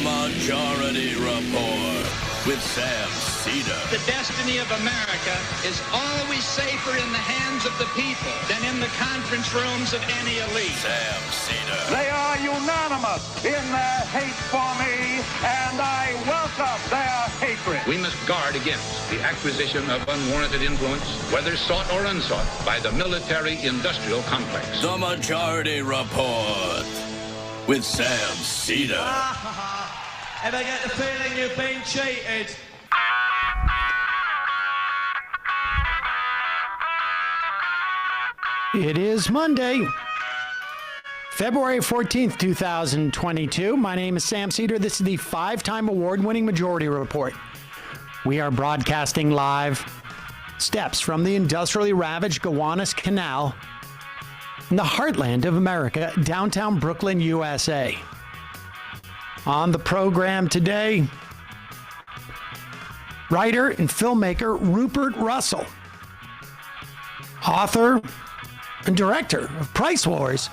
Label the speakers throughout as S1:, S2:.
S1: Majority Report with Sam Seder.
S2: The destiny of America is always safer in the hands of the people than in the conference rooms of any elite.
S1: Sam Seder.
S3: They are unanimous in their hate for me, and I welcome their hatred.
S4: We must guard against the acquisition of unwarranted influence, whether sought or unsought, by the military-industrial complex.
S1: The Majority Report with Sam Seder.
S5: Ever get the feeling you've been cheated?
S6: It is Monday, February 14th, 2022. My name is Sam Seder. This is the five-time award-winning Majority Report. We are broadcasting live steps from the industrially ravaged Gowanus Canal in the heartland of America, downtown Brooklyn, USA. On the program today, writer and filmmaker Rupert Russell, author and director of Price Wars,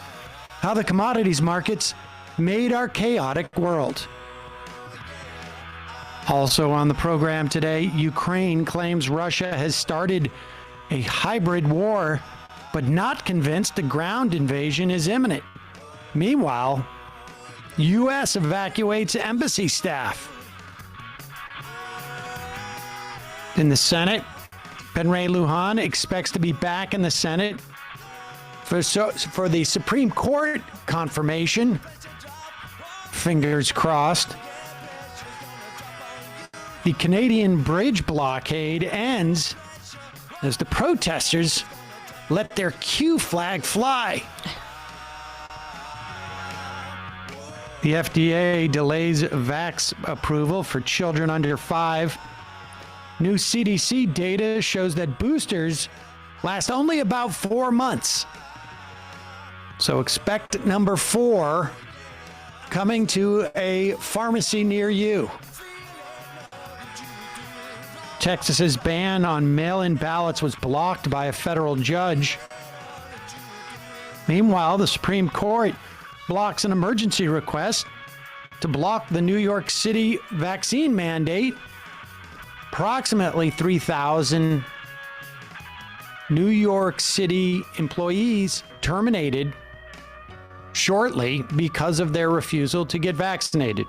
S6: How the Commodities Markets Made Our Chaotic World. Also on the program today, Ukraine claims Russia has started a hybrid war, but not convinced a ground invasion is imminent. Meanwhile, U.S. evacuates embassy staff. In the Senate, Penray Lujan expects to be back in the Senate for the Supreme Court confirmation. Fingers crossed. The Canadian bridge blockade ends as the protesters let their Q flag fly. The FDA delays vax approval for children under 5. New CDC data shows that boosters last only about 4 months. So expect number 4 coming to a pharmacy near you. Texas's ban on mail-in ballots was blocked by a federal judge. Meanwhile, the Supreme Court blocks an emergency request to block the New York City vaccine mandate. Approximately 3,000 New York City employees terminated shortly because of their refusal to get vaccinated.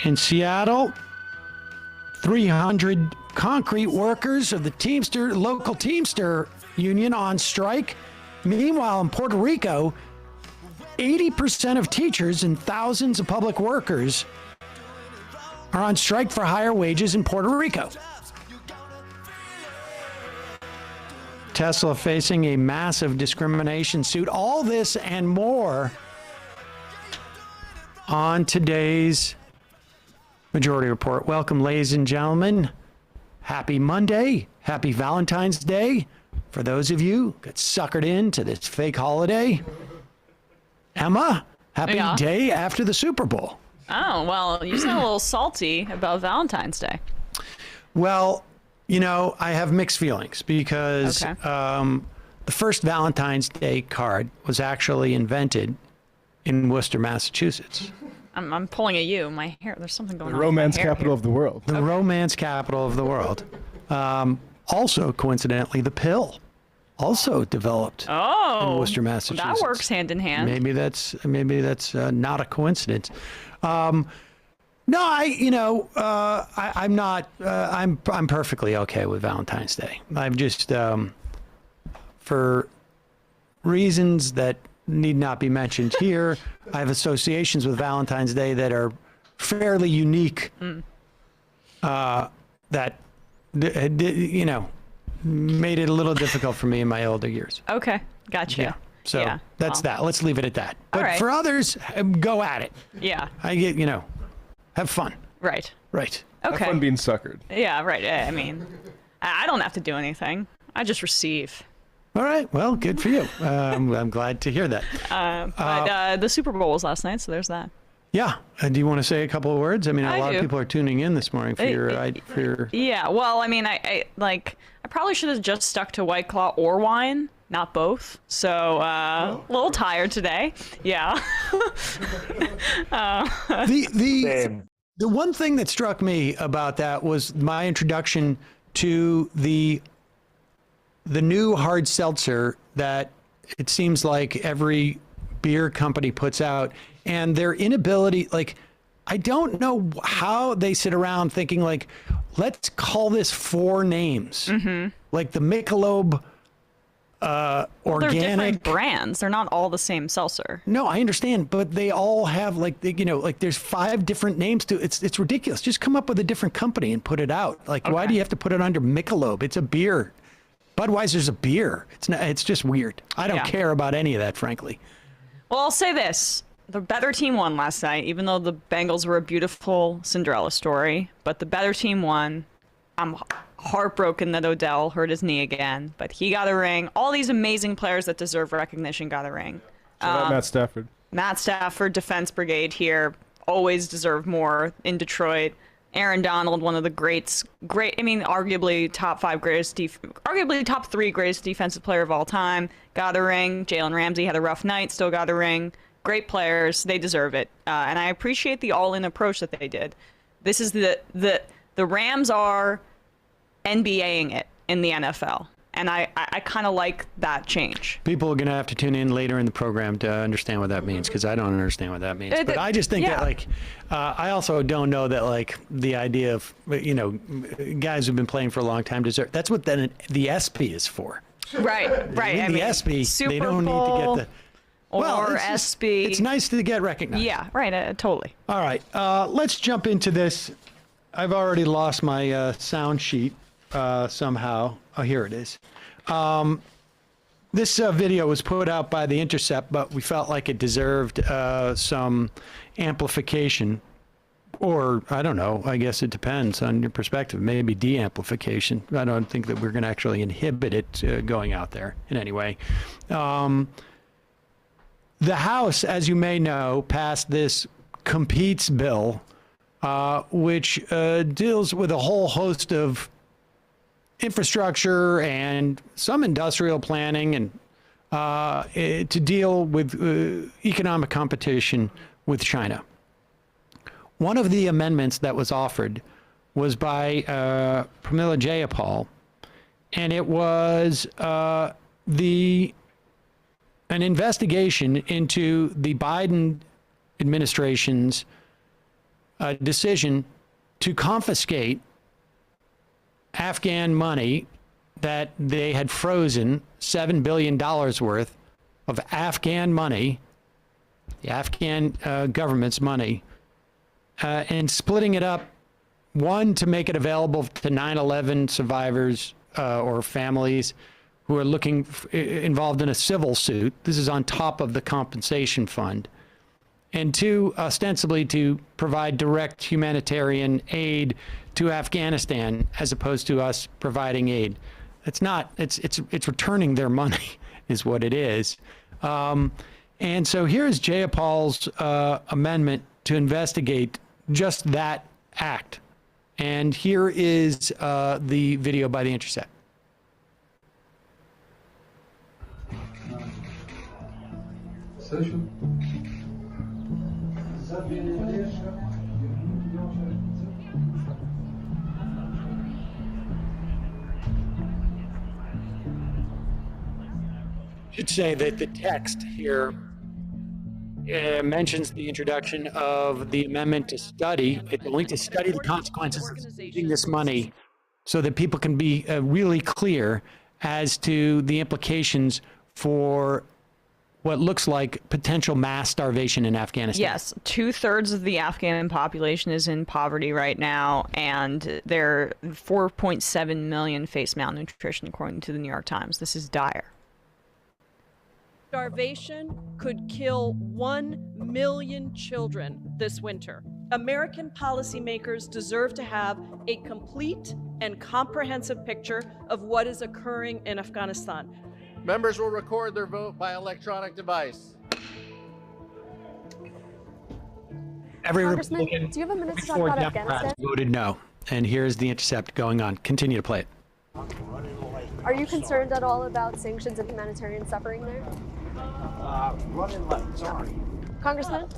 S6: In Seattle, 300 concrete workers of the local Teamster union on strike. Meanwhile, in Puerto Rico, 80% of teachers and thousands of public workers are on strike for higher wages in Puerto Rico. Tesla facing a massive discrimination suit. All this and more on today's Majority Report. Welcome, ladies and gentlemen. Happy Monday. Happy Valentine's Day. For those of you who got suckered into this fake holiday. Emma, happy day after the Super Bowl.
S7: Oh, well, you sound a little salty about Valentine's Day.
S6: Well, you know, I have mixed feelings because the first Valentine's Day card was actually invented in Worcester, Massachusetts.
S7: I'm pulling at you. My hair, there's something going on.
S8: The romance
S7: with my hair
S8: capital
S7: here.
S8: of the world.
S6: The romance capital of the world. Also, coincidentally, the pill also developed in Worcester, Massachusetts.
S7: That works hand in hand.
S6: Maybe that's not a coincidence. No, I'm not. I'm perfectly okay with Valentine's Day. I'm just for reasons that need not be mentioned here. I have associations with Valentine's Day that are fairly unique. That made it a little difficult for me in my older years.
S7: Okay, gotcha.
S6: Yeah. So that's that. Let's leave it at that. But
S7: right.
S6: for others, go at it.
S7: Yeah.
S6: I get, have fun.
S7: Right.
S6: Right.
S7: Okay.
S8: Have fun being suckered.
S7: Yeah, right. I mean, I don't have to do anything. I just receive.
S6: All right. Well, good for you. I'm glad to hear that.
S7: But the Super Bowl was last night, so there's that.
S6: Yeah. Do you want to say a couple of words? I mean, a lot of people are tuning in this morning for your.
S7: Yeah. Well, I mean, I I probably should have just stuck to White Claw or wine, not both. So a little tired today. Yeah.
S6: The one thing that struck me about that was my introduction to the new hard seltzer that it seems like every beer company puts out, and their inability, like, I don't know how they sit around thinking, like, let's call this 4 names. Like the Michelob
S7: They're different
S6: organic.
S7: brands. They're not all the same seltzer.
S6: No, I understand, but they all have, like, like there's 5 different names to it. It's ridiculous. Just come up with a different company and put it out. Like, why do you have to put it under Michelob? It's a beer. Budweiser's a beer. It's just weird. I don't care about any of that, frankly.
S7: Well, I'll say this. The better team won last night, even though the Bengals were a beautiful Cinderella story. But the better team won. I'm heartbroken that Odell hurt his knee again, but he got a ring. All these amazing players that deserve recognition got a ring.
S8: Matt Stafford.
S7: Matt Stafford, defense brigade here, always deserved more in Detroit. Aaron Donald, one of the greats, arguably top 5 greatest, arguably top 3 greatest defensive player of all time, got a ring. Jalen Ramsey had a rough night, still got a ring. Great players, they deserve it, and I appreciate the all-in approach that they did. This is the Rams are NBAing it in the NFL, and I kind of like that change.
S6: People are going to have to tune in later in the program to understand what that means, because I don't understand what that means. But I just think that, like, I also don't know that, like, the idea of, guys who've been playing for a long time deserve. That's what the SP is for.
S7: Right. I mean,
S6: the SP,
S7: Super
S6: they don't
S7: Bowl
S6: need to get the. Well,
S7: or
S6: it's
S7: SB.
S6: It's nice to get recognized.
S7: Yeah, right. Totally.
S6: All right. Let's jump into this. I've already lost my sound sheet somehow. Oh, here it is. This video was put out by The Intercept, but we felt like it deserved some amplification. Or, I don't know, I guess it depends on your perspective. Maybe de-amplification. I don't think that we're going to actually inhibit it going out there in any way. The House, as you may know, passed this Competes bill, which deals with a whole host of infrastructure and some industrial planning and to deal with economic competition with China. One of the amendments that was offered was by Pramila Jayapal, and it was an investigation into the Biden administration's decision to confiscate Afghan money that they had frozen, $7 billion worth of Afghan money, the Afghan government's money, and splitting it up, one, to make it available to 9/11 survivors or families who are involved in a civil suit. This is on top of the compensation fund. And 2, ostensibly to provide direct humanitarian aid to Afghanistan as opposed to us providing aid. It's not, it's returning their money is what it is. And so here's Jayapal's amendment to investigate just that act. And here is the video by The Intercept. I should say that the text here mentions the introduction of the amendment to study. It's only to study the consequences of using this money so that people can be really clear as to the implications for what looks like potential mass starvation in Afghanistan.
S7: Yes, 2/3 of the Afghan population is in poverty right now, and there 4.7 million face malnutrition, according to the New York Times. This is dire.
S9: Starvation could kill 1 million children this winter. American policymakers deserve to have a complete and comprehensive picture of what is occurring in Afghanistan.
S10: Members will record their vote by electronic device.
S6: Every
S11: Congressman,
S6: Republican,
S11: do you have a minute to talk
S6: 4
S11: about
S6: Democrats
S11: Afghanistan?
S6: voted no. And here's The Intercept going on. Continue to play it.
S8: Are you concerned at all about sanctions and humanitarian suffering there?
S11: Running left, sorry.
S8: Congressman,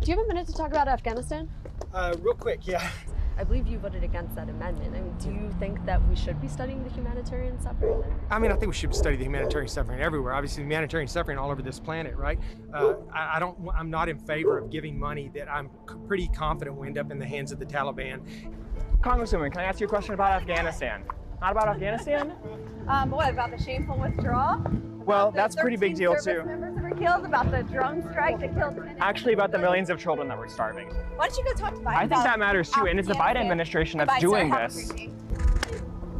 S8: do you have a minute to talk about Afghanistan?
S11: Real quick, yeah.
S8: I believe you voted against that amendment. I mean, do you think that we should be studying the humanitarian suffering there?
S11: I mean, I think we should study the humanitarian suffering everywhere. Obviously, the humanitarian suffering all over this planet, right? I'm not in favor of giving money that I'm pretty confident will end up in the hands of the Taliban.
S12: Congresswoman, can I ask you a question about Afghanistan? Not about Afghanistan?
S8: What about the shameful withdrawal?
S12: Well, that's a pretty big deal too.
S8: Members that were killed, about the drone strike that killed many.
S12: Actually, about the millions of children that were starving.
S8: Why don't you go talk to Biden?
S12: I think that matters too, and it's the Biden administration that's doing this.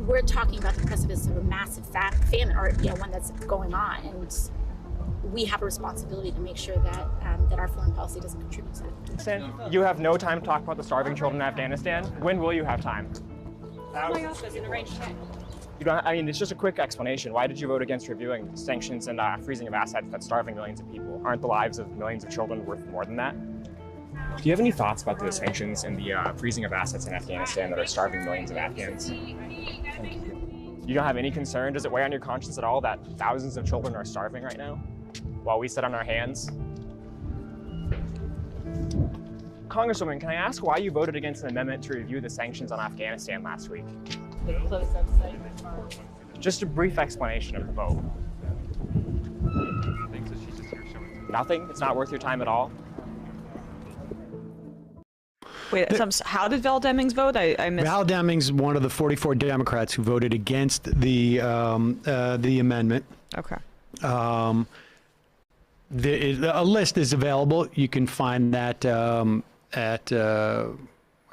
S13: We're talking about the precipice of a massive famine, or one that's going on, and we have a responsibility to make sure that that our foreign policy doesn't contribute to that.
S12: You have no time to talk about the starving children in Afghanistan. When will you have time?
S13: Oh my gosh, that's an arranged today.
S12: You don't. I mean, it's just a quick explanation. Why did you vote against reviewing sanctions and freezing of assets that's starving millions of people? Aren't the lives of millions of children worth more than that? Do you have any thoughts about the sanctions and the freezing of assets in Afghanistan that are starving millions of Afghans? Thank you. You don't have any concern? Does it weigh on your conscience at all that thousands of children are starving right now while we sit on our hands? Congresswoman, can I ask why you voted against an amendment to review the sanctions on Afghanistan last week? Just a brief explanation of the vote. Nothing? It's not worth your time at all?
S7: Wait, how did Val Demings vote? I missed.
S6: Val Demings, one of the 44 Democrats who voted against the amendment.
S7: Okay.
S6: A list is available. You can find that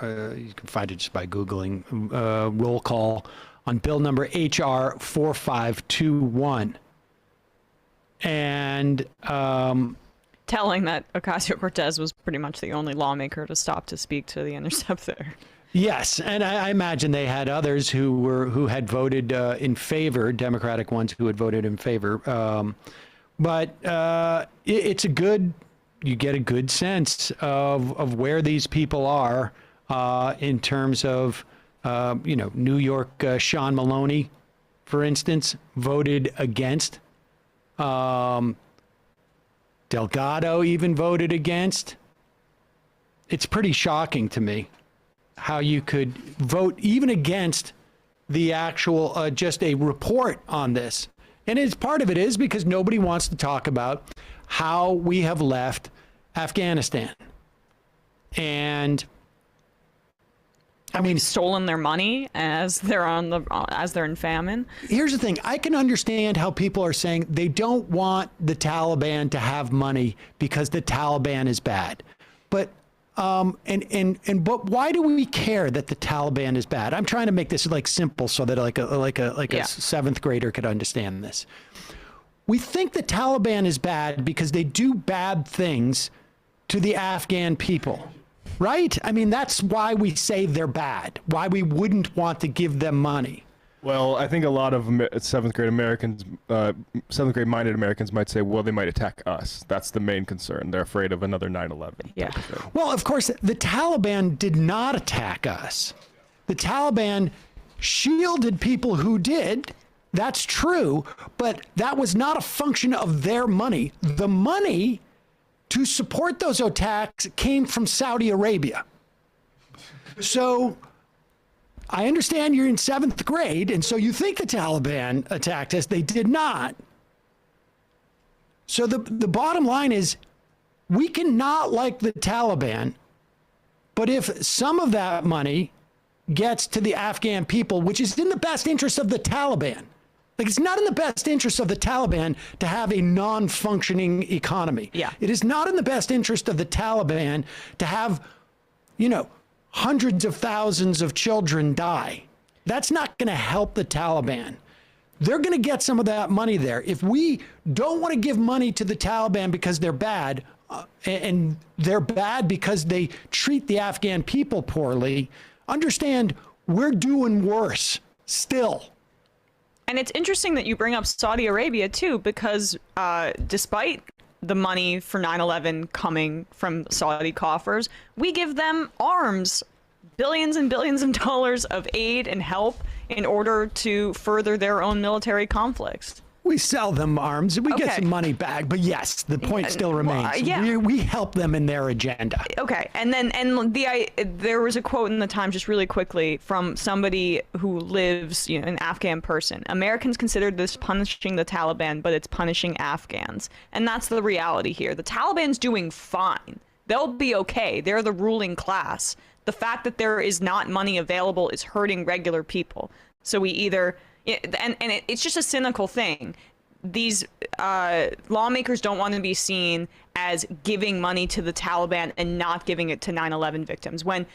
S6: you can find it just by Googling roll call on bill number HR 4521. And
S7: telling that Ocasio-Cortez was pretty much the only lawmaker to stop to speak to the intercept there.
S6: Yes, and I imagine they had others who had voted in favor, Democratic ones who had voted in favor. But it's you get a good sense of where these people are in terms of, New York, Sean Maloney, for instance, voted against. Delgado even voted against. It's pretty shocking to me how you could vote even against the actual, just a report on this. And part of it is because nobody wants to talk about how we have left Afghanistan. And
S7: I mean, stolen their money as they're in famine.
S6: Here's the thing. I can understand how people are saying they don't want the Taliban to have money because the Taliban is bad. But but why do we care that the Taliban is bad? I'm trying to make this simple so that a seventh grader could understand this. We think the Taliban is bad because they do bad things to the Afghan people. Right? I mean, that's why we say they're bad, why we wouldn't want to give them money.
S14: Well, I think a lot of seventh grade minded Americans might say, well, they might attack us. That's the main concern. They're afraid of another 9/11.
S6: Yeah. Well, of course, the Taliban did not attack us. The Taliban shielded people who did. That's true. But that was not a function of their money. The money to support those attacks came from Saudi Arabia. So I understand you're in seventh grade, and so you think the Taliban attacked us. They did not. So the bottom line is we can not like the Taliban, but if some of that money gets to the Afghan people, which is in the best interest of the Taliban, it's not in the best interest of the Taliban to have a non-functioning economy.
S7: Yeah.
S6: It is not in the best interest of the Taliban to have, hundreds of thousands of children die. That's not going to help the Taliban. They're going to get some of that money there. If we don't want to give money to the Taliban because they're bad, and they're bad because they treat the Afghan people poorly, understand we're doing worse still.
S7: And it's interesting that you bring up Saudi Arabia, too, because despite the money for 9/11 coming from Saudi coffers, we give them arms, billions and billions of dollars of aid and help in order to further their own military conflicts.
S6: We sell them arms. We get
S7: Okay.
S6: some money back. But yes, the point still remains.
S7: yeah.
S6: We help them in their agenda.
S7: Okay, and there was a quote in the Times, just really quickly, from somebody who lives, an Afghan person. Americans consider this punishing the Taliban, but it's punishing Afghans, and that's the reality here. The Taliban's doing fine. They'll be okay. They're the ruling class. The fact that there is not money available is hurting regular people. So we either, it's just a cynical thing. These lawmakers don't want to be seen as giving money to the Taliban and not giving it to 9/11 victims. When,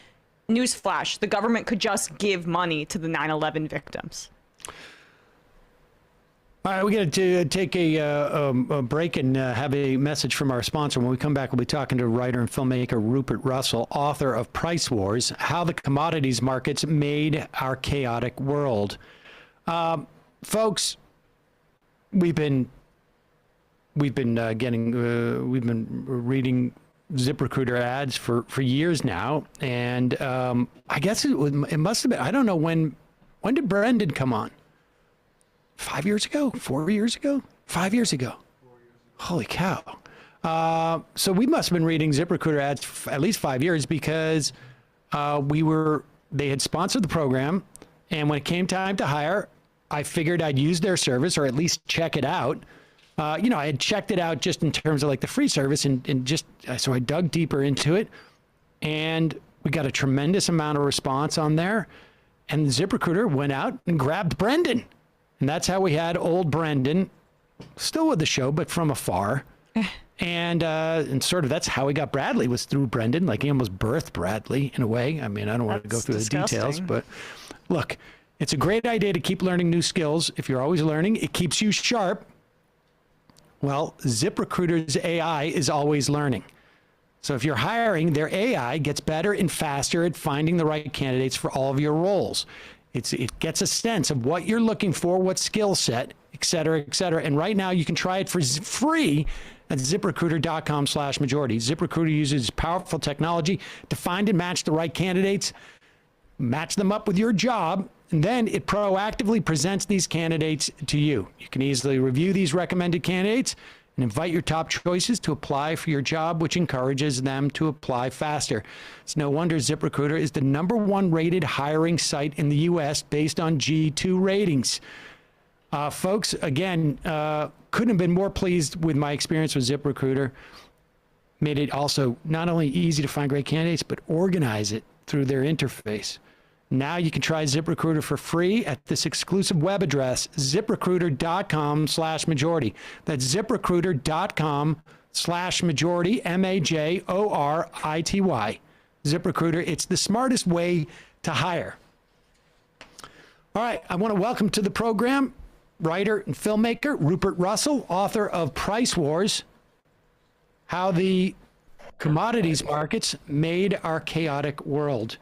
S7: newsflash, the government could just give money to the 9/11 victims.
S6: All right, we got to take a break and have a message from our sponsor. When we come back, we'll be talking to writer and filmmaker Rupert Russell, author of Price Wars: How the Commodities Markets Made Our Chaotic World. Folks, we've been reading ZipRecruiter ads for years now, and I guess it must have been. I don't know when did Brendan come on? 5 years ago? 4 years ago? 5 years ago. Holy cow. So we must have been reading ZipRecruiter ads for at least 5 years, because they had sponsored the program, and when it came time to hire, I figured I'd use their service, or at least check it out. I had checked it out just in terms of like the free service, so I dug deeper into it, and we got a tremendous amount of response on there. And ZipRecruiter went out and grabbed Brendan. And that's how we had old Brendan, still with the show, but from afar. And sort of that's how we got Bradley, was through Brendan. Like, he almost birthed Bradley in a way. I mean, I don't want to go through
S7: disgusting.
S6: the details, but look, it's a great idea to keep learning new skills. If you're always learning, it keeps you sharp. Well, ZipRecruiter's AI is always learning. So if you're hiring, their AI gets better and faster at finding the right candidates for all of your roles. It gets a sense of what you're looking for, what skill set, et cetera, et cetera. And right now you can try it for free at ZipRecruiter.com/majority. ZipRecruiter uses powerful technology to find and match the right candidates, match them up with your job, and then it proactively presents these candidates to you. You can easily review these recommended candidates and invite your top choices to apply for your job, which encourages them to apply faster. It's no wonder ZipRecruiter is the #1 rated hiring site in the U.S. based on G2 ratings. Folks, again, couldn't have been more pleased with my experience with ZipRecruiter. Made it also not only easy to find great candidates, but organize it through their interface. Now you can try ZipRecruiter for free at this exclusive web address, ZipRecruiter.com/majority. That's ZipRecruiter.com/majority, MAJORITY. ZipRecruiter, it's the smartest way to hire. All right, I want to welcome to the program writer and filmmaker Rupert Russell, author of Price Wars: How the Commodities Markets Made Our Chaotic World.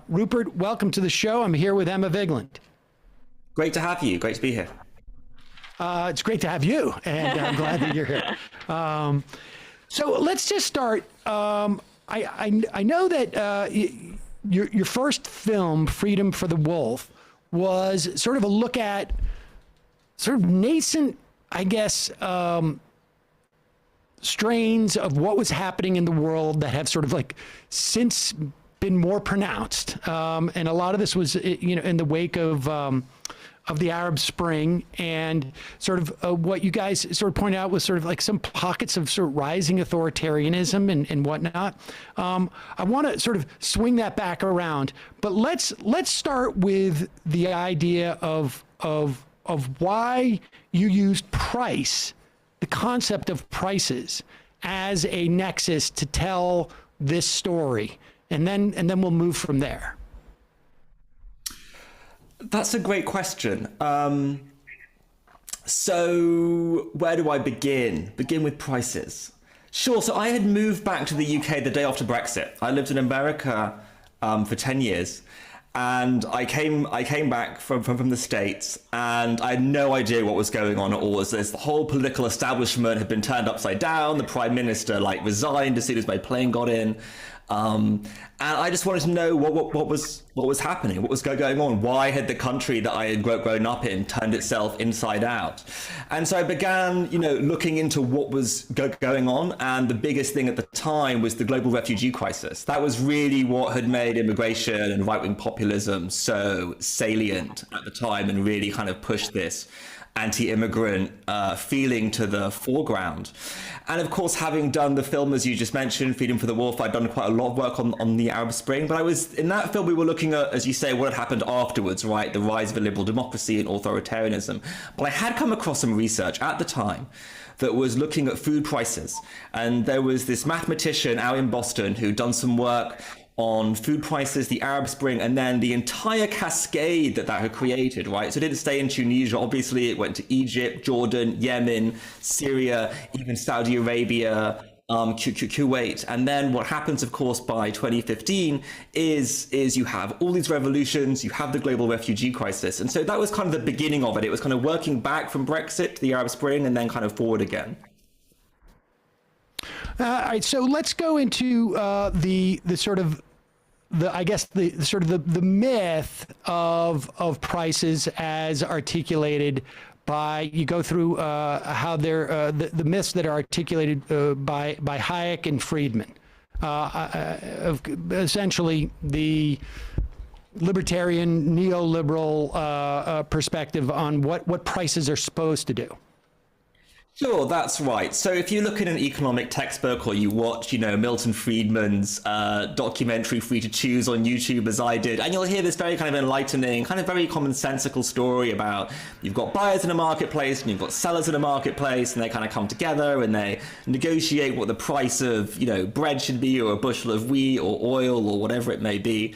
S6: Rupert, welcome to the show. I'm here with Emma Vigland.
S15: Great to have you. Great to be here.
S6: It's great to have you, and I'm glad that you're here. So let's just start. I know that your first film, Freedom for the Wolf, was sort of a look at sort of nascent, I guess, strains of what was happening in the world that have sort of like since been more pronounced, and a lot of this was, in the wake of the Arab Spring, and sort of what you guys sort of pointed out was sort of like some pockets of sort of rising authoritarianism and whatnot. I want to sort of swing that back around, but let's start with the idea of why you used price, the concept of prices, as a nexus to tell this story. And then we'll move from there.
S15: That's a great question. So where do I begin? Begin with prices. Sure. So I had moved back to the UK the day after Brexit. I lived in America for 10 years. And I came back from the States, and I had no idea what was going on at all. As the whole political establishment had been turned upside down. The Prime Minister resigned as soon as my plane got in. And I just wanted to know what was happening, what was going on. Why had the country that I had grown up in turned itself inside out? And so I began, looking into what was going on. And the biggest thing at the time was the global refugee crisis. That was really what had made immigration and right-wing populism so salient at the time, and really kind of pushed this anti-immigrant feeling to the foreground. And of course, having done the film, as you just mentioned, Freedom for the Wolf, I'd done quite a lot of work on the Arab Spring. But in that film, we were looking at, as you say, what had happened afterwards, right? The rise of a liberal democracy and authoritarianism. But I had come across some research at the time that was looking at food prices. And there was this mathematician out in Boston who'd done some work on food prices, the Arab Spring, and then the entire cascade that had created, right? So it didn't stay in Tunisia. Obviously, it went to Egypt, Jordan, Yemen, Syria, even Saudi Arabia, Kuwait. And then what happens, of course, by 2015 is you have all these revolutions, you have the global refugee crisis. And so that was kind of the beginning of it. It was kind of working back from Brexit to the Arab Spring and then kind of forward again.
S6: All right, so let's go into the myth of prices as articulated by, you go through how they're the myths that are articulated by Hayek and Friedman, essentially the libertarian neoliberal perspective on what prices are supposed to do.
S15: Sure, that's right. So if you look at an economic textbook, or you watch, Milton Friedman's documentary Free to Choose on YouTube, as I did, and you'll hear this very kind of enlightening, kind of very commonsensical story about you've got buyers in a marketplace and you've got sellers in a marketplace, and they kind of come together and they negotiate what the price of, bread should be, or a bushel of wheat or oil or whatever it may be.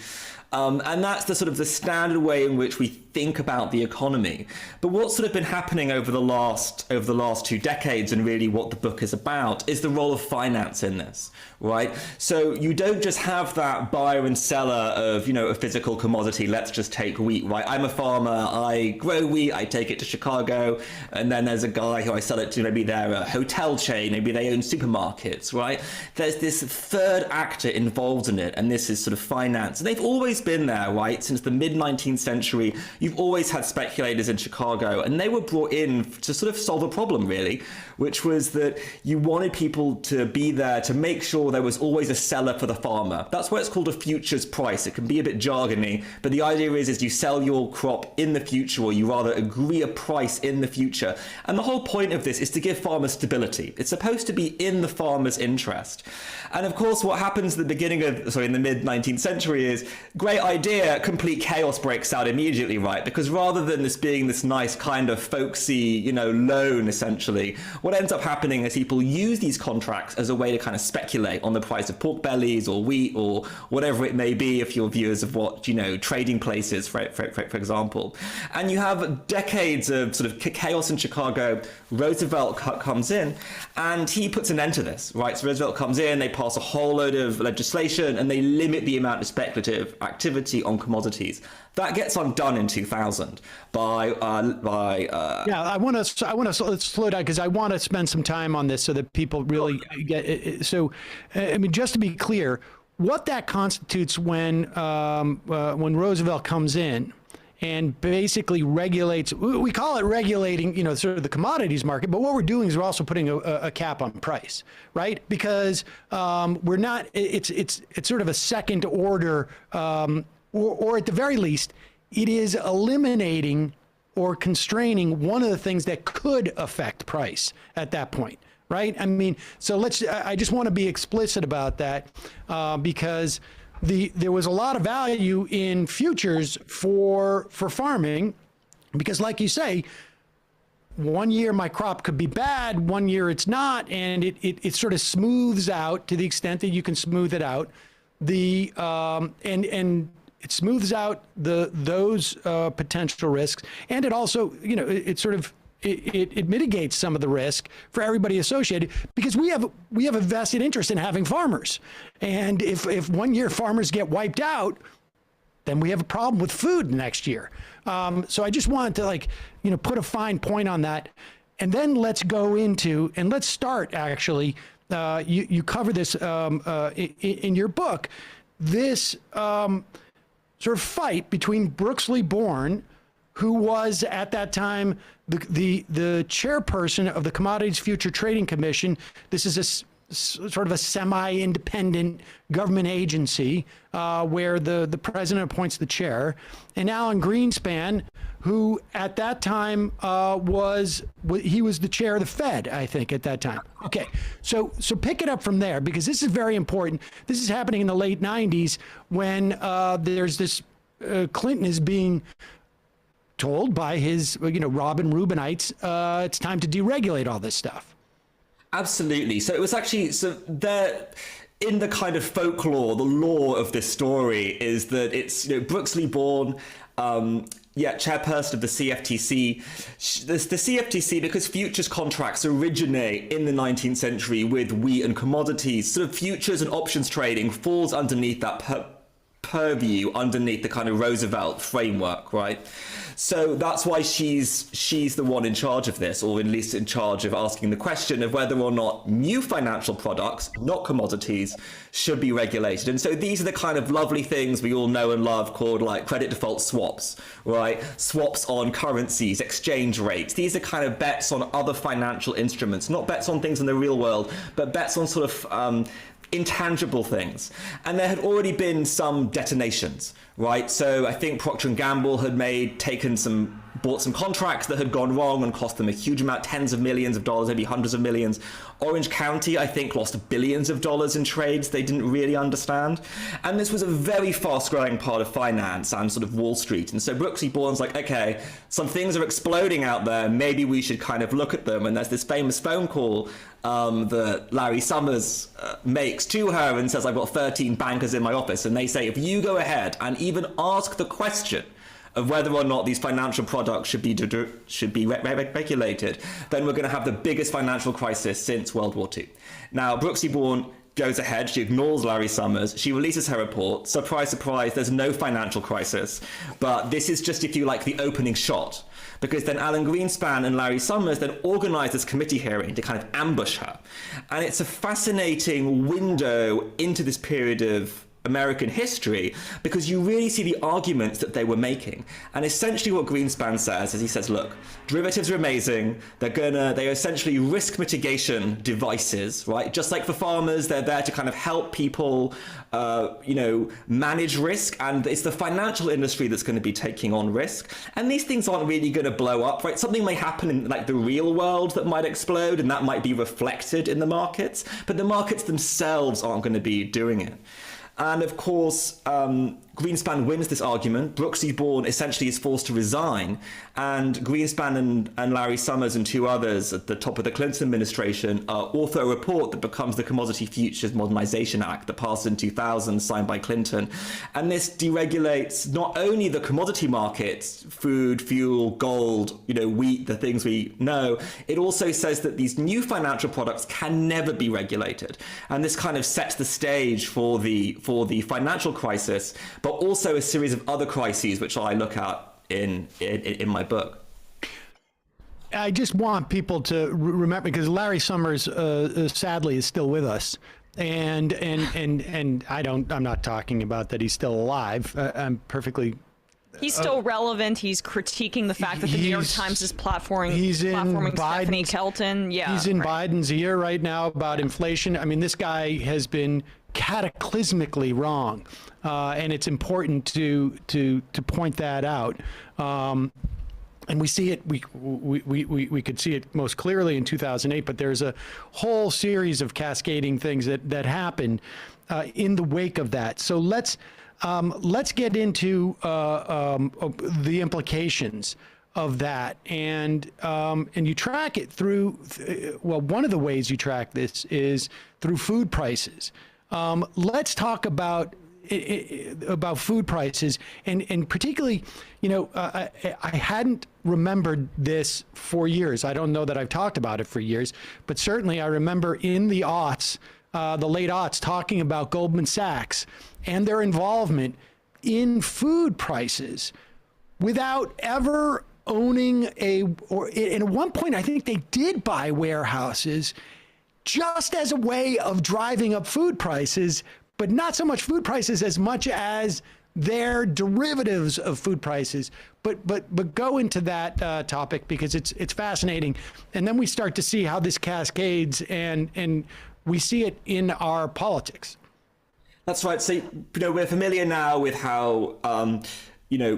S15: And that's the sort of the standard way in which we think about the economy. But what's sort of been happening over the last 2 decades, and really what the book is about, is the role of finance in this, right? So you don't just have that buyer and seller of, a physical commodity. Let's just take wheat, right? I'm a farmer, I grow wheat, I take it to Chicago, and then there's a guy who I sell it to. Maybe they're a hotel chain, maybe they own supermarkets, right? There's this third actor involved in it, and this is sort of finance. And they've always been there, right? Since the mid-19th century, you've always had speculators in Chicago, and they were brought in to sort of solve a problem, really, which was that you wanted people to be there to make sure there was always a seller for the farmer. That's why it's called a futures price. It can be a bit jargony, but the idea is you sell your crop in the future, or you rather agree a price in the future. And the whole point of this is to give farmers stability. It's supposed to be in the farmer's interest. And of course, what happens in the mid-19th century is, great idea, complete chaos breaks out immediately, right? Because rather than this being this nice kind of folksy, loan, essentially, what ends up happening is people use these contracts as a way to kind of speculate on the price of pork bellies or wheat or whatever it may be, if you're viewers of what, trading places, for example. And you have decades of sort of chaos in Chicago. Roosevelt comes in and he puts an end to this, right? So Roosevelt comes in, they pass a whole load of legislation, and they limit the amount of speculative activity on commodities. That gets undone in 2000 by
S6: I want to let's slow down, because I want to spend some time on this so that people really get it. So, I mean, just to be clear, what that constitutes when Roosevelt comes in and basically regulates, we call it regulating, sort of the commodities market, but what we're doing is we're also putting a cap on price, right? Because we're not, it's sort of a second order, or at the very least, it is eliminating or constraining one of the things that could affect price at that point, right? I mean, so I just want to be explicit about that, because there was a lot of value in futures for farming, because like you say, one year my crop could be bad, one year it's not, and it sort of smooths out to the extent that you can smooth it out. And it smooths out those potential risks, and it also, it mitigates some of the risk for everybody associated, because we have a vested interest in having farmers. And if one year farmers get wiped out, then we have a problem with food next year. So I just wanted to put a fine point on that. And then let's go into, and let's start actually you cover this in your book, this sort of fight between Brooksley Born, who was at that time the chairperson of the Commodities Future Trading Commission. This is a sort of a semi-independent government agency where the president appoints the chair, and Alan Greenspan, who at that time was the chair of the Fed, I think, at that time. Okay, so pick it up from there, because this is very important. This is happening in the late 90s when there's this Clinton is being told by his Robin Rubinites it's time to deregulate all this stuff.
S15: Absolutely. So it was actually, there, in the kind of folklore, the lore of this story is that it's Brooksley Born, chairperson of the CFTC. The CFTC, because futures contracts originate in the 19th century with wheat and commodities, sort of futures and options trading falls underneath that purview, underneath the kind of Roosevelt framework, right? So that's why she's the one in charge of this, or at least in charge of asking the question of whether or not new financial products, not commodities, should be regulated. And so these are the kind of lovely things we all know and love called like credit default swaps, right? Swaps on currencies, exchange rates. These are kind of bets on other financial instruments, not bets on things in the real world, but bets on sort of intangible things. And there had already been some detonations, right? So I think Procter & Gamble had bought some contracts that had gone wrong and cost them a huge amount, tens of millions of dollars, maybe hundreds of millions. Orange County, I think, lost billions of dollars in trades they didn't really understand. And this was a very fast-growing part of finance and sort of Wall Street. And so Brooksley Born's like, okay, some things are exploding out there. Maybe we should kind of look at them. And there's this famous phone call that Larry Summers makes to her and says, I've got 13 bankers in my office. And they say, if you go ahead and even ask the question of whether or not these financial products should be regulated, then we're going to have the biggest financial crisis since World War II. Now, Brooksley Born goes ahead, she ignores Larry Summers, she releases her report. Surprise, surprise, there's no financial crisis. But this is just, if you like, the opening shot. Because then Alan Greenspan and Larry Summers then organize this committee hearing to kind of ambush her. And it's a fascinating window into this period of American history, because you really see the arguments that they were making. And essentially what Greenspan says is, he says, look, derivatives are amazing. They're essentially risk mitigation devices, right? Just like for farmers, they're there to kind of help people, manage risk. And it's the financial industry that's going to be taking on risk. And these things aren't really going to blow up, right? Something may happen in like the real world that might explode, and that might be reflected in the markets, but the markets themselves aren't going to be doing it. And of course, Greenspan wins this argument. Brooksley Born essentially is forced to resign. And Greenspan and Larry Summers and two others at the top of the Clinton administration author a report that becomes the Commodity Futures Modernization Act that passed in 2000, signed by Clinton. And this deregulates not only the commodity markets, food, fuel, gold, wheat, the things we know, it also says that these new financial products can never be regulated. And this kind of sets the stage for the financial crisis, but also a series of other crises which I look at in my book.
S6: I just want people to remember, because Larry Summers sadly is still with us, and I'm not talking about that he's still alive. I'm perfectly.
S7: He's still relevant. He's critiquing the fact that the New York Times is platforming Stephanie Kelton. Yeah,
S6: he's in Biden's ear right now about inflation. I mean, this guy has been cataclysmically wrong, and it's important to point that out. And we see it. We could see it most clearly in 2008. But there's a whole series of cascading things that happened in the wake of that. So let's get into the implications of that, and you track it through. Well, one of the ways you track this is through food prices. Let's talk about food prices, and particularly, I hadn't remembered this for years. I don't know that I've talked about it for years, but certainly I remember in the aughts, the late aughts, talking about Goldman Sachs and their involvement in food prices without ever owning and at one point I think they did buy warehouses just as a way of driving up food prices, but not so much food prices as much as their derivatives of food prices. But go into that topic because it's fascinating, and then we start to see how this cascades, and we see it in our politics.
S15: That's right. So we're familiar now with how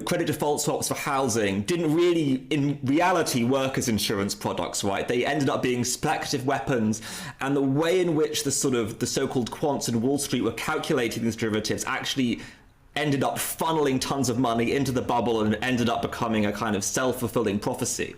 S15: credit default swaps for housing didn't really, in reality, work as insurance products, right? They ended up being speculative weapons, and the way in which the so-called quants in Wall Street were calculating these derivatives actually ended up funneling tons of money into the bubble and ended up becoming a kind of self-fulfilling prophecy.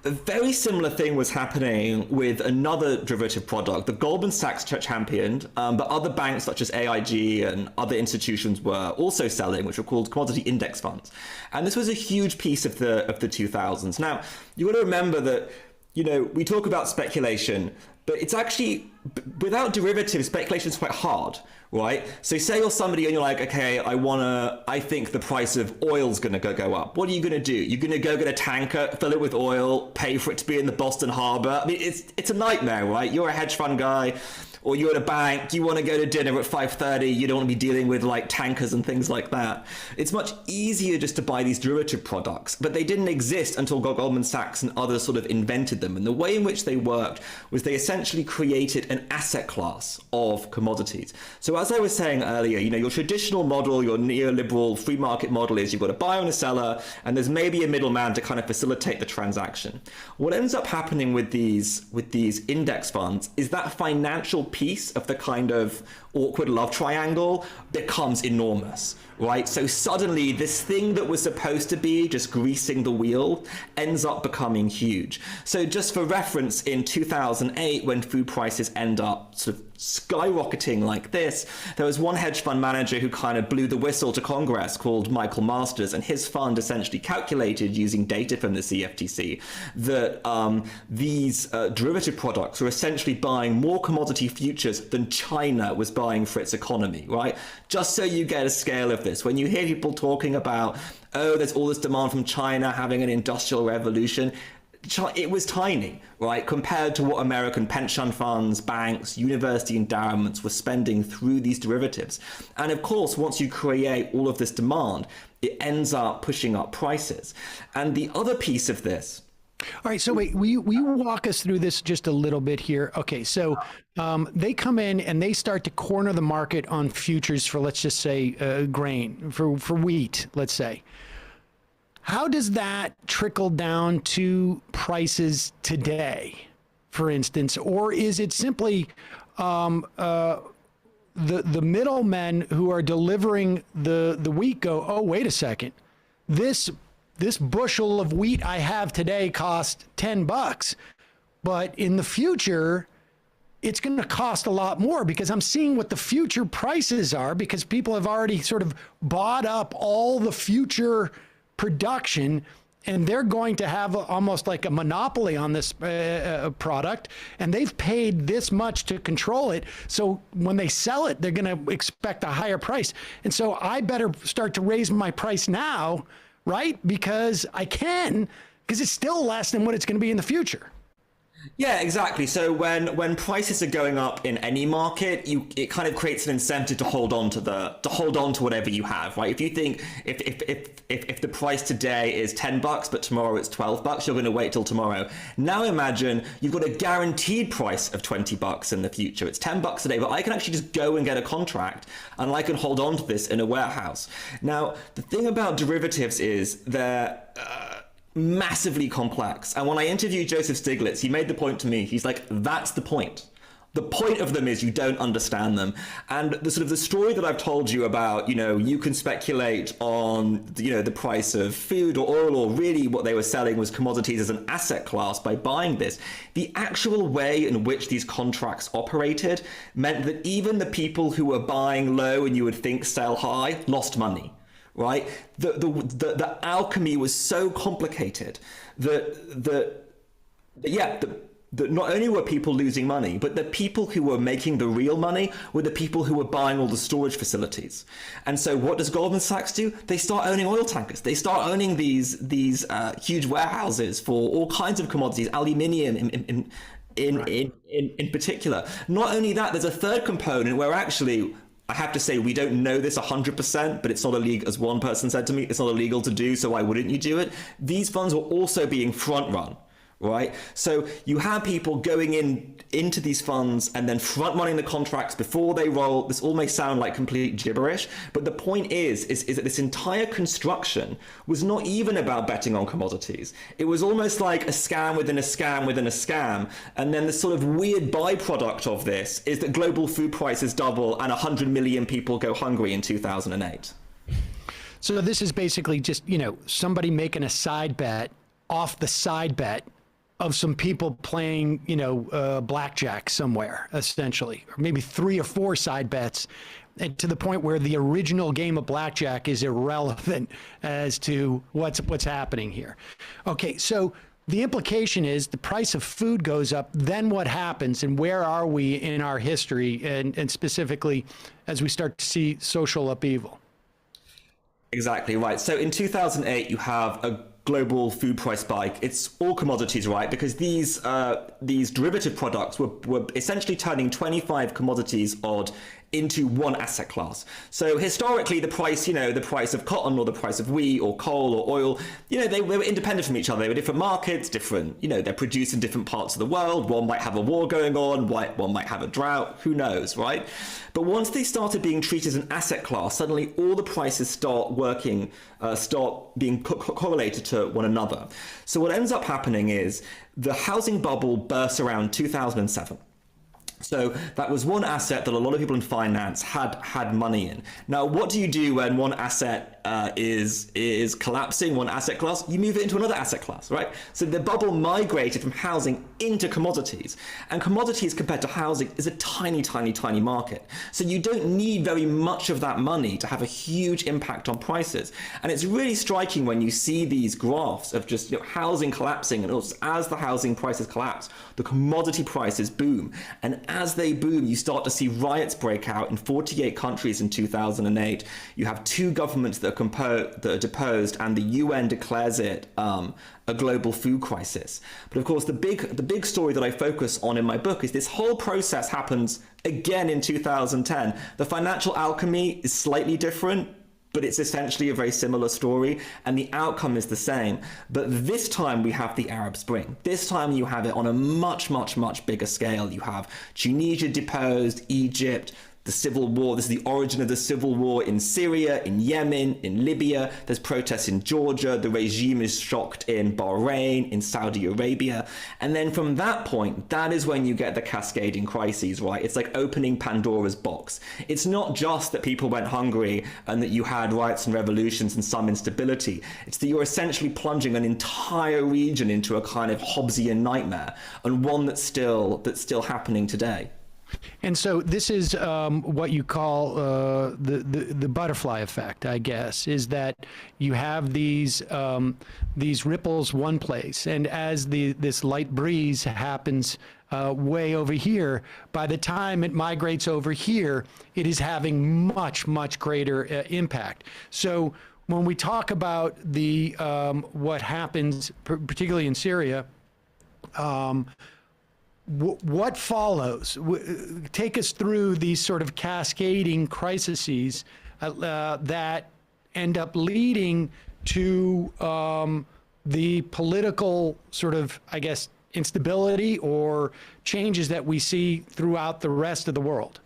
S15: A very similar thing was happening with another derivative product that Goldman Sachs championed, but other banks such as AIG and other institutions were also selling, which were called commodity index funds. And this was a huge piece of the 2000s. Now, you got to remember that, we talk about speculation, but it's actually, without derivatives, speculation is quite hard, right? So say you're somebody and you're like, okay, I think the price of oil's gonna go up. What are you gonna do? You're gonna go get a tanker, fill it with oil, pay for it to be in the Boston Harbor. I mean, it's a nightmare, right? You're a hedge fund guy, or you're at a bank, you want to go to dinner at 5:30, you don't want to be dealing with like tankers and things like that. It's much easier just to buy these derivative products, but they didn't exist until Goldman Sachs and others sort of invented them. And the way in which they worked was they essentially created an asset class of commodities. So as I was saying earlier, your traditional model, your neoliberal free market model is you've got a buyer and a seller, and there's maybe a middleman to kind of facilitate the transaction. What ends up happening with these index funds is that financial piece of the kind of awkward love triangle becomes enormous, right? So suddenly this thing that was supposed to be just greasing the wheel ends up becoming huge. So just for reference, in 2008, when food prices end up sort of skyrocketing like this, there was one hedge fund manager who kind of blew the whistle to Congress called Michael Masters, and his fund essentially calculated using data from the CFTC that these derivative products were essentially buying more commodity futures than China was buying for its economy, right? Just so you get a scale of this, when you hear people talking about, oh, there's all this demand from China having an industrial revolution, it was tiny, right, compared to what American pension funds, banks, university endowments were spending through these derivatives. And of course, once you create all of this demand, it ends up pushing up prices. And the other piece of this.
S6: All right, so wait, will you walk us through this just a little bit here? Okay, so they come in and they start to corner the market on futures for, let's just say, grain, for wheat, let's say. How does that trickle down to prices today, for instance? Or is it simply the middlemen who are delivering the wheat go, oh, wait a second, this bushel of wheat I have today cost $10, but in the future, it's going to cost a lot more because I'm seeing what the future prices are because people have already sort of bought up all the future production, and they're going to have almost like a monopoly on this product, and they've paid this much to control it. So when they sell it, they're going to expect a higher price. And so I better start to raise my price now, right? Because I can, because it's still less than what it's going to be in the future.
S15: Yeah, exactly. So when prices are going up in any market, it kind of creates an incentive to hold on to whatever you have, right? If you think if the price today is $10, but tomorrow it's $12, you're going to wait till tomorrow. Now imagine you've got a guaranteed price of $20 in the future. It's $10 a day, but I can actually just go and get a contract, and I can hold on to this in a warehouse. Now, the thing about derivatives is they're massively complex. And when I interviewed Joseph Stiglitz, he made the point to me, he's like, that's the point. The point of them is you don't understand them. And the sort of the story that I've told you about, you can speculate on, the price of food or oil, or really what they were selling was commodities as an asset class by buying this. The actual way in which these contracts operated meant that even the people who were buying low and you would think sell high lost money. Right, the alchemy was so complicated that not only were people losing money, but the people who were making the real money were the people who were buying all the storage facilities. And so, what does Goldman Sachs do? They start owning oil tankers. They start owning these huge warehouses for all kinds of commodities, aluminium, in particular. Not only that, there's a third component where actually, I have to say, we don't know this 100%, but it's not illegal, as one person said to me, it's not illegal to do, so why wouldn't you do it? These funds were also being front run. Right, so you have people going into these funds and then front running the contracts before they roll. This all may sound like complete gibberish, but the point is that this entire construction was not even about betting on commodities. It was almost like a scam within a scam within a scam. And then the sort of weird byproduct of this is that global food prices double and 100 million people go hungry in 2008.
S6: So this is basically just, somebody making a side bet off the side bet of some people playing, blackjack somewhere, essentially, or maybe 3 or 4 side bets, and to the point where the original game of blackjack is irrelevant as to what's happening here. Okay, so the implication is the price of food goes up. Then what happens, and where are we in our history, and specifically as we start to see social upheaval?
S15: Exactly right. So in 2008, you have a global food price spike. It's all commodities, right? Because these derivative products were essentially turning 25 commodities odd into one asset class. So historically, the price of cotton or the price of wheat or coal or oil, they were independent from each other. They were different markets, they're produced in different parts of the world. One might have a war going on, one might have a drought, who knows, right? But once they started being treated as an asset class, suddenly all the prices start being correlated to one another. So what ends up happening is the housing bubble bursts around 2007. So that was one asset that a lot of people in finance had money in. Now, what do you do when one asset is collapsing, one asset class? You move it into another asset class, right? So the bubble migrated from housing into commodities. And commodities compared to housing is a tiny, tiny, tiny market. So you don't need very much of that money to have a huge impact on prices. And it's really striking when you see these graphs of just housing collapsing, and also as the housing prices collapse, the commodity prices boom. And as they boom, you start to see riots break out in 48 countries in 2008. You have 2 governments that are deposed, and the UN declares it a global food crisis. But of course, the big story that I focus on in my book is this whole process happens again in 2010. The financial alchemy is slightly different, but it's essentially a very similar story, and the outcome is the same. But this time we have the Arab Spring. This time you have it on a much, much, much bigger scale. You have Tunisia deposed, Egypt, the civil war. This is the origin of the civil war in Syria, in Yemen, in Libya. There's protests in Georgia. The regime is shocked in Bahrain, in Saudi Arabia. And then from that point, that is when you get the cascading crises, right? It's like opening Pandora's box. It's not just that people went hungry and that you had riots and revolutions and some instability. It's that you're essentially plunging an entire region into a kind of Hobbesian nightmare, and one that's still happening today.
S6: And so this is what you call the butterfly effect, I guess, is that you have these ripples one place, and as this light breeze happens way over here, by the time it migrates over here, it is having much, much greater impact. So when we talk about what happens, particularly in Syria, what follows? Take us through these sort of cascading crises that end up leading to the political sort of, I guess, instability or changes that we see throughout the rest of the world.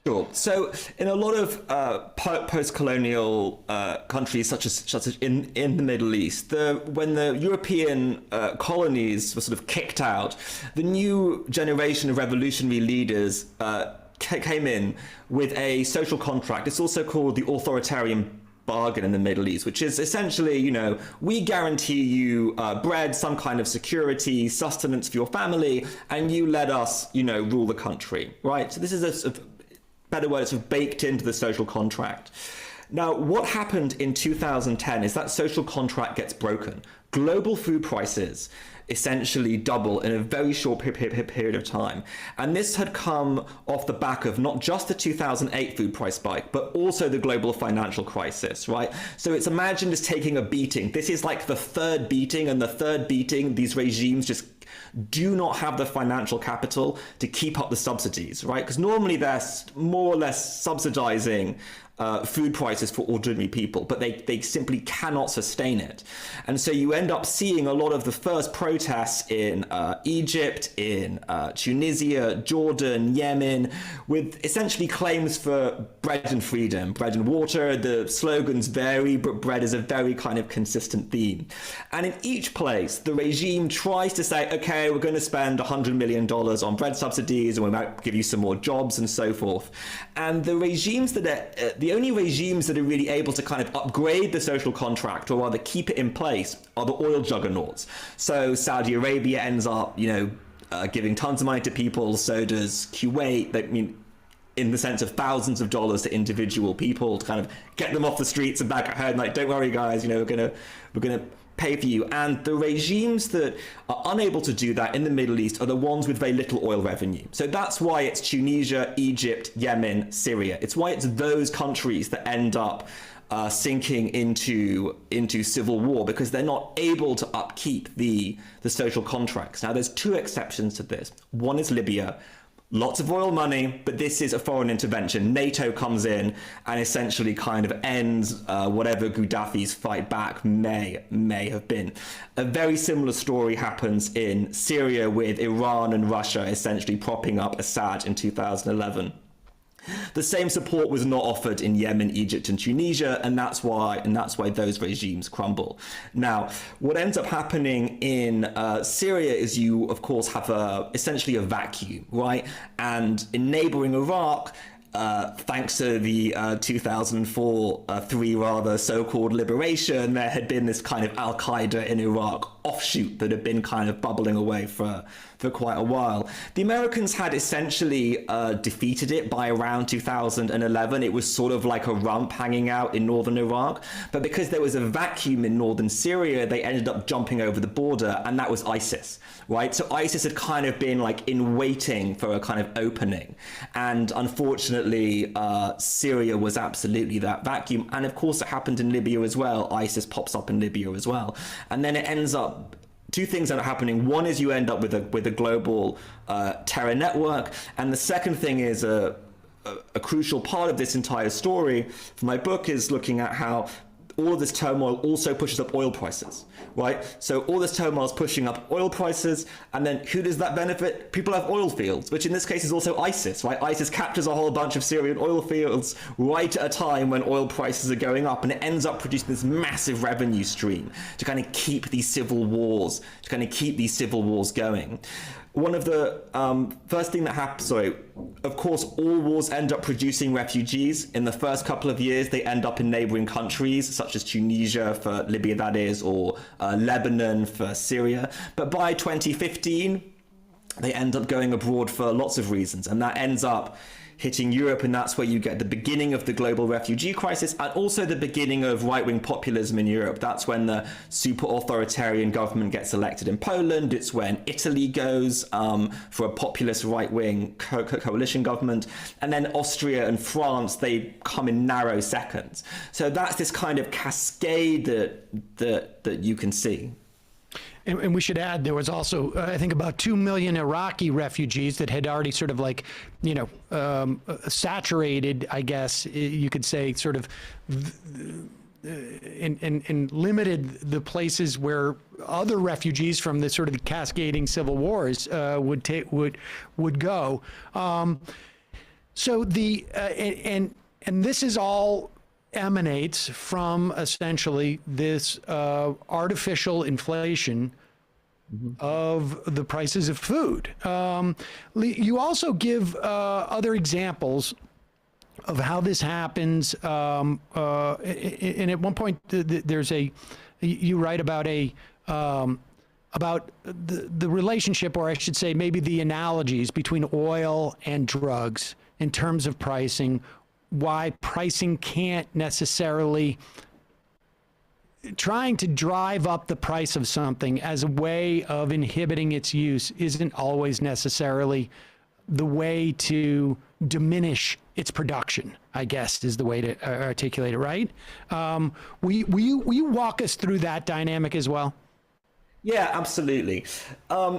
S15: Sure. So in a lot of post-colonial countries, such as in the Middle East, when the European colonies were sort of kicked out, the new generation of revolutionary leaders came in with a social contract. It's also called the authoritarian bargain in the Middle East, which is essentially, we guarantee you bread, some kind of security, sustenance for your family, and you let us, rule the country, right? So this is a sort of better word, it's sort of baked into the social contract. Now, what happened in 2010 is that social contract gets broken. Global food prices essentially double in a very short period of time. And this had come off the back of not just the 2008 food price spike, but also the global financial crisis, right? So it's imagined as taking a beating. This is like the third beating, and the third beating, these regimes just do not have the financial capital to keep up the subsidies, right? Because normally they're more or less subsidizing food prices for ordinary people, but they simply cannot sustain it. And so you end up seeing a lot of the first protests in Egypt, in Tunisia, Jordan, Yemen, with essentially claims for bread and freedom, bread and water. The slogans vary, but bread is a very kind of consistent theme. And in each place, the regime tries to say, okay, we're going to spend $100 million on bread subsidies, and we might give you some more jobs and so forth. And the regimes that are, the only regimes that are really able to kind of upgrade the social contract, or rather keep it in place, are the oil juggernauts. So Saudi Arabia ends up, giving tons of money to people. So does Kuwait. I mean, in the sense of thousands of dollars to individual people to kind of get them off the streets and back at home. Like, don't worry, guys. We're gonna pay for you. And the regimes that are unable to do that in the Middle East are the ones with very little oil revenue. So that's why it's Tunisia, Egypt, Yemen, Syria. It's why it's those countries that end up sinking into civil war, because they're not able to upkeep the social contracts. Now, there's two exceptions to this. One is Libya. Lots of oil money, but this is a foreign intervention. NATO comes in and essentially kind of ends whatever Gaddafi's fight back may have been. A very similar story happens in Syria, with Iran and Russia essentially propping up Assad in 2011. The same support was not offered in Yemen, Egypt, and Tunisia, and that's why those regimes crumble. Now, what ends up happening in Syria is you, of course, have essentially a vacuum, right? And in neighboring Iraq, thanks to the 2004-3 so-called liberation, there had been this kind of Al-Qaeda in Iraq offshoot that had been kind of bubbling away for quite a while. The Americans had essentially defeated it by around 2011. It was sort of like a rump hanging out in northern Iraq, but because there was a vacuum in northern Syria, they ended up jumping over the border, and that was ISIS, right? So ISIS had kind of been like in waiting for a kind of opening, and unfortunately Syria was absolutely that vacuum. And of course it happened in Libya as well. ISIS pops up in Libya as well, and then it ends up, two things that are happening. One is you end up with a global terror network, and the second thing is a crucial part of this entire story for my book is looking at how all of this turmoil also pushes up oil prices, right? So all this turmoil is pushing up oil prices, and then who does that benefit? People have oil fields, which in this case is also ISIS, right? ISIS captures a whole bunch of Syrian oil fields right at a time when oil prices are going up, and it ends up producing this massive revenue stream to kind of keep these civil wars going. One of the first thing that happens, of course, all wars end up producing refugees. In the first couple of years, they end up in neighboring countries, such as Tunisia for Libya, that is, or Lebanon for Syria. But by 2015, they end up going abroad for lots of reasons, and that ends up hitting Europe, and that's where you get the beginning of the global refugee crisis, and also the beginning of right-wing populism in Europe. That's when the super authoritarian government gets elected in Poland. It's when Italy goes for a populist right-wing coalition government, and then Austria and France, they come in narrow seconds. So that's this kind of cascade that you can see.
S6: And we should add, there was also, I think, about 2 million Iraqi refugees that had already sort of like, saturated, I guess you could say, sort of, and limited the places where other refugees from the sort of the cascading civil wars would go. So the and this is all emanates from essentially this artificial inflation of the prices of food. You also give other examples of how this happens. And at one point, there's you write about about the relationship, or I should say maybe the analogies between oil and drugs in terms of pricing, why pricing can't necessarily, trying to drive up the price of something as a way of inhibiting its use isn't always necessarily the way to diminish its production, I guess is the way to articulate it, right? Will you walk us through that dynamic as well?
S15: Yeah, absolutely.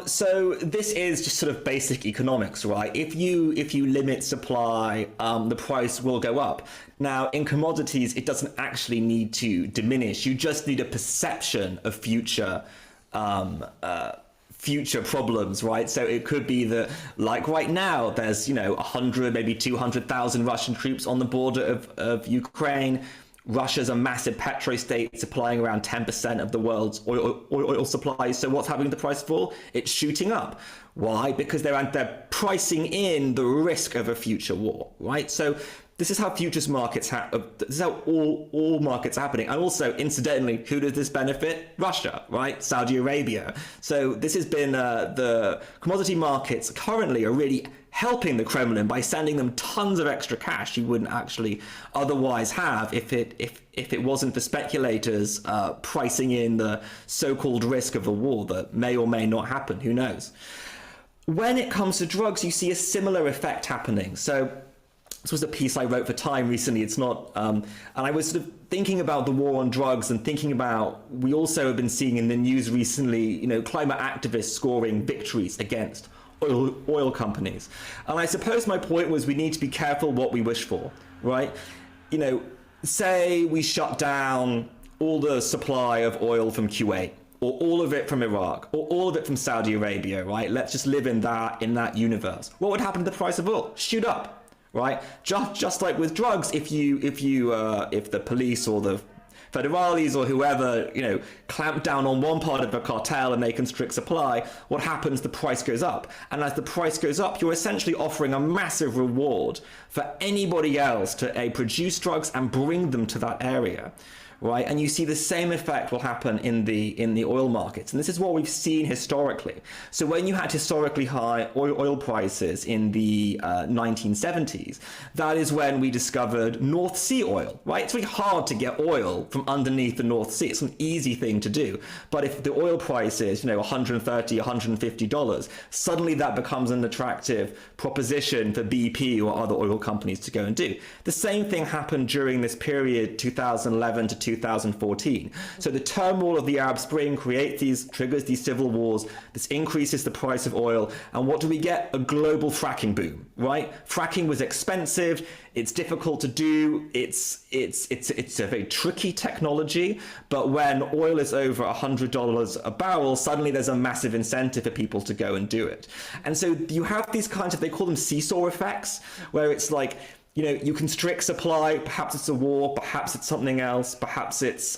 S15: So this is just sort of basic economics, right? If you limit supply, the price will go up. Now, in commodities, it doesn't actually need to diminish. You just need a perception of future problems, right? So it could be that, like right now, there's 100, maybe 200,000 Russian troops on the border of Ukraine. Russia's a massive petrostate supplying around 10% of the world's oil supply. So what's happening to the price of oil? It's shooting up. Why? Because they're pricing in the risk of a future war, right? So this is how futures markets this is how all markets are happening. And also, incidentally, who does this benefit? Russia, right? Saudi Arabia. So this has been the commodity markets currently are really helping the Kremlin by sending them tons of extra cash you wouldn't actually otherwise have if it wasn't for speculators pricing in the so-called risk of a war that may or may not happen. Who knows? When it comes to drugs, you see a similar effect happening. So this was a piece I wrote for Time recently. It's not, and I was sort of thinking about the war on drugs and thinking about, we also have been seeing in the news recently, climate activists scoring victories against oil companies. And I suppose my point was we need to be careful what we wish for, right? Say we shut down all the supply of oil from Kuwait, or all of it from Iraq, or all of it from Saudi Arabia, right? Let's just live in that universe. What would happen to the price of oil? Shoot up, right? Just like with drugs, if the police or the federales or whoever, clamp down on one part of a cartel and they constrict supply, what happens? The price goes up. And as the price goes up, you're essentially offering a massive reward for anybody else to produce drugs and bring them to that area. Right, and you see the same effect will happen in the oil markets, and this is what we've seen historically. So when you had historically high oil prices in the 1970s, that is when we discovered North Sea oil. Right, it's really hard to get oil from underneath the North Sea. It's an easy thing to do, but if the oil price is $130, $150, suddenly that becomes an attractive proposition for BP or other oil companies to go and do. The same thing happened during this period, 2011 to 2014. So the turmoil of the Arab Spring triggers these civil wars. This increases the price of oil. And what do we get? A global fracking boom, right? Fracking was expensive. It's difficult to do. It's a very tricky technology. But when oil is over $100 a barrel, suddenly there's a massive incentive for people to go and do it. And so you have these kinds of, they call them seesaw effects, where it's like, you constrict supply, perhaps it's a war, perhaps it's something else, perhaps it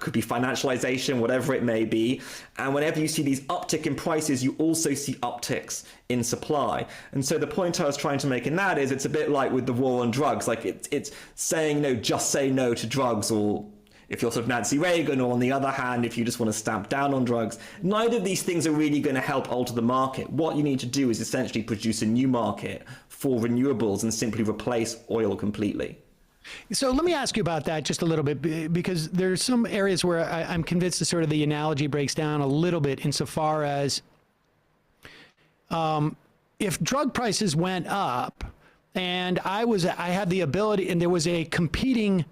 S15: could be financialization, whatever it may be. And whenever you see these uptick in prices, you also see upticks in supply. And so the point I was trying to make in that is it's a bit like with the war on drugs, like it's saying, just say no to drugs, or if you're sort of Nancy Reagan, or on the other hand, if you just want to stamp down on drugs. Neither of these things are really going to help alter the market. What you need to do is essentially produce a new market for renewables and simply replace oil completely.
S6: So let me ask you about that just a little bit, because there's some areas where I'm convinced that sort of the analogy breaks down a little bit insofar as if drug prices went up and I had the ability and there was a competing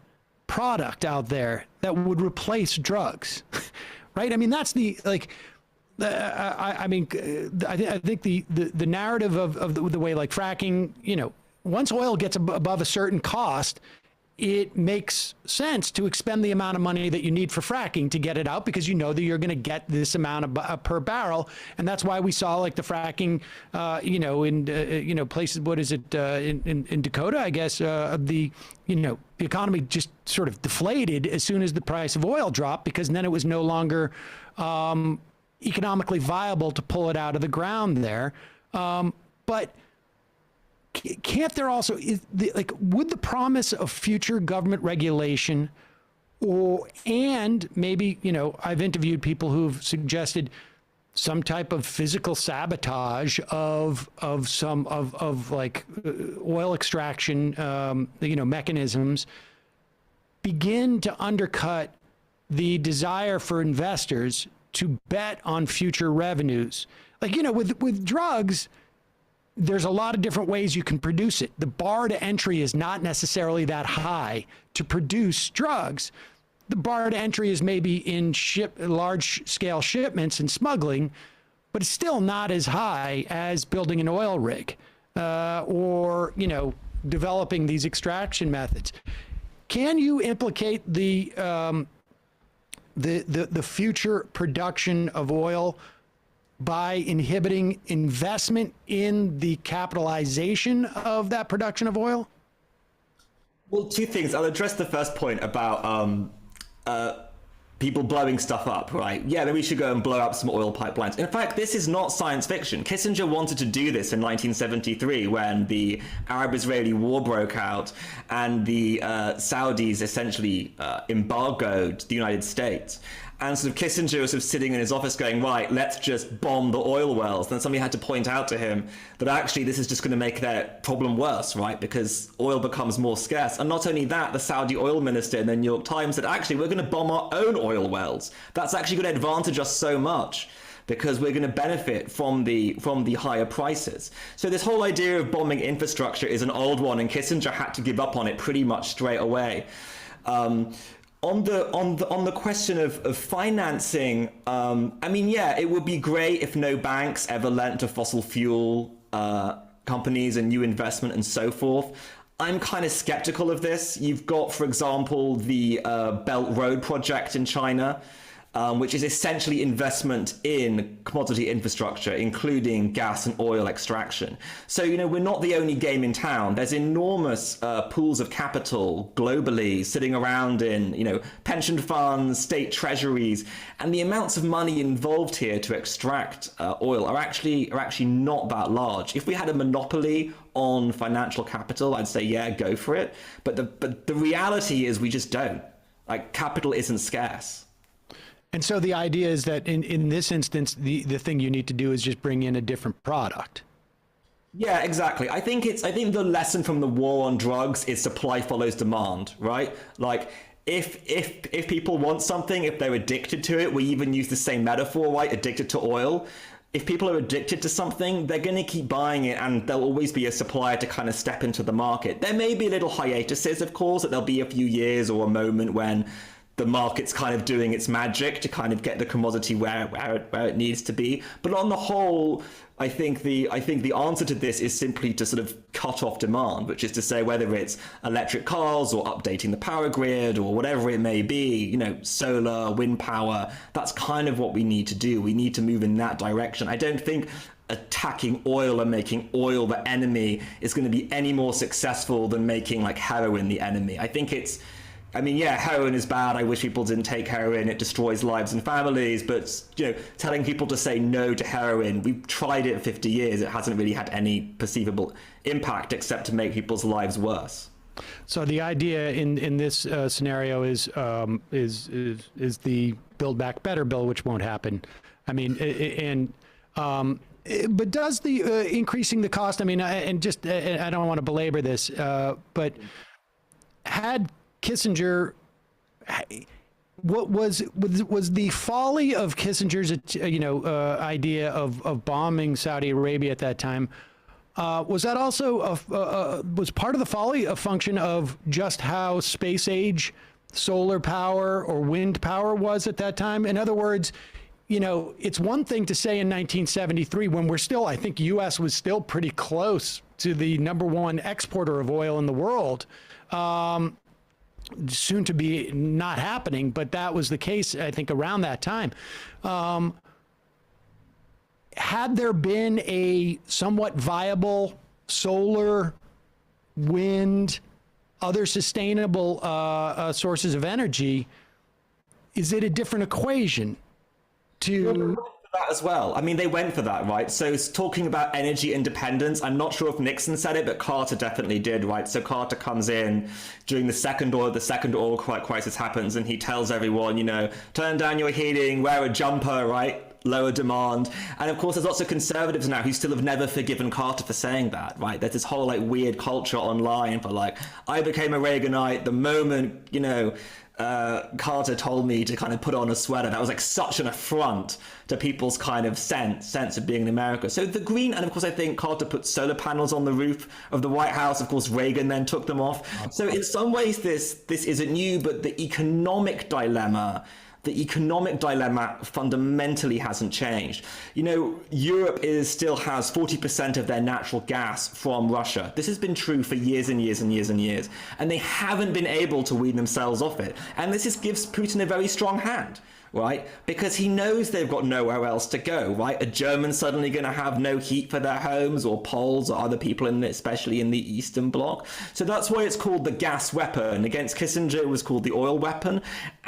S6: product out there that would replace drugs, right? I mean, that's I think the narrative of the way like fracking, once oil gets above a certain cost, it makes sense to expend the amount of money that you need for fracking to get it out, because you know that you're going to get this amount of per barrel. And that's why we saw like the fracking, in places, what is it, in Dakota, I guess, the economy just sort of deflated as soon as the price of oil dropped, because then it was no longer economically viable to pull it out of the ground there. But can't there also, would the promise of future government regulation, and maybe, I've interviewed people who've suggested some type of physical sabotage of oil extraction, mechanisms, begin to undercut the desire for investors to bet on future revenues? With drugs, there's a lot of different ways you can produce it. The bar to entry is not necessarily that high to produce drugs. the bar to entry is maybe in large scale shipments and smuggling, but it's still not as high as building an oil rig or, you know, developing these extraction methods. Can you implicate the future production of oil by inhibiting investment in the capitalization of that production of oil?
S15: Well, two things. I'll address the first point about people blowing stuff up, right? Yeah, maybe we should go and blow up some oil pipelines. In fact, this is not science fiction. Kissinger wanted to do this in 1973 when the Arab-Israeli war broke out and the Saudis essentially embargoed the United States. And sort of Kissinger was sort of sitting in his office going, right, let's just bomb the oil wells. Then somebody had to point out to him that actually this is just going to make their problem worse, right? Because oil becomes more scarce. And not only that, the Saudi oil minister in the New York Times said, actually, we're going to bomb our own oil wells. That's actually going to advantage us so much because we're going to benefit from the higher prices. So this whole idea of bombing infrastructure is an old one, and Kissinger had to give up on it pretty much straight away. On the question of financing, I mean, yeah, it would be great if no banks ever lent to fossil fuel companies and new investment and so forth. I'm kind of skeptical of this. You've got, for example, the Belt Road project in China, which is essentially investment in commodity infrastructure, including gas and oil extraction. So, you know, we're not the only game in town. There's enormous pools of capital globally sitting around in, you know, pension funds, state treasuries, and the amounts of money involved here to extract oil are actually not that large. If we had a monopoly on financial capital, I'd say, yeah, go for it. But the reality is we just don't. Like, capital isn't scarce.
S6: And so the idea is that in this instance, the thing you need to do is just bring in a different product.
S15: Yeah, exactly. I think the lesson from the war on drugs is supply follows demand, right? Like if people want something, if they're addicted to it, we even use the same metaphor, right? Addicted to oil. If people are addicted to something, they're going to keep buying it, and there'll always be a supplier to kind of step into the market. There may be little hiatuses, of course, that there'll be a few years or a moment when the market's kind of doing its magic to kind of get the commodity where it needs to be. But on the whole, I think the answer to this is simply to sort of cut off demand, which is to say whether it's electric cars or updating the power grid or whatever it may be, you know, solar, wind power, that's kind of what we need to do. We need to move in that direction. I don't think attacking oil and making oil the enemy is going to be any more successful than making like heroin the enemy. I mean, yeah, heroin is bad. I wish people didn't take heroin. It destroys lives and families. But, you know, telling people to say no to heroin, we've tried it 50 years. It hasn't really had any perceivable impact except to make people's lives worse.
S6: So the idea in this scenario is the Build Back Better bill, which won't happen. I mean, but does the increasing the cost? I mean, I don't want to belabor this, but had Kissinger, what was the folly of Kissinger's, idea of bombing Saudi Arabia at that time? Was that also was part of the folly a function of just how space age solar power or wind power was at that time? In other words, you know, it's one thing to say in 1973 when we're still, I think U.S. was still pretty close to the #1 exporter of oil in the world. Soon to be not happening, but that was the case, I think, around that time. Had there been a somewhat viable solar, wind, other sustainable sources of energy, is it a different equation to...
S15: that as well. I mean, they went for that, right? So talking about energy independence, I'm not sure if Nixon said it, but Carter definitely did, right? So Carter comes in during the second oil crisis happens, and he tells everyone, you know, turn down your heating, wear a jumper, right? Lower demand. And of course, there's lots of conservatives now who still have never forgiven Carter for saying that, right? There's this whole like weird culture online for like, I became a Reaganite the moment, you know, Carter told me to kind of put on a sweater. That was like such an affront to people's kind of sense of being in America. So the green, and of course I think Carter put solar panels on the roof of the White House. Of course Reagan then took them off. So in some ways this isn't new, but the economic dilemma fundamentally hasn't changed. You know, Europe still has 40% of their natural gas from Russia. This has been true for years and years and years and years, and they haven't been able to wean themselves off it. And this gives Putin a very strong hand, right? Because he knows they've got nowhere else to go, right? Are Germans suddenly going to have no heat for their homes, or Poles or other people, especially in the Eastern Bloc? So that's why it's called the gas weapon. Against Kissinger, it was called the oil weapon.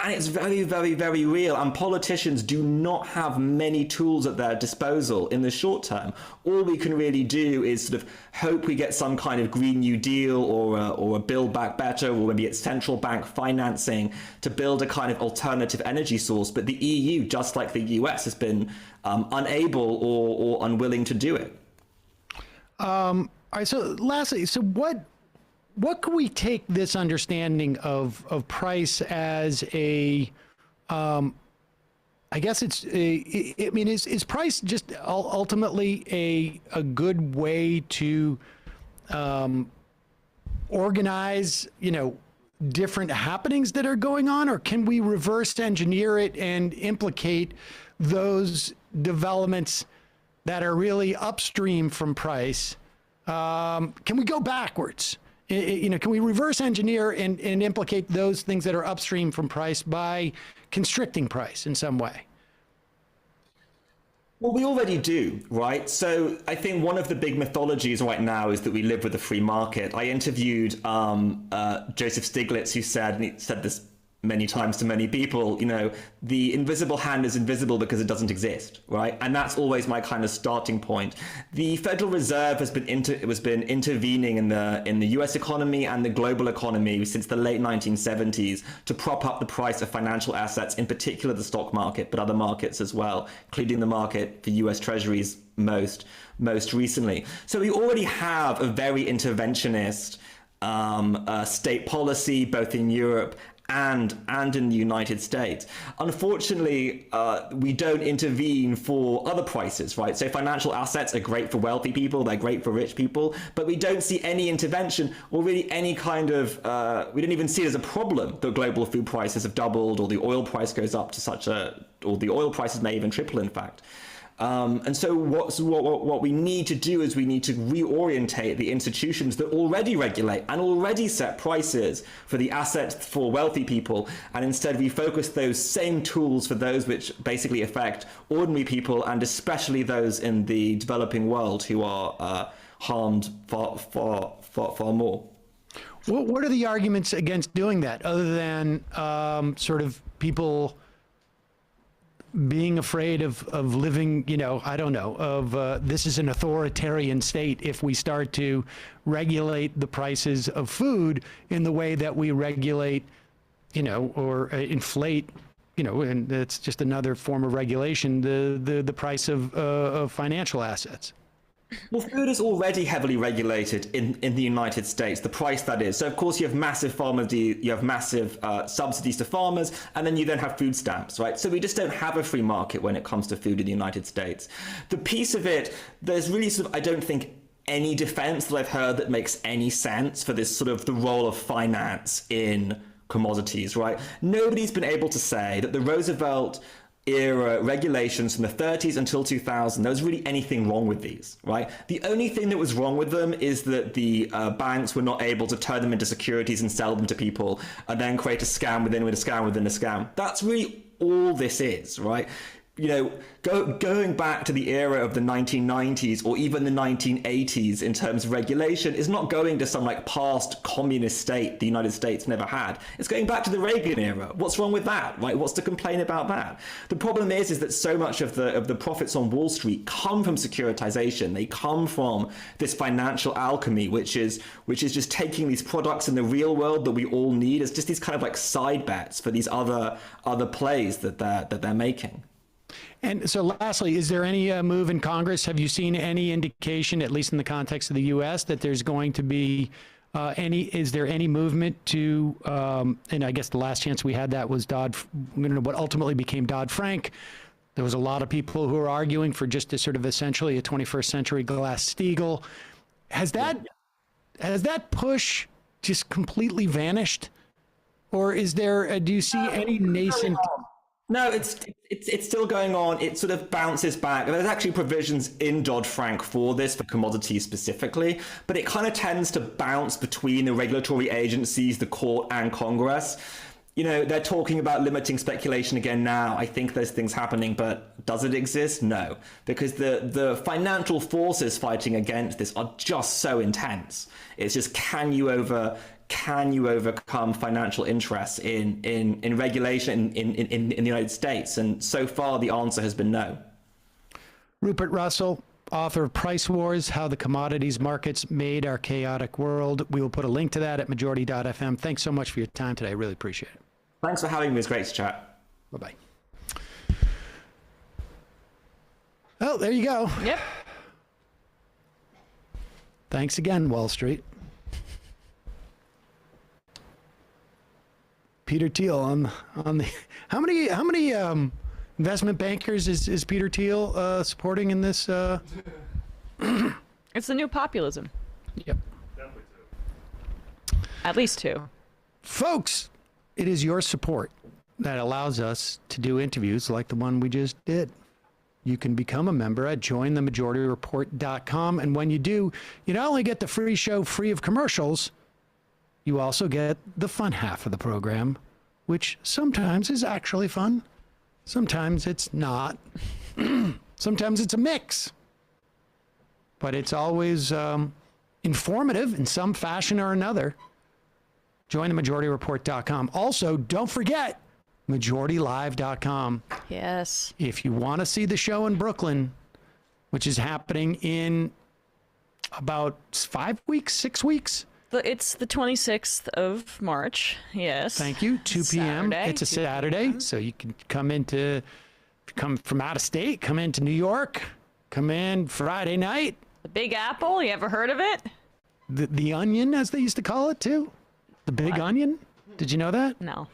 S15: And it's very, very, very real. And politicians do not have many tools at their disposal in the short term. All we can really do is sort of hope we get some kind of Green New Deal or a Build Back Better, or maybe it's central bank financing to build a kind of alternative energy source. But the EU, just like the US, has been unable or unwilling to do it.
S6: All right. So lastly, so what can we take this understanding of price as a? I guess it's I mean, is price just ultimately a good way to organize, different happenings that are going on, or can we reverse engineer it and implicate those developments that are really upstream from price? Can we go backwards? Can we reverse engineer and implicate those things that are upstream from price by constricting price in some way?
S15: Well, we already do, right? So I think one of the big mythologies right now is that we live with a free market. I interviewed Joseph Stiglitz, who said, and he said this many times to many people, the invisible hand is invisible because it doesn't exist, right? And that's always my kind of starting point. The Federal Reserve has been intervening in the US economy and the global economy since the late 1970s to prop up the price of financial assets, in particular the stock market, but other markets as well, including the market for US Treasuries most recently. So we already have a very interventionist state policy, both in Europe and in the United States. Unfortunately, we don't intervene for other prices, right? So financial assets are great for wealthy people, they're great for rich people, but we don't see any intervention or really any kind of, we don't even see it as a problem that global food prices have doubled, or the oil price goes up to or the oil prices may even triple, in fact. And so what we need to do is we need to reorientate the institutions that already regulate and already set prices for the assets for wealthy people, and instead refocus those same tools for those which basically affect ordinary people, and especially those in the developing world who are harmed far more.
S6: What are the arguments against doing that, other than sort of people being afraid of living, I don't know, this is an authoritarian state if we start to regulate the prices of food in the way that we regulate, or inflate, and it's just another form of regulation, the price of financial assets?
S15: Well, food is already heavily regulated in the United States, the price that is. So, of course, you have massive subsidies to farmers, and then you then have food stamps, right? So we just don't have a free market when it comes to food in the United States. The piece of it, there's really sort of, I don't think, any defense that I've heard that makes any sense for this sort of the role of finance in commodities, right? Nobody's been able to say that the Roosevelt era regulations from the 30s until 2000, there was really anything wrong with these, right? The only thing that was wrong with them is that the banks were not able to turn them into securities and sell them to people and then create a scam within a scam within a scam. That's really all this is, right? Going back to the era of the 1990s or even the 1980s in terms of regulation is not going to some past communist state the United States never had. It's going back to the Reagan era. What's wrong with that, right? What's to complain about that? The problem is that so much of the profits on Wall Street come from securitization. They come from this financial alchemy, which is just taking these products in the real world that we all need as just these kind of side bets for these other plays that they're making.
S6: And so lastly, is there any move in Congress? Have you seen any indication, at least in the context of the U.S., that there's going to be Is there any movement to, and I guess the last chance we had that was what ultimately became Dodd-Frank. There was a lot of people who were arguing for just a sort of essentially a 21st century Glass-Steagall. Has that push just completely vanished? Or is there, do you see any nascent?
S15: No, it's still going on. It sort of bounces back. There's actually provisions in Dodd-Frank for this, for commodities specifically, but it kind of tends to bounce between the regulatory agencies, the court and Congress. You know, they're talking about limiting speculation again now. I think there's things happening, but does it exist? No, because the financial forces fighting against this are just so intense. It's just, can you overcome financial interests in regulation in the United States? And so far, the answer has been no.
S6: Rupert Russell, author of Price Wars, How the Commodities Markets Made Our Chaotic World. We will put a link to that at majority.fm. Thanks so much for your time today. I really appreciate it.
S15: Thanks for having me. It was great to chat.
S6: Bye-bye. Oh, there you go.
S7: Yep.
S6: Thanks again, Wall Street. Peter Thiel on the how many investment bankers is Peter Thiel supporting in this?
S7: It's the new populism.
S6: Yep.
S16: Definitely two.
S7: At least two.
S6: Folks, it is your support that allows us to do interviews like the one we just did. You can become a member at jointhemajorityreport.com, and when you do, you not only get the free show free of commercials, you also get the fun half of the program, which sometimes is actually fun. Sometimes it's not. Sometimes it's a mix. But it's always informative in some fashion or another. JoinTheMajorityReport.com. Also, don't forget, MajorityLive.com.
S7: Yes.
S6: If you want to see the show in Brooklyn, which is happening in about 5 weeks, 6 weeks.
S7: It's the 26th of March. Yes.
S6: Thank you. 2 p.m.
S7: Saturday,
S6: It's a Saturday, so you can come from out of state, come into New York, come in Friday night.
S7: The Big Apple. You ever heard of it?
S6: The Onion, as they used to call it too. The Big Onion. Did you know that?
S7: No.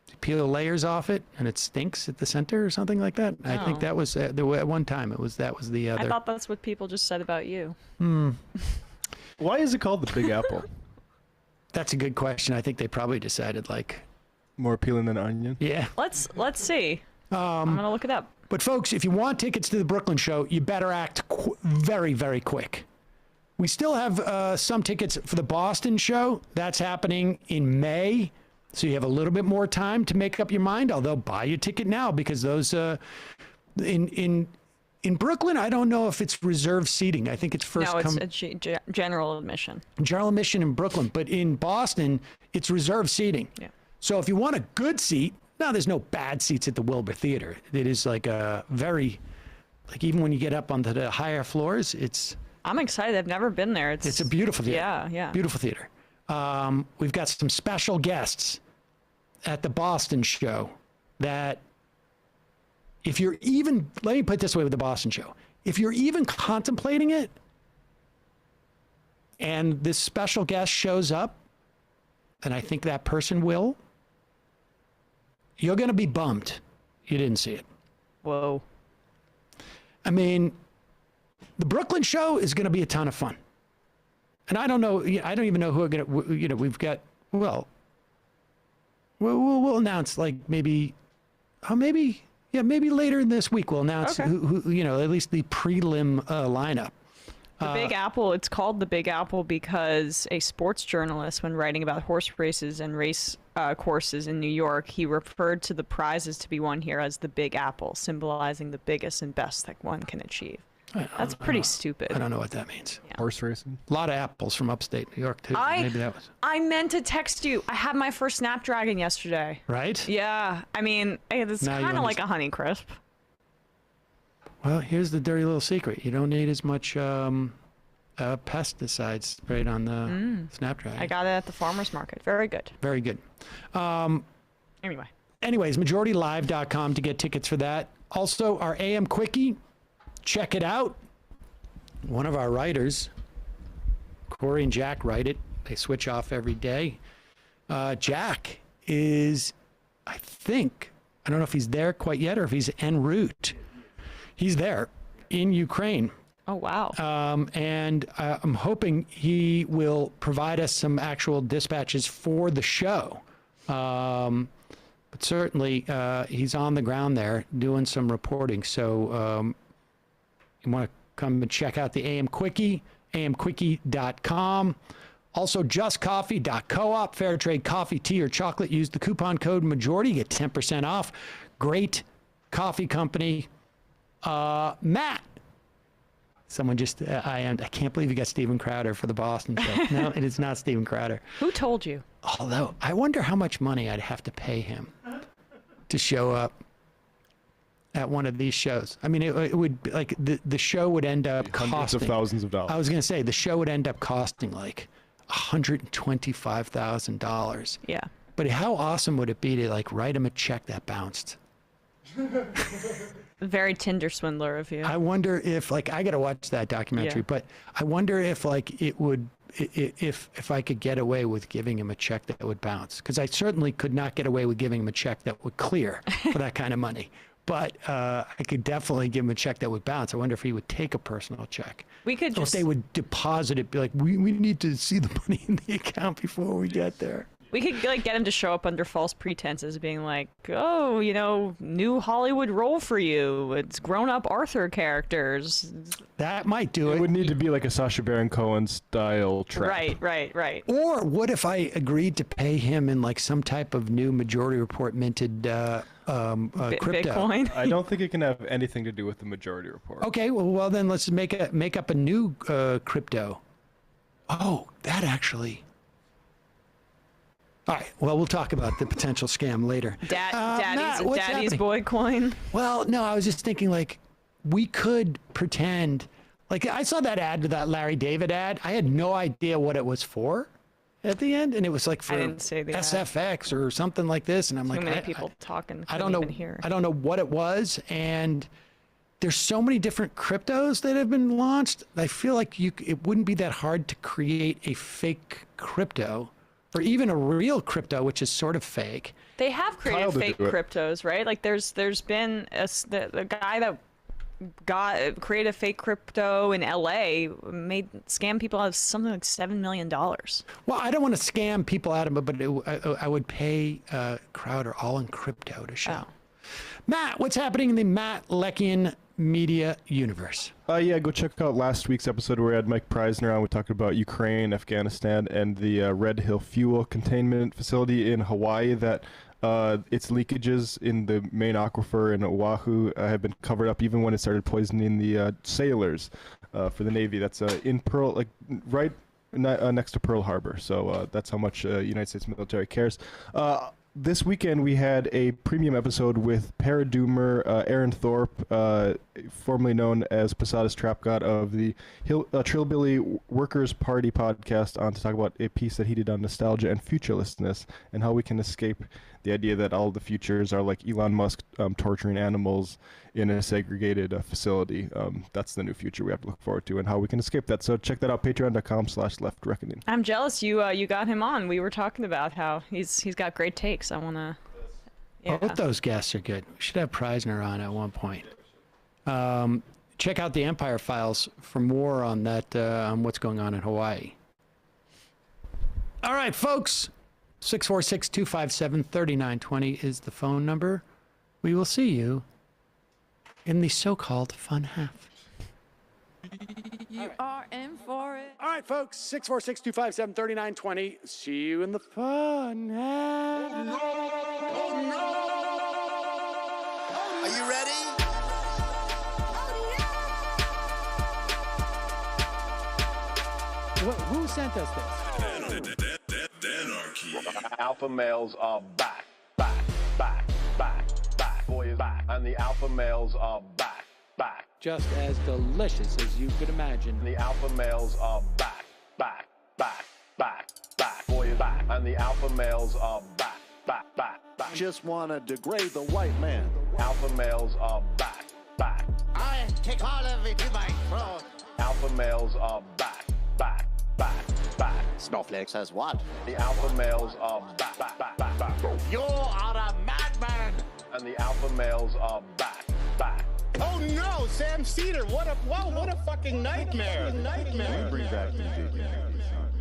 S6: You peel layers off it, and it stinks at the center, or something like that. I think that was at one time. That was the other.
S7: I thought that's what people just said about you.
S14: Why is it called the Big Apple?
S6: That's a good question. I think they probably decided
S14: more appealing than onion.
S6: Yeah.
S7: Let's see. I'm gonna look it up.
S6: But folks, if you want tickets to the Brooklyn show, you better act very, very quick. We still have some tickets for the Boston show. That's happening in May. So you have a little bit more time to make up your mind, although buy your ticket now, because those in Brooklyn, I don't know if it's reserved seating. I think it's first come.
S7: No, it's general admission.
S6: General admission in Brooklyn, but in Boston, it's reserved seating.
S7: Yeah.
S6: So if you want a good seat, now there's no bad seats at the Wilbur Theater. It is like a very, even when you get up onto the higher floors, it's.
S7: I'm excited. I've never been there.
S6: It's a beautiful theater.
S7: Yeah.
S6: Beautiful theater. We've got some special guests at the Boston show that if you're even, let me put it this way with the Boston show, if you're even contemplating it and this special guest shows up, and I think that person will, you're going to be bummed you didn't see it.
S7: Whoa.
S6: I mean, the Brooklyn show is going to be a ton of fun. And I don't know, I don't even know who are going to, we've got, we'll announce maybe later in this week we'll announce who at least the prelim lineup.
S7: The Big Apple, it's called the Big Apple because a sports journalist, when writing about horse races and race courses in New York, he referred to the prizes to be won here as the Big Apple, symbolizing the biggest and best that one can achieve. That's pretty stupid.
S6: I don't know what that means.
S7: Yeah.
S14: Horse racing?
S6: A lot of apples from upstate New York, too. Maybe that was.
S7: I meant to text you. I had my first Snapdragon yesterday.
S6: Right?
S7: Yeah. I mean, it's kind of like a Honeycrisp.
S6: Well, here's the dirty little secret. You don't need as much pesticides sprayed on the Snapdragon.
S7: I got it at the farmer's market. Very good.
S6: Very good.
S7: Anyways,
S6: MajorityLive.com to get tickets for that. Also, our AM Quickie. Check it out. One of our writers, Corey and Jack, write it. They switch off every day. Jack is, I don't know if he's there quite yet or if he's en route. He's there in Ukraine.
S7: Oh, wow.
S6: And I'm hoping he will provide us some actual dispatches for the show. But certainly he's on the ground there doing some reporting. So you want to come and check out the AM Quickie, amquickie.com. Also, justcoffee.coop, fair trade coffee, tea, or chocolate. Use the coupon code majority, get 10% off. Great coffee company. Matt. Someone just, I can't believe you got Steven Crowder for the Boston show. No, it is not Steven Crowder.
S7: Who told you?
S6: Although, I wonder how much money I'd have to pay him to show up at one of these shows. I mean, it would be like the show would end up costing
S14: hundreds of thousands of dollars.
S6: I was going to say the show would end up costing like $125,000.
S7: Yeah.
S6: But how awesome would it be to like write him a check that bounced?
S7: Very Tinder swindler of you.
S6: I wonder if like I got to watch that documentary,
S7: Yeah.
S6: but I wonder if like it would if I could get away with giving him a check that would bounce, because I certainly could not get away with giving him a check that would clear for that kind of money. But I could definitely give him a check that would bounce. I wonder if he would take a personal check.
S7: We could
S6: or if they would deposit it, be like, we need to see the money in the account before we get there.
S7: We could like get him to show up under false pretenses, being like, "Oh, new Hollywood role for you. It's grown-up Arthur characters."
S6: That might do it.
S14: It would need to be like a Sacha Baron Cohen style trap.
S7: Right.
S6: Or what if I agreed to pay him in like some type of new Majority Report minted crypto?
S7: Bitcoin?
S14: I don't think it can have anything to do with the Majority Report.
S6: Okay, well then let's make up a new crypto. Oh, that actually. All right. Well, we'll talk about the potential scam later.
S7: Daddy's boy coin.
S6: Well, no, I was just thinking like we could pretend like I saw that ad, that Larry David ad. I had no idea what it was for at the end, and it was like for
S7: I didn't see the ad.
S6: SFX or something like this, and I'm like,
S7: Too many people talking.
S6: I don't know. I don't know what it was, and there's so many different cryptos that have been launched. I feel like it wouldn't be that hard to create a fake crypto. Or even a real crypto, which is sort of fake.
S7: They have created fake cryptos, right? Like there's been the guy that created a fake crypto in LA scam people out of something like $7 million.
S6: Well, I don't want to scam people out of it, but I would pay Crowder all in crypto to show. Matt, what's happening in the Matt Leckian media universe?
S14: Yeah, go check out last week's episode where we had Mike Preisner on. We talked about Ukraine, Afghanistan, and the Red Hill fuel containment facility in Hawaii that its leakages in the main aquifer in Oahu have been covered up even when it started poisoning the sailors for the Navy. That's in Pearl, like right next to Pearl Harbor. So that's how much United States military cares. This weekend we had a premium episode with paradoomer Aaron Thorpe, formerly known as Posada's Trap God of the Trillbilly Workers Party podcast, on to talk about a piece that he did on nostalgia and futurelessness and how we can escape the idea that all the futures are like Elon Musk torturing animals in a segregated facility. That's the new future we have to look forward to and how we can escape that. So check that out, patreon.com/leftreckoning.
S7: I'm jealous you got him on. We were talking about how he's got great takes. I want to. Yeah.
S6: Both those guests are good. We should have Preisner on at one point. Check out the Empire Files for more on that, on what's going on in Hawaii. All right, folks. 646-257-3920 is the phone number. We will see you in the so-called fun half.
S17: You are in for it.
S6: All right, folks. 646-257-3920. See you in the fun half.
S17: Are you ready?
S6: Who sent us this?
S18: Alpha males are back. Boy is back. And the alpha males are back.
S6: Just as delicious as you could imagine.
S18: The alpha males are back. Boy is back. And the alpha males are back.
S19: Just wanna degrade the white man.
S18: Alpha males are back.
S17: I take all of it to my throat.
S18: Alpha males are back.
S19: Snowflake says what?
S18: The alpha males are back.
S19: You are a madman!
S18: And the alpha males are back.
S19: Oh no, Sam Seder! What a fucking nightmare!
S20: Bring back DJ Danner.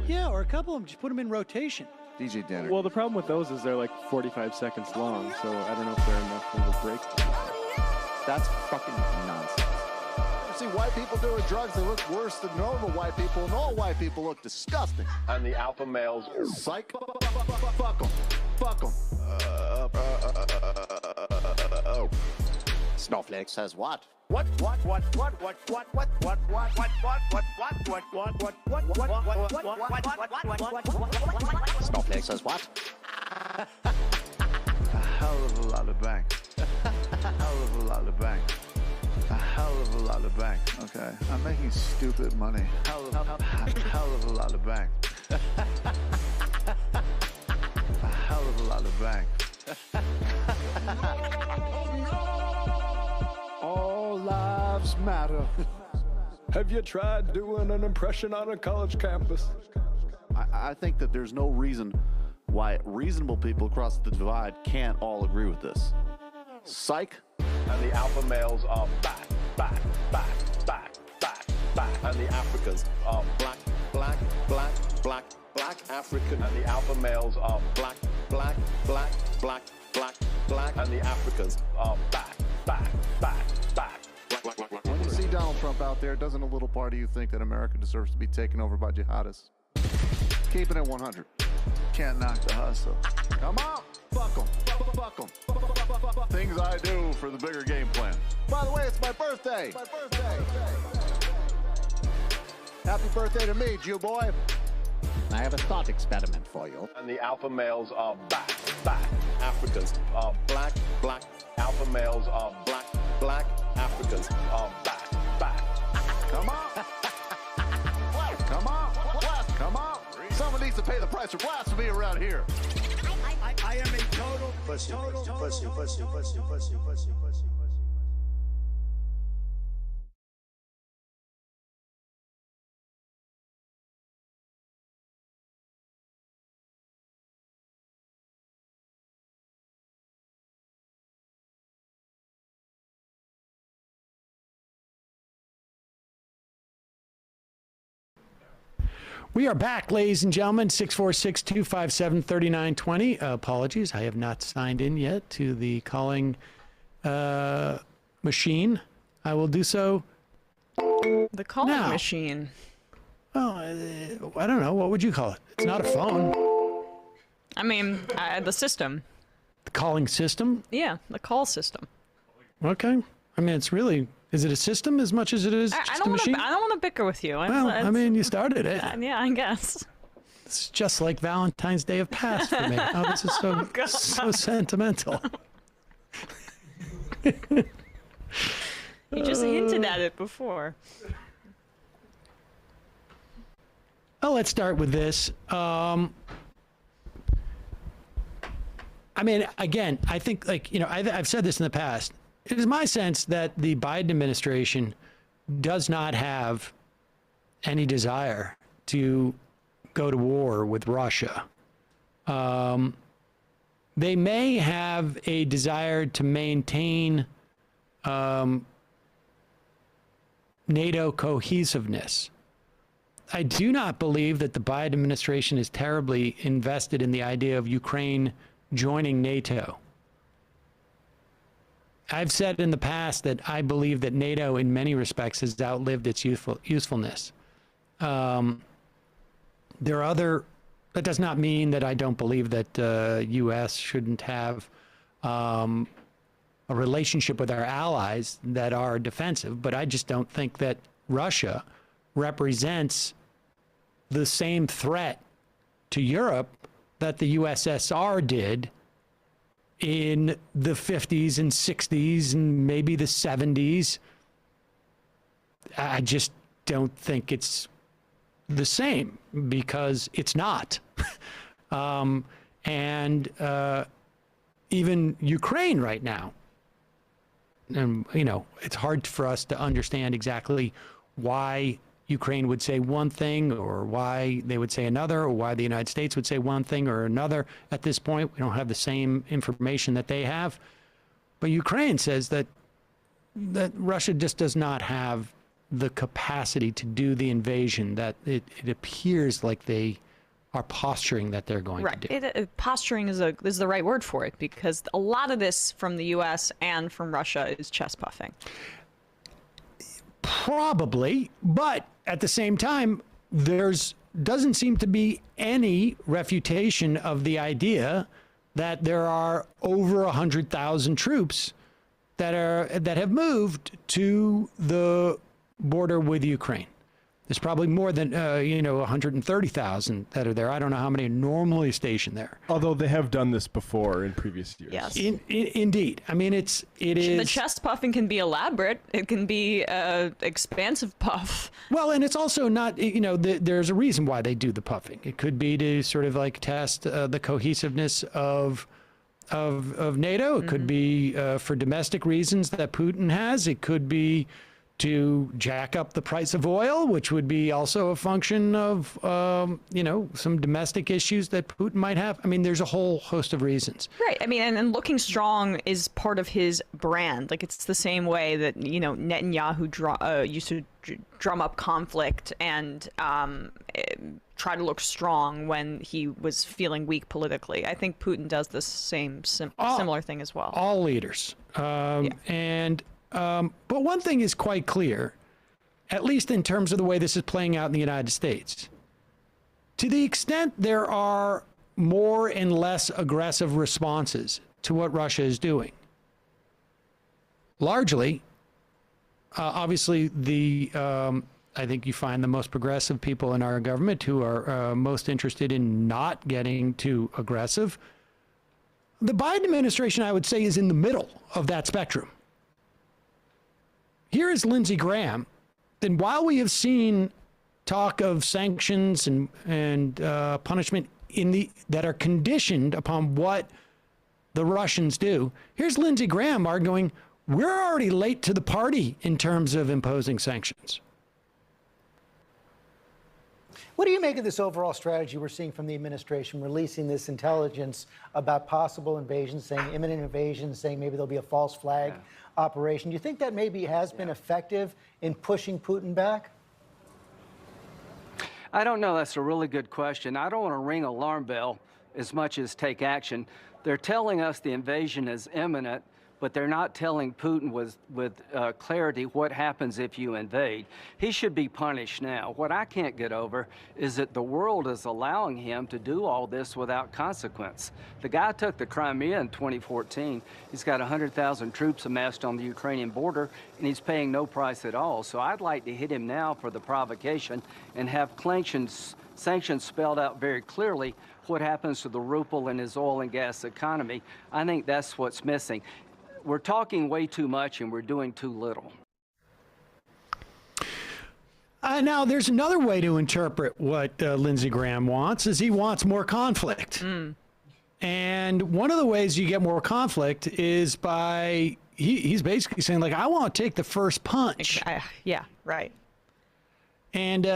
S6: Yeah, or a couple of them. Just put them in rotation.
S20: DJ Danner.
S14: Well, the problem with those is they're like 45 seconds long, so I don't know if they're enough of a break.
S20: That's fucking nonsense. You see white people doing drugs, they look worse than normal white people, and all white people look disgusting.
S18: And the alpha males.
S20: Psych. Fuck them. Fuck them.
S19: Snowflake says what? Snowflake says what?
S20: A hell of a lot of bank. A hell of a lot of bank. A hell of a lot of bank. Okay, I'm making stupid money. Hell of a lot of bank. A hell of a lot of bank. All lives matter.
S14: Have you tried doing an impression on a college campus?
S19: I think that there's no reason why reasonable people across the divide can't all agree with this. Psych.
S18: And the alpha males are back. And the Africans are black African. And the alpha males are black. And the Africans are back.
S20: When you see Donald Trump out there, doesn't a little part of you think that America deserves to be taken over by jihadists? Keeping it 100. Can't knock the hustle. Come on! Fuck them. Things I do for the bigger game plan. By the way, it's my birthday! Happy birthday to me, Jew boy!
S19: I have a thought experiment for you.
S18: And the alpha males are back. Africans are black. Alpha males are black. Africans are back.
S20: Come on! Come on! Someone needs to pay the price for blasphemy around here.
S19: I am a total pussy.
S6: We are back, ladies and gentlemen. 646-257-3920. Apologies, I have not signed in yet to the calling machine. I will do so
S7: The calling
S6: now.
S7: machine.
S6: Well, I don't know. What would you call it? It's not a phone.
S7: I mean, the system.
S6: The calling system?
S7: Yeah, the call system.
S6: Okay. I mean, it's really... Is it a system as much as it is just a machine?
S7: I don't want to bicker with you.
S6: Well, I mean, you started it.
S7: Yeah, I guess.
S6: It's just like Valentine's Day of past for me. Oh, this is so so sentimental.
S7: You just hinted at it before.
S6: Well, let's start with this. I mean, again, I think, like, you know, I've said this in the past. It is my sense that the Biden administration does not have any desire to go to war with Russia. They may have a desire to maintain NATO cohesiveness. I do not believe that the Biden administration is terribly invested in the idea of Ukraine joining NATO. I've said in the past that I believe that NATO in many respects has outlived its usefulness. There are other, that does not mean that I don't believe that U.S. shouldn't have a relationship with our allies that are defensive, but I just don't think that Russia represents the same threat to Europe that the USSR did in the 50s and 60s and maybe the 70s. I just don't think it's the same because it's not. Even Ukraine right now, and you know, it's hard for us to understand exactly why Ukraine would say one thing or why they would say another, or why the United States would say one thing or another. At this point, we don't have the same information that they have. But Ukraine says that Russia just does not have the capacity to do the invasion that it appears like they are posturing that they're going to do.
S7: Posturing is the right word for it, because a lot of this from the U.S. and from Russia is chest puffing.
S6: Probably, but at the same time, doesn't seem to be any refutation of the idea that there are over 100,000 troops that have moved to the border with Ukraine. There's probably more than 130,000 that are there. I don't know how many are normally stationed there.
S14: Although they have done this before in previous years.
S7: Yes,
S6: indeed. I mean, it is.
S7: The chest puffing can be elaborate. It can be expansive puff.
S6: Well, and it's also not. There's a reason why they do the puffing. It could be to sort of like test the cohesiveness of NATO. It could be for domestic reasons that Putin has. It could be to jack up the price of oil, which would be also a function of, some domestic issues that Putin might have. I mean, there's a whole host of reasons.
S7: Right. I mean, and looking strong is part of his brand. Like, it's the same way that, Netanyahu used to drum up conflict and try to look strong when he was feeling weak politically. I think Putin does the same similar thing as well.
S6: All leaders. But one thing is quite clear, at least in terms of the way this is playing out in the United States. To the extent there are more and less aggressive responses to what Russia is doing, largely, obviously, I think you find the most progressive people in our government who are most interested in not getting too aggressive. The Biden administration, I would say, is in the middle of that spectrum. Here is Lindsey Graham. Then while we have seen talk of sanctions and punishment that are conditioned upon what the Russians do, here's Lindsey Graham arguing, we're already late to the party in terms of imposing sanctions.
S2: What do you make of this overall strategy we're seeing from the administration, releasing this intelligence about possible invasion, saying imminent invasion, saying maybe there'll be a false flag operation? Do you think that maybe has been effective in pushing Putin back?
S21: I don't know. That's a really good question. I don't want to ring alarm bell as much as take action. They're telling us the invasion is imminent, but they're not telling Putin with clarity what happens if you invade. He should be punished now. What I can't get over is that the world is allowing him to do all this without consequence. The guy took the Crimea in 2014. He's got 100,000 troops amassed on the Ukrainian border, and he's paying no price at all. So I'd like to hit him now for the provocation and have sanctions spelled out very clearly what happens to the ruble and his oil and gas economy. I think that's what's missing. We're talking way too much and we're doing too little.
S6: Now, there's another way to interpret what Lindsey Graham wants, is he wants more conflict. And one of the ways you get more conflict is by, he's basically saying, like, I want to take the first punch.
S7: Yeah, right.
S6: And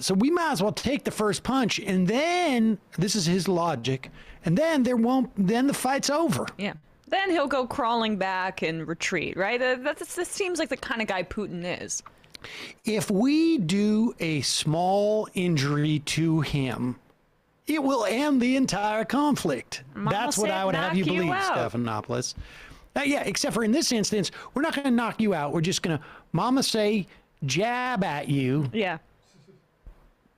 S6: so we might as well take the first punch, and then, this is his logic, and then then the fight's over.
S7: Yeah. Then he'll go crawling back and retreat, right? This seems like the kind of guy Putin is.
S6: If we do a small injury to him, it will end the entire conflict. That's what I would have you believe, Stephanopoulos. Yeah, except for in this instance, we're not going to knock you out. We're just going to, Mama say, jab at you.
S7: Yeah.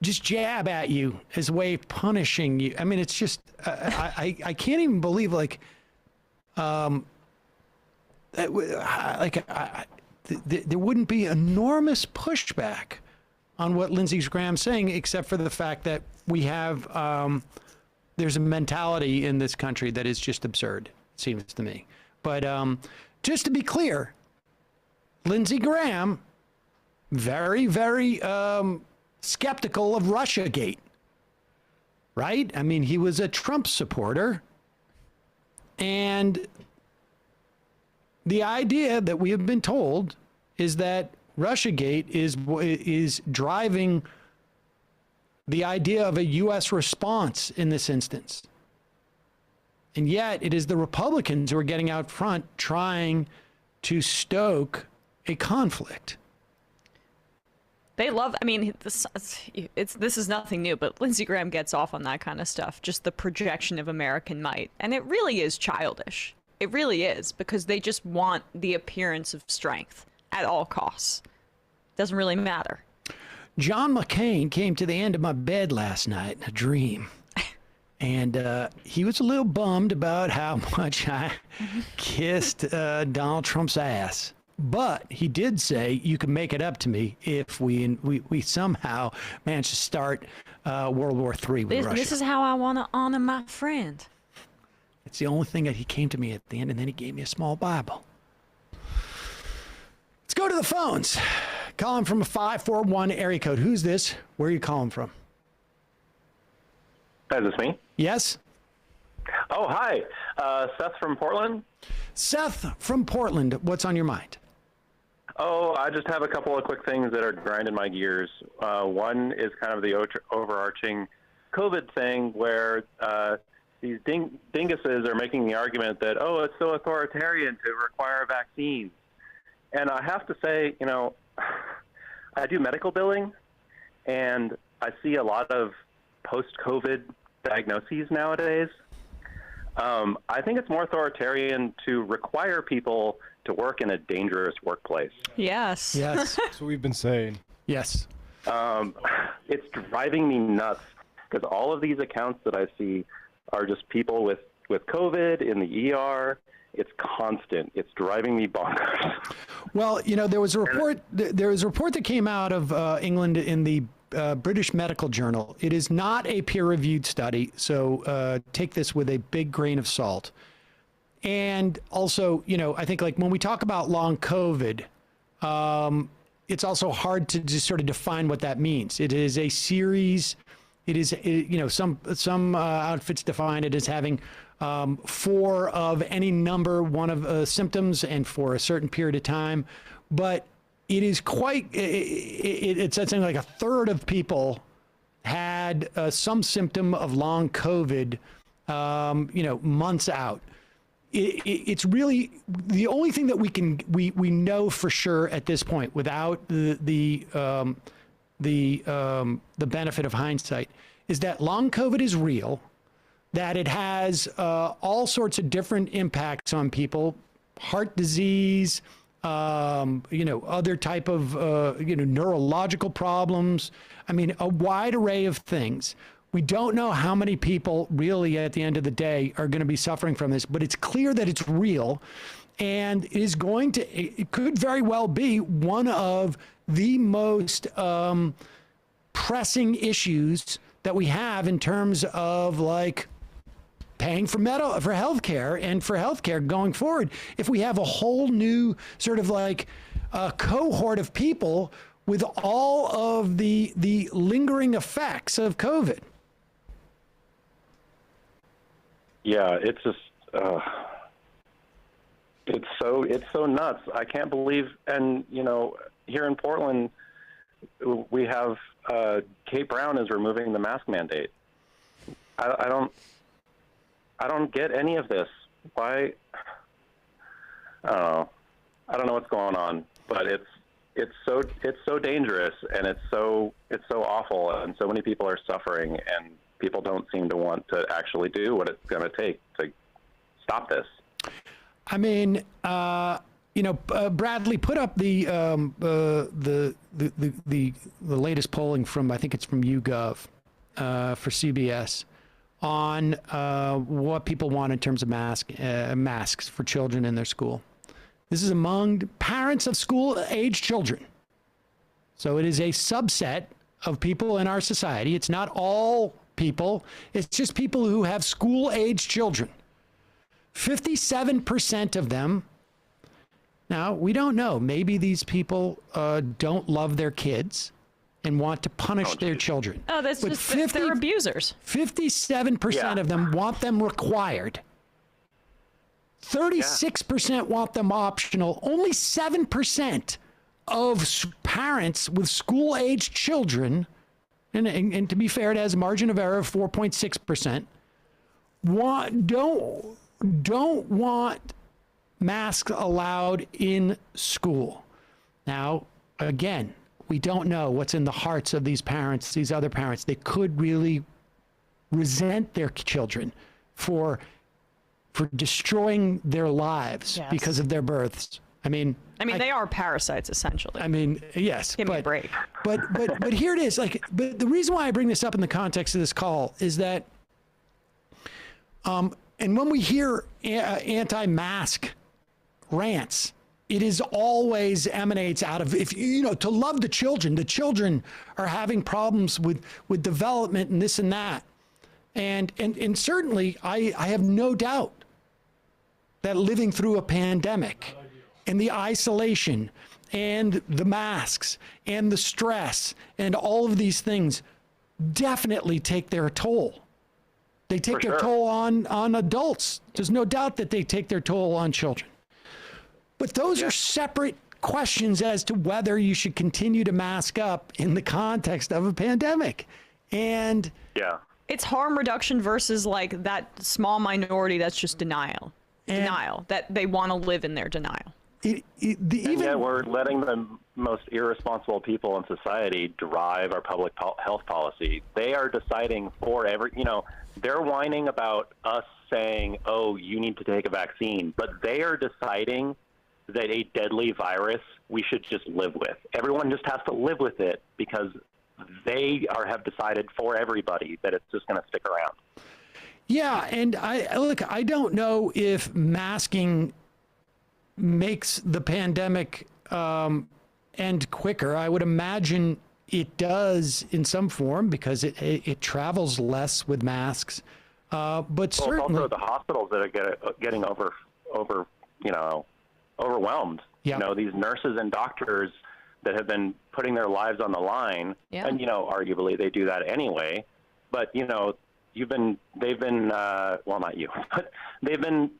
S6: Just jab at you as a way of punishing you. I mean, it's just, I can't even believe, like, there wouldn't be enormous pushback on what Lindsey Graham's saying, except for the fact that we have, there's a mentality in this country that is just absurd, it seems to me. But just to be clear, Lindsey Graham, very, very skeptical of Russiagate, right? I mean, he was a Trump supporter. And the idea that we have been told is that Russiagate is driving the idea of a U.S. response in this instance. And yet it is the Republicans who are getting out front trying to stoke a conflict.
S7: They love, I mean, this is nothing new, but Lindsey Graham gets off on that kind of stuff, just the projection of American might. And it really is childish. It really is, because they just want the appearance of strength at all costs. Doesn't really matter.
S6: John McCain came to the end of my bed last night in a dream. And he was a little bummed about how much I kissed Donald Trump's ass. But he did say, you can make it up to me if we somehow manage to start World War III with Russia.
S7: This is how I want to honor my friend.
S6: It's the only thing that he came to me at the end, and then he gave me a small Bible. Let's go to the phones. Calling from a 541 area code. Who's this? Where are you calling from?
S3: Is this me?
S6: Yes.
S3: Oh, hi. Seth from Portland.
S6: Seth from Portland. What's on your mind?
S3: Oh, I just have a couple of quick things that are grinding my gears. One is kind of the overarching COVID thing where these dinguses are making the argument that, oh, it's so authoritarian to require vaccines. And I have to say, you know, I do medical billing, and I see a lot of post-COVID diagnoses nowadays. I think it's more authoritarian to require people to work in a dangerous workplace.
S7: Yes.
S6: Yes.
S14: That's what we've been saying.
S6: Yes.
S3: It's driving me nuts because all of these accounts that I see are just people with COVID in the ER. It's constant. It's driving me bonkers.
S6: Well, you know, there was a report that came out of England in the British Medical Journal. It is not a peer-reviewed study, so take this with a big grain of salt. And also, you know, I think like when we talk about long COVID, it's also hard to just sort of define what that means. It is a series. It is, you know, some outfits define it as having 4 of any number, one of symptoms, and for a certain period of time. But it is quite, it's something like a third of people had some symptom of long COVID, you know, months out. It's really the only thing that we know for sure at this point, without the benefit of hindsight, is that long COVID is real, that it has all sorts of different impacts on people, heart disease, you know, other type of you know, neurological problems. I mean, a wide array of things. We don't know how many people really at the end of the day are going to be suffering from this, but it's clear that it's real, and it could very well be one of the most pressing issues that we have in terms of like paying for healthcare and for healthcare going forward. If we have a whole new sort of like cohort of people with all of the lingering effects of COVID.
S3: Yeah, it's just it's so nuts. I can't believe, and you know, here in Portland, we have Kate Brown is removing the mask mandate. I don't get any of this. Why? I don't know. I don't know what's going on, but it's so dangerous, and it's so awful, and so many people are suffering, and people don't seem to want to actually do what it's going to take to stop this.
S6: I mean, you know, Bradley, put up the latest polling from, I think it's from YouGov, for CBS, on what people want in terms of masks for children in their school. This is among parents of school-age children. So it is a subset of people in our society. It's not all people. It's just people who have school-age children. 57% of them. Now, we don't know. Maybe these people don't love their kids and want to punish their children.
S7: Oh, that's just they're abusers.
S6: 57% of them want them required. 36% want them optional. Only 7% of parents with school-aged children, and to be fair, it has a margin of error of 4.6%, don't want masks allowed in school. Now, again, we don't know what's in the hearts of these parents, these other parents. They could really resent their children for destroying their lives because of their births. I mean,
S7: they are parasites essentially.
S6: I mean, yes.
S7: Give me a break.
S6: But here it is. But the reason why I bring this up in the context of this call is that, and when we hear anti-mask rants, it is always emanates out of, to love the children are having problems with development and this and that. And certainly I have no doubt that living through a pandemic and the isolation and the masks and the stress and all of these things definitely take their toll. They take their toll on adults. There's no doubt that they take their toll on children. But those are separate questions as to whether you should continue to mask up in the context of a pandemic. And
S7: it's harm reduction versus like that small minority that's just denial that they want to live in their denial.
S3: And yet we're letting the most irresponsible people in society drive our public health policy. They are deciding for they're whining about us saying, oh, you need to take a vaccine, but they are deciding that a deadly virus we should just live with. Everyone just has to live with it because they have decided for everybody that it's just going to stick around.
S6: Yeah, and I don't know if masking makes the pandemic end quicker. I would imagine it does in some form because it travels less with masks. But certainly,
S3: it's also the hospitals that are getting overwhelmed.
S6: Yeah.
S3: These nurses and doctors that have been putting their lives on the line, and arguably they do that anyway. But they've been well, not you, but they've been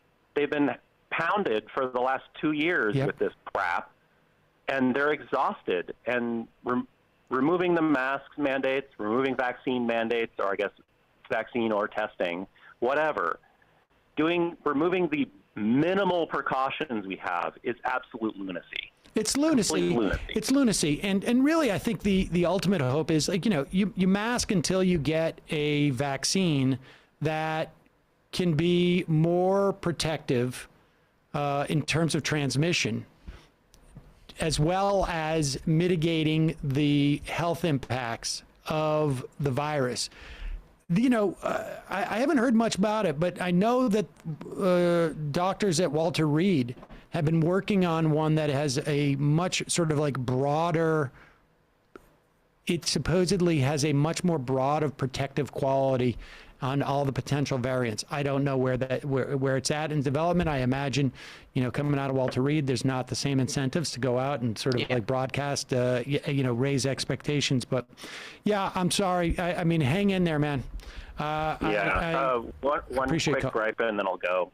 S3: pounded for the last 2 years with this crap, and they're exhausted. And removing the masks mandates, removing vaccine mandates, or I guess vaccine or testing, whatever, removing the minimal precautions we have is absolute lunacy.
S6: It's lunacy. It's lunacy. And really, I think the ultimate hope is you mask until you get a vaccine that can be more protective in terms of transmission, as well as mitigating the health impacts of the virus. I haven't heard much about it, but I know that doctors at Walter Reed have been working on one that has a much sort of like broader, it supposedly has a much more broad of protective quality on all the potential variants. I don't know where it's at in development. I imagine, coming out of Walter Reed, there's not the same incentives to go out and sort of like broadcast, raise expectations. But yeah, I'm sorry. I mean, hang in there, man.
S3: One quick gripe and then I'll go.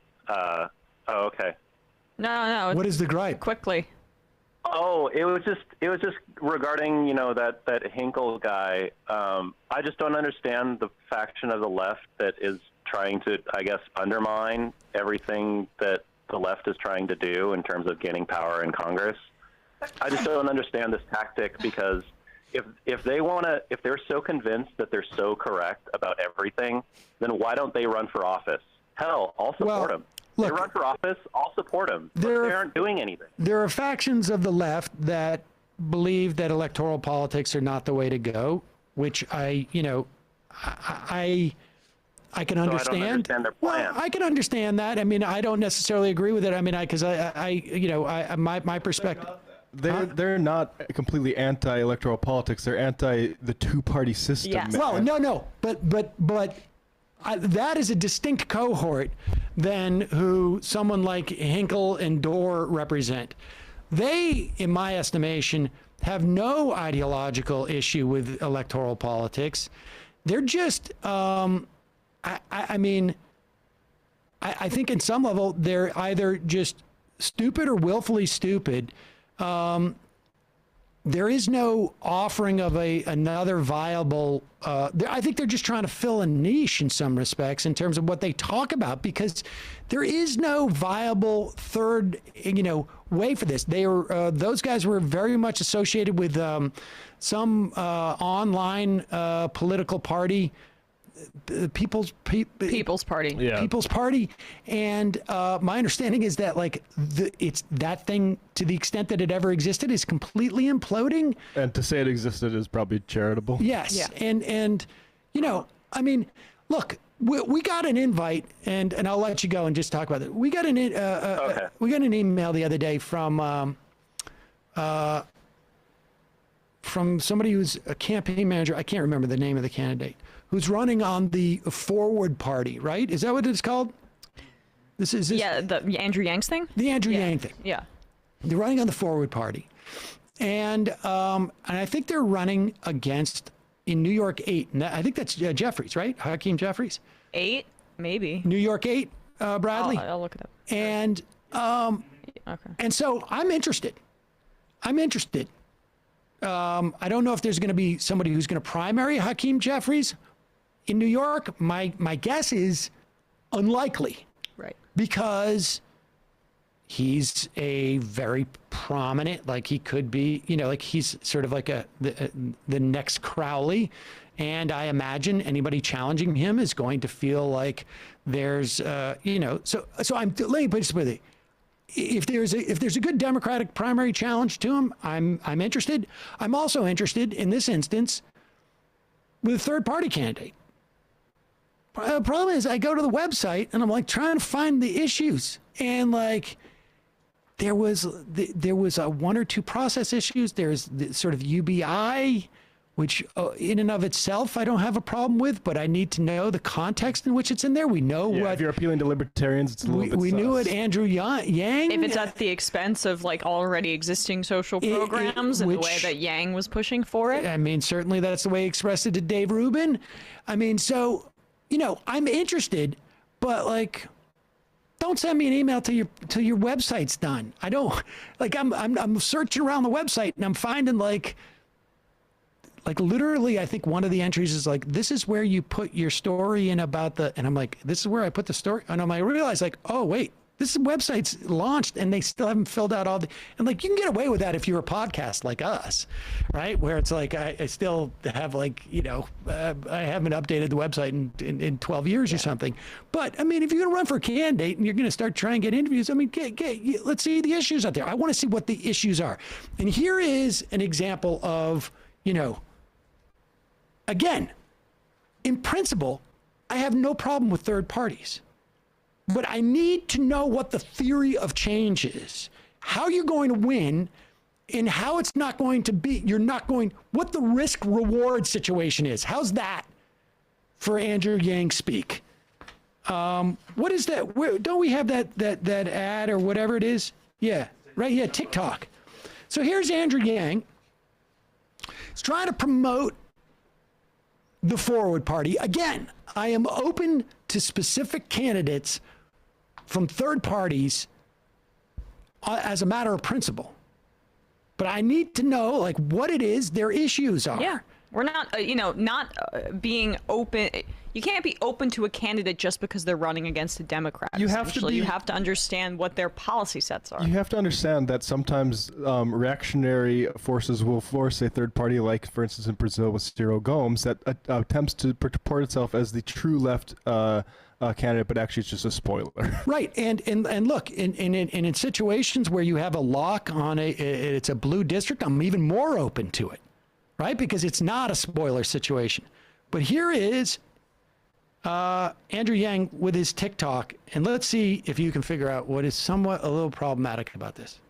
S3: Okay.
S7: No.
S6: What is the gripe?
S7: Quickly.
S3: Oh, it was just regarding, that Hinkle guy. I just don't understand the faction of the left that is trying to, I guess, undermine everything that the left is trying to do in terms of gaining power in Congress. I just don't understand this tactic because if they're so convinced that they're so correct about everything, then why don't they run for office? Hell, I'll support them. They run for office, I'll support them. But they aren't doing anything.
S6: There are factions of the left that believe that electoral politics are not the way to go, which I can understand.
S3: I don't understand their plan.
S6: Well, I can understand that. I mean, I don't necessarily agree with it. I mean, my perspective.
S14: They're not completely anti-electoral politics. They're anti the two-party system.
S6: Yes. Well, no, but that is a distinct cohort than who someone like Hinkle and Dorr represent. They, in my estimation, have no ideological issue with electoral politics. They're just, I think in some level, they're either just stupid or willfully stupid. there is no offering of another viable. I think they're just trying to fill a niche in some respects in terms of what they talk about, because there is no viable third, way for this. They were those guys were very much associated with some online political party. People's Party.
S7: Yeah.
S6: People's Party. And my understanding is that it's that thing, to the extent that it ever existed, is completely imploding.
S14: And to say it existed is probably charitable.
S6: Yes. Yeah. And I mean, look, we got an invite, and I'll let you go and just talk about it. We got an email the other day from somebody who's a campaign manager. I can't remember the name of the candidate, who's running on the Forward Party, right? Is that what it's called? This
S7: the Andrew Yang's thing?
S6: The Andrew Yang thing.
S7: Yeah.
S6: They're running on the Forward Party. And I think they're running against, in New York 8, and I think that's Jeffries, right? Hakeem Jeffries?
S7: 8? Maybe.
S6: New York 8, Bradley?
S7: I'll look it up.
S6: And,
S7: okay.
S6: And so I'm interested. I don't know if there's going to be somebody who's going to primary Hakeem Jeffries in New York. My guess is unlikely.
S7: Right.
S6: Because he's a very prominent, he could be, he's sort of like the next Crowley. And I imagine anybody challenging him is going to feel like there's, so let me put this with you. If there's a good Democratic primary challenge to him, I'm interested. I'm also interested in this instance with a third party candidate. The problem is I go to the website and I'm trying to find the issues, and there was a one or two process issues. There's the sort of UBI, which in and of itself I don't have a problem with, but I need to know the context in which it's in there. We know what.
S14: If you're appealing to libertarians, it's a little bit
S6: we knew what Andrew Yang.
S7: If it's at the expense of already existing social programs and the way that Yang was pushing for it.
S6: I mean, certainly that's the way he expressed it to Dave Rubin. I mean, so I'm interested, but don't send me an email till your website's done. I don't I'm searching around the website and I'm finding literally, I think one of the entries is this is where you put your story in about and I'm this is where I put the story. And I realize oh wait, this website's launched and they still haven't filled out all and you can get away with that if you're a podcast like us, right? Where it's I still have I haven't updated the website in 12 years or something. But I mean, if you're going to run for a candidate and you're going to start trying to get interviews, I mean, let's see the issues out there. I want to see what the issues are. And here is an example of, again, in principle, I have no problem with third parties. But I need to know what the theory of change is, how you're going to win, and how it's not going to be, what the risk reward situation is. How's that for Andrew Yang speak? What is that? Don't we have that ad or whatever it is? Yeah, right. Yeah, TikTok. So here's Andrew Yang. He's trying to promote the Forward Party. Again, I am open to specific candidates from third parties as a matter of principle. But I need to know what it is their issues are.
S7: Yeah. We're not, being open. You can't be open to a candidate just because they're running against a Democrat. You have to understand what their policy sets are.
S14: You have to understand that sometimes reactionary forces will force a third party, like for instance in Brazil with Ciro Gomes, that attempts to purport itself as the true left candidate, but actually it's just a spoiler.
S6: Right, and look, in situations where you have a lock on it's a blue district, I'm even more open to it. Right? Because it's not a spoiler situation. But here is Andrew Yang with his TikTok, and let's see if you can figure out what is somewhat a little problematic about this.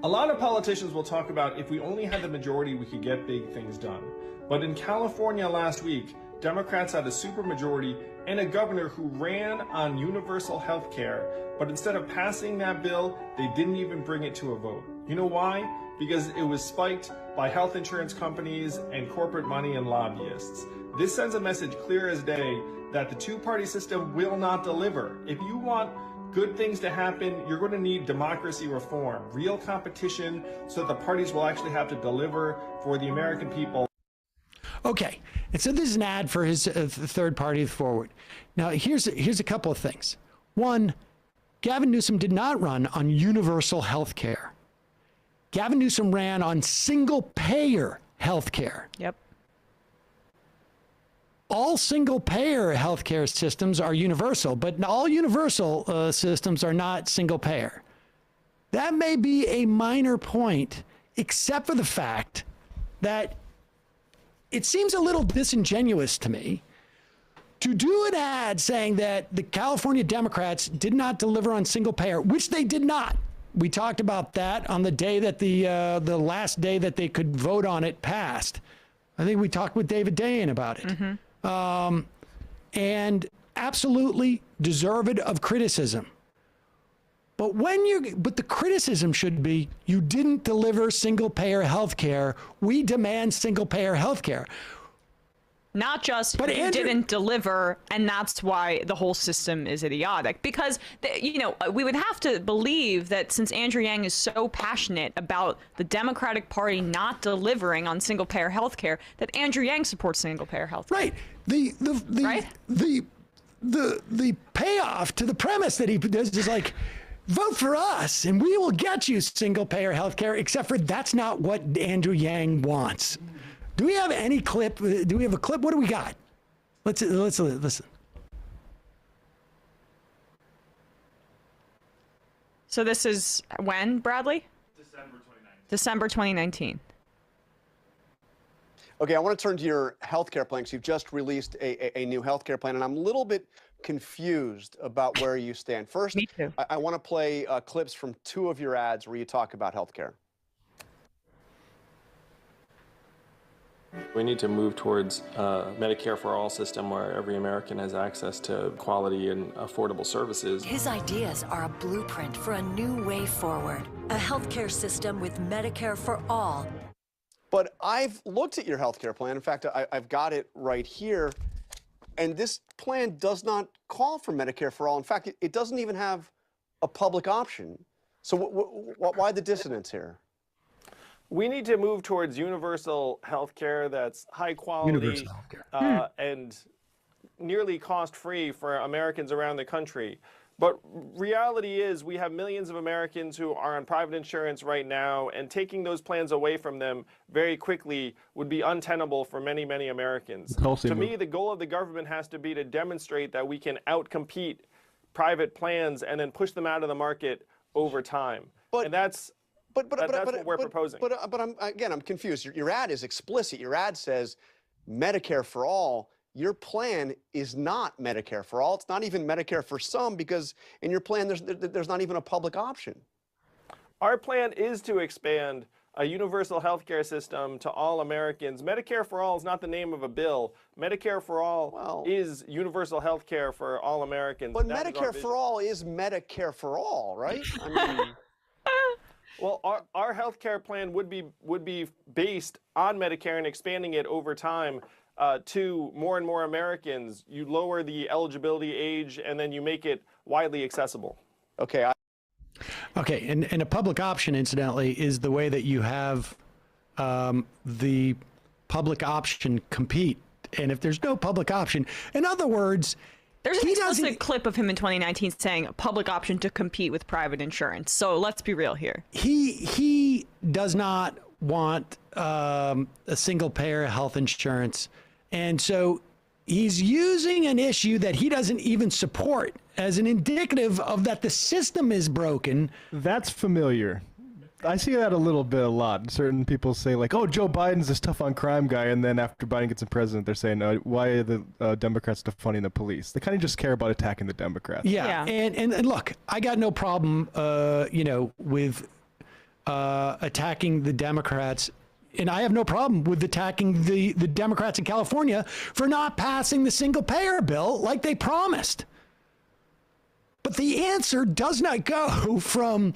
S4: A lot of politicians will talk about if we only had the majority, we could get big things done. But in California last week, Democrats had a supermajority and a governor who ran on universal health care, but instead of passing that bill, they didn't even bring it to a vote. You know why? Because it was spiked by health insurance companies and corporate money and lobbyists. This sends a message clear as day that the two-party system will not deliver. If you want good things to happen, you're going to need democracy reform, real competition, so that the parties will actually have to deliver for the American people.
S6: Okay, and so this is an ad for his third party forward. Now, here's a couple of things. One, Gavin Newsom did not run on universal health care. Gavin Newsom ran on single-payer health care.
S7: Yep.
S6: All single-payer healthcare systems are universal, but all universal systems are not single-payer. That may be a minor point, except for the fact that it seems a little disingenuous to me to do an ad saying that the California Democrats did not deliver on single-payer, which they did not. We talked about that on the day that the last day that they could vote on it passed. I think we talked with David Dayen about it.
S7: Mm-hmm.
S6: And absolutely deserved of criticism. But but the criticism should be, you didn't deliver single-payer health care. We demand single-payer health care.
S7: Not just you didn't deliver, and that's why the whole system is idiotic. Because, we would have to believe that since Andrew Yang is so passionate about the Democratic Party not delivering on single-payer health care, that Andrew Yang supports single-payer health care.
S6: Right. The payoff to the premise that he does is like, vote for us and we will get you single-payer health care, except for that's not what Andrew Yang wants. Do we have any clip? Do we have a clip? What do we got? Let's listen.
S7: So this is when, Bradley? December 2019.
S1: Okay, I want to turn to your healthcare plan, because you've just released a new healthcare plan, and I'm a little bit confused about where you stand. First,
S7: Me too.
S1: I want to play clips from 2 of your ads where you talk about healthcare.
S22: We need to move towards a Medicare for All system where every American has access to quality and affordable services.
S23: His ideas are a blueprint for a new way forward. A healthcare system with Medicare for all.
S1: But I've looked at your healthcare plan. In fact, I've got it right here. And this plan does not call for Medicare for all. In fact, it doesn't even have a public option. So why the dissonance here?
S24: We need to move towards universal health care that's high quality and nearly cost-free for Americans around the country. But reality is we have millions of Americans who are on private insurance right now, and taking those plans away from them very quickly would be untenable for many, many Americans. To me, the goal of the government has to be to demonstrate that we can outcompete private plans and then push them out of the market over time. And that's what we're proposing.
S1: But I'm confused. Your ad is explicit. Your ad says Medicare for all. Your plan is not Medicare for all. It's not even Medicare for some, because in your plan there's not even a public option.
S24: Our plan is to expand a universal health care system to all Americans. Medicare for all is not the name of a bill. Medicare for all is universal health care for all Americans.
S1: But Medicare for all is Medicare for all, right? I mean,
S24: well, our health care plan would be based on Medicare and expanding it over time to more and more Americans. You lower the eligibility age and then you make it widely accessible.
S1: Okay.
S6: Okay, and a public option, incidentally, is the way that you have the public option compete. And if there's no public option, in other words,
S7: there's an explicit clip of him in 2019 saying a public option to compete with private insurance. So let's be real here.
S6: He does not want a single-payer health insurance. And so he's using an issue that he doesn't even support as an indicative of that the system is broken.
S14: That's familiar. I see that a lot. Certain people say like, oh, Joe Biden's this tough on crime guy. And then after Biden gets in president, they're saying, why are the Democrats defunding the police? They kind of just care about attacking the Democrats.
S6: Yeah. And look, I got no problem, with attacking the Democrats. And I have no problem with attacking the Democrats in California for not passing the single-payer bill like they promised. But the answer does not go from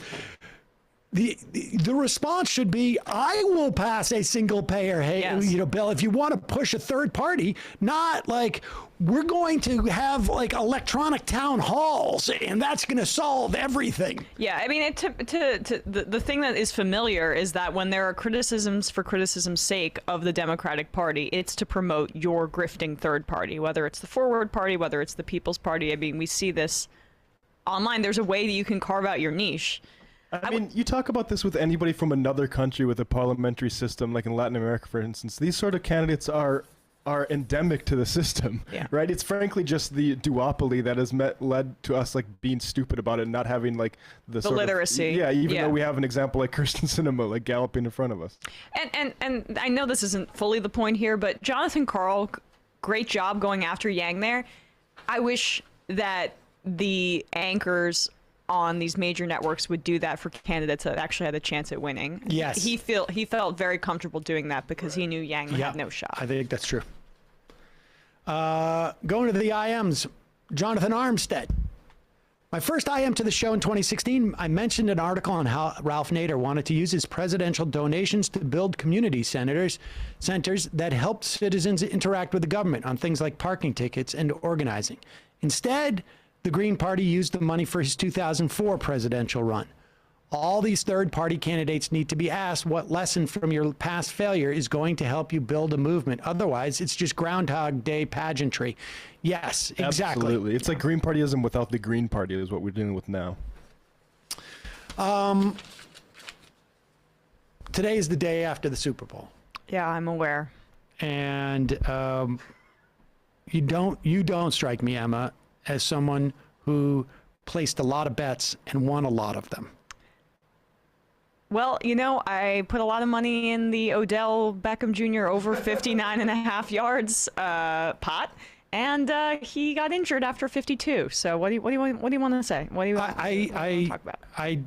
S6: the response should be, I will pass a single payer bill if you want to push a third party, not like we're going to have like electronic town halls and that's going to solve everything.
S7: Yeah, I mean, the thing that is familiar is that when there are criticisms for criticism's sake of the Democratic Party, it's to promote your grifting third party, whether it's the Forward Party, whether it's the People's Party. I mean, we see this online. There's a way that you can carve out your niche.
S14: I mean, you talk about this with anybody from another country with a parliamentary system, like in Latin America, for instance. These sort of candidates are endemic to the system, right? It's frankly just the duopoly that has led to us like being stupid about it and not having like the sort
S7: literacy.
S14: Of, even though we have an example like Kirsten Sinema like galloping in front of us.
S7: And I know this isn't fully the point here, but Jonathan Karl, great job going after Yang there. I wish that the anchors on these major networks would do that for candidates that actually had a chance at winning.
S6: Yes.
S7: He felt very comfortable doing that because he knew Yang had no shot.
S6: I think that's true. Going to the IMs, Jonathan Armstead. My first IM to the show in 2016, I mentioned an article on how Ralph Nader wanted to use his presidential donations to build community centers that helped citizens interact with the government on things like parking tickets and organizing. Instead, the Green Party used the money for his 2004 presidential run. All these third-party candidates need to be asked what lesson from your past failure is going to help you build a movement. Otherwise, it's just Groundhog Day pageantry. Yes, exactly.
S14: Absolutely. It's like Green Partyism without the Green Party is what we're dealing with now.
S6: Today is the day after the Super Bowl.
S7: Yeah, I'm aware.
S6: And you don't strike me, Emma, as someone who placed a lot of bets and won a lot of them.
S7: Well, you know, I put a lot of money in the Odell Beckham Jr. over 59.5 yards pot, and he got injured after 52. So what do you want to say? What do you want to talk about?
S6: I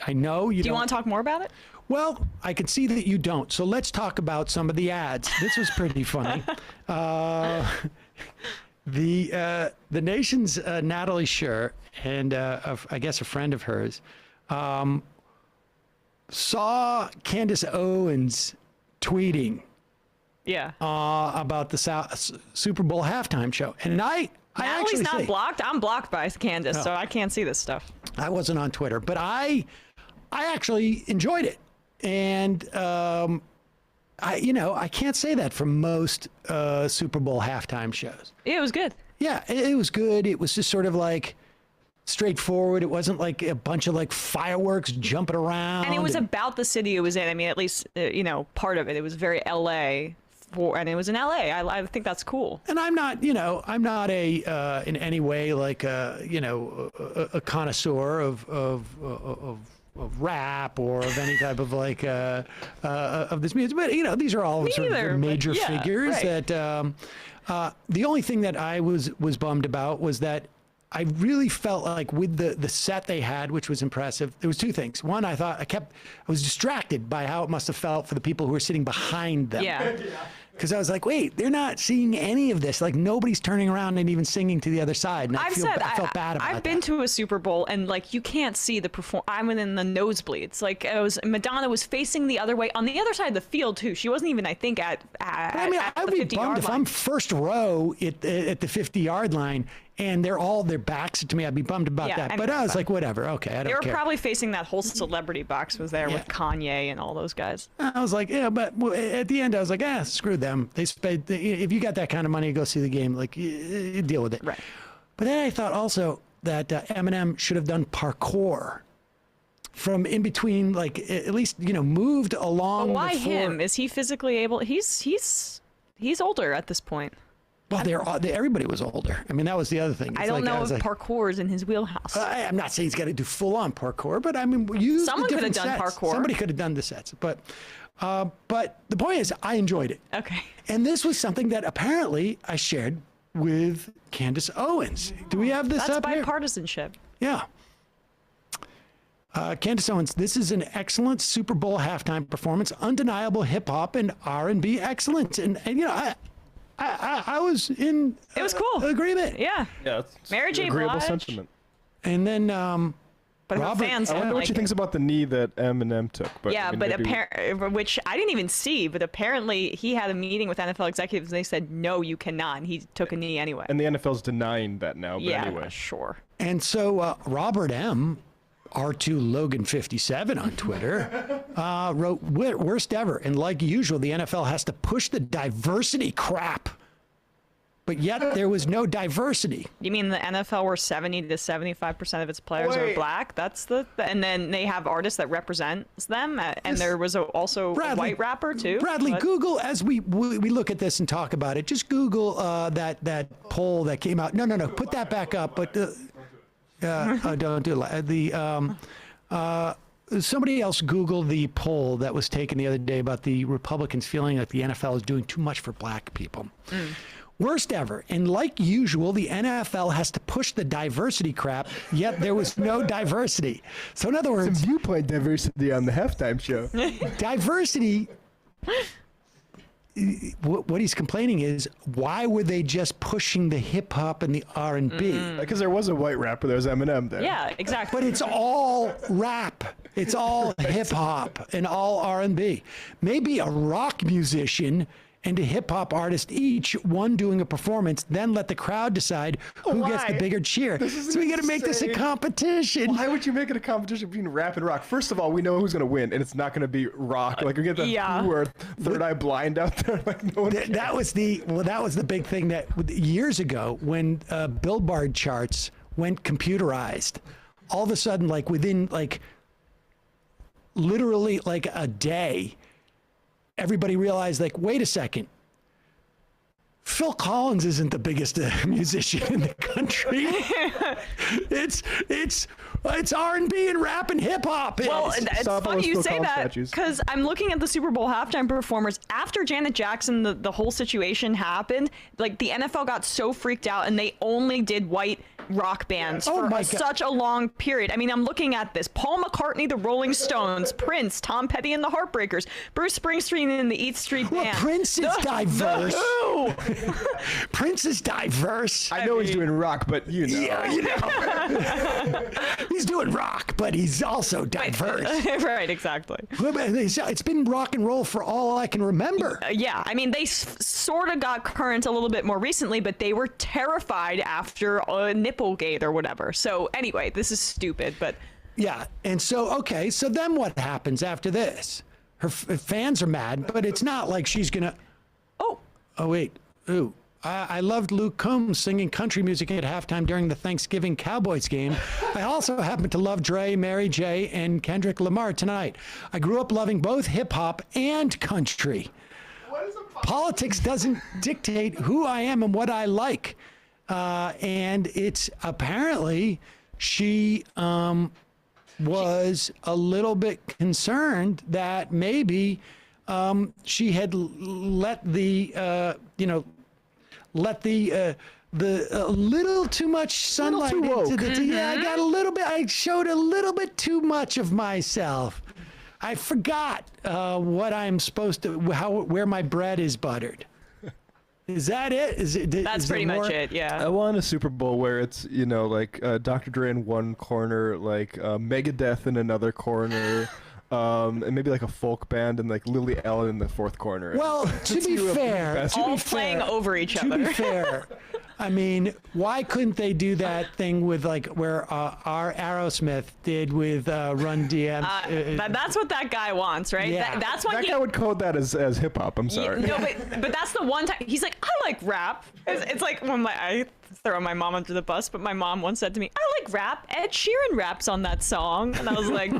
S6: know you.
S7: Do you want to talk more about it?
S6: Well, I can see that you don't. So let's talk about some of the ads. This was pretty funny. The Nation's Natalie Scher and I guess a friend of hers saw Candace Owens tweeting about the Super Bowl halftime show. And I
S7: Natalie's
S6: actually
S7: not blocked. I'm blocked by Candace, so I can't see this stuff.
S6: I wasn't on Twitter, but I actually enjoyed it. And I can't say that for most Super Bowl halftime shows.
S7: It was good.
S6: Yeah, it was good. It was just sort of like straightforward. It wasn't like a bunch of like fireworks jumping around.
S7: And it was about the city it was in. I mean, at least, part of it. It was very LA and it was in LA. I think that's cool.
S6: And I'm not in any way like a connoisseur of rap or of any type of like of this music, but these are all sort of major figures that the only thing that I was bummed about was that I really felt like with the set they had, which was impressive, there was two things. One, I was distracted by how it must have felt for the people who were sitting behind them.
S7: Yeah.
S6: Because I was like, wait, they're not seeing any of this. Like, nobody's turning around and even singing to the other side. And I felt bad about it.
S7: I've been to a Super Bowl, and, like, you can't see the I'm in the nosebleeds. Like, Madonna was facing the other way, on the other side of the field, too. She wasn't even, I think, at
S6: I'd be bummed if I'm first row at the 50-yard line, and they're all their backs to me. I'd be bummed about that. But I was like, whatever. Okay, I don't care.
S7: They were probably facing that whole celebrity box was there with Kanye and all those guys.
S6: I was like, but at the end, I was like, screw them. They spent, if you got that kind of money to go see the game, like, deal with it.
S7: Right.
S6: But then I thought also that Eminem should have done parkour from in between, like, at least, moved along.
S7: But why him? Is he physically able? He's older at this point.
S6: Well, everybody was older. I mean, that was the other thing.
S7: I don't know if parkour is in his wheelhouse.
S6: I'm not saying he's got to do full-on parkour, but I mean,
S7: someone could have done parkour.
S6: Somebody could have done the sets, but the point is, I enjoyed it.
S7: Okay.
S6: And this was something that apparently I shared with Candace Owens. Do we have this up here?
S7: That's bipartisanship.
S6: Yeah. Candace Owens, this is an excellent Super Bowl halftime performance, undeniable hip hop and R&B excellence, and I was in
S7: it was cool
S6: agreement.
S7: Yeah.
S14: It's
S7: Mary J.
S14: agreeable
S7: Blige.
S14: sentiment.
S6: And then
S7: but But her fans
S14: I
S7: don't
S14: wonder what
S7: like
S14: she
S7: it.
S14: thinks about the knee that Eminem took. But
S7: Yeah,
S14: I mean,
S7: but
S14: maybe-
S7: which I didn't even see, but apparently he had a meeting with NFL executives and they said, no, you cannot. And he took a knee anyway.
S14: And the NFL's denying that now. But
S7: Yeah,
S14: anyway.
S7: sure.
S6: And so Robert M., R2 Logan 57 on Twitter, wrote, worst ever. And like usual, the NFL has to push the diversity crap. But yet there was no diversity.
S7: You mean the NFL where 70 to 75% of its players are
S6: Wait.
S7: black? That's and then they have artists that represents them. And there was also a white rapper too.
S6: Bradley,
S7: but-
S6: Google, as we look at this and talk about it, just Google that poll that came out. No, put that back up. But don't do it. Somebody else Googled the poll that was taken the other day about the Republicans feeling like the NFL is doing too much for black people. Worst ever. And like usual, the NFL has to push the diversity crap, yet there was no diversity. So in other words...
S14: Some viewpoint diversity on the halftime show.
S6: Diversity... What he's complaining is, why were they just pushing the hip hop and the R&B?
S14: Because there was a white rapper, there was Eminem there.
S7: Yeah, exactly.
S6: But it's all rap. It's all hip hop and all R&B. Maybe a rock musician and a hip hop artist, each one doing a performance, then let the crowd decide who gets the bigger cheer. So we got to make this a competition.
S14: Why would you make it a competition between rap and rock? First of all, we know who's going to win, and it's not going to be rock. Like we get the who are third eye blind out there. Like no one.
S6: That was the big thing that years ago when Billboard charts went computerized. All of a sudden, like within literally like a day, everybody realized, like, wait a second, Phil Collins isn't the biggest musician in the country. It's R&B and rap and hip hop.
S7: Well, it's funny you say that because I'm looking at the Super Bowl halftime performers after Janet Jackson. The whole situation happened. Like the NFL got so freaked out, and they only did white rock bands for such a long period. I mean, I'm looking at this: Paul McCartney, the Rolling Stones, Prince, Tom Petty and the Heartbreakers, Bruce Springsteen and the Eat Street Band.
S6: Prince is diverse.
S7: The Who.
S6: Prince is diverse.
S14: I know he's doing rock, but you know.
S6: Yeah, you know. He's doing rock, but he's also diverse.
S7: Right, exactly.
S6: It's been rock and roll for all I can remember.
S7: Yeah, I mean, they sort of got current a little bit more recently, but they were terrified after Nipplegate or whatever. So anyway, this is stupid, but...
S6: Yeah, and so, okay, so then what happens after this? Her fans are mad, but it's not like she's gonna... Oh, wait. Ooh. I loved Luke Combs singing country music at halftime during the Thanksgiving Cowboys game. I also happen to love Dre, Mary J., and Kendrick Lamar tonight. I grew up loving both hip-hop and country. Politics doesn't dictate who I am and what I like. And it's apparently she was a little bit concerned that maybe she had let the little too much sunlight into the I got a little bit. I showed a little bit too much of myself. I forgot what I'm supposed to, where my bread is buttered. Is that it?
S7: That's pretty much it, yeah.
S14: I want a Super Bowl where it's, like Dr. Dre in one corner, like Megadeth in another corner, and maybe like a folk band and like Lily Allen in the fourth corner.
S6: Well, to be fair,
S7: all playing over each other.
S6: To be fair, I mean, why couldn't they do that thing with like where our Aerosmith did with Run DMC?
S7: That's what that guy wants, right?
S6: Yeah.
S7: That's why
S14: that guy would code that as hip hop. I'm sorry.
S7: No, but that's the one time he's like, I like rap. It's like when I throw my mom under the bus, but my mom once said to me, I like rap. Ed Sheeran raps on that song, and I was like,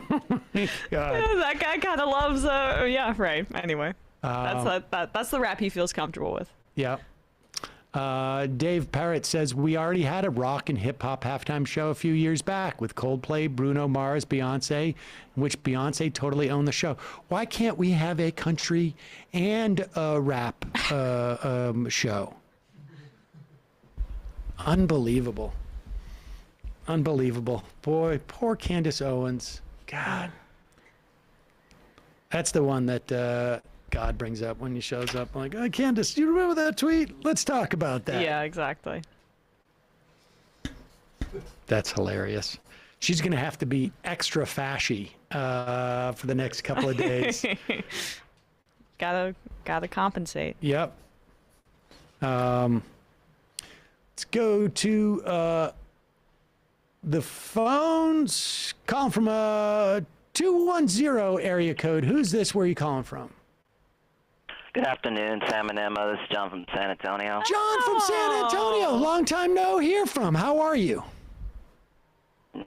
S7: that guy kind of loves. Yeah, right. Anyway, that's the rap he feels comfortable with.
S6: Yeah. Dave Parrott says, we already had a rock and hip hop halftime show a few years back with Coldplay, Bruno Mars, Beyonce, in which Beyonce totally owned the show. Why can't we have a country and a rap show? Unbelievable. Unbelievable. Boy, poor Candace Owens. God. That's the one that God brings up when he shows up. I'm like, oh, Candace, do you remember that tweet? Let's talk about that.
S7: Yeah, exactly.
S6: That's hilarious. she's going to have to be extra fashy for the next couple of days.
S7: Gotta compensate.
S6: Yep. Let's go to the phones. Calling from a 210 area code. Who's this? Where are you calling from?
S5: Good afternoon, Sam and Emma. This is John from San Antonio.
S6: John from San Antonio. Long time no hear from. How are you?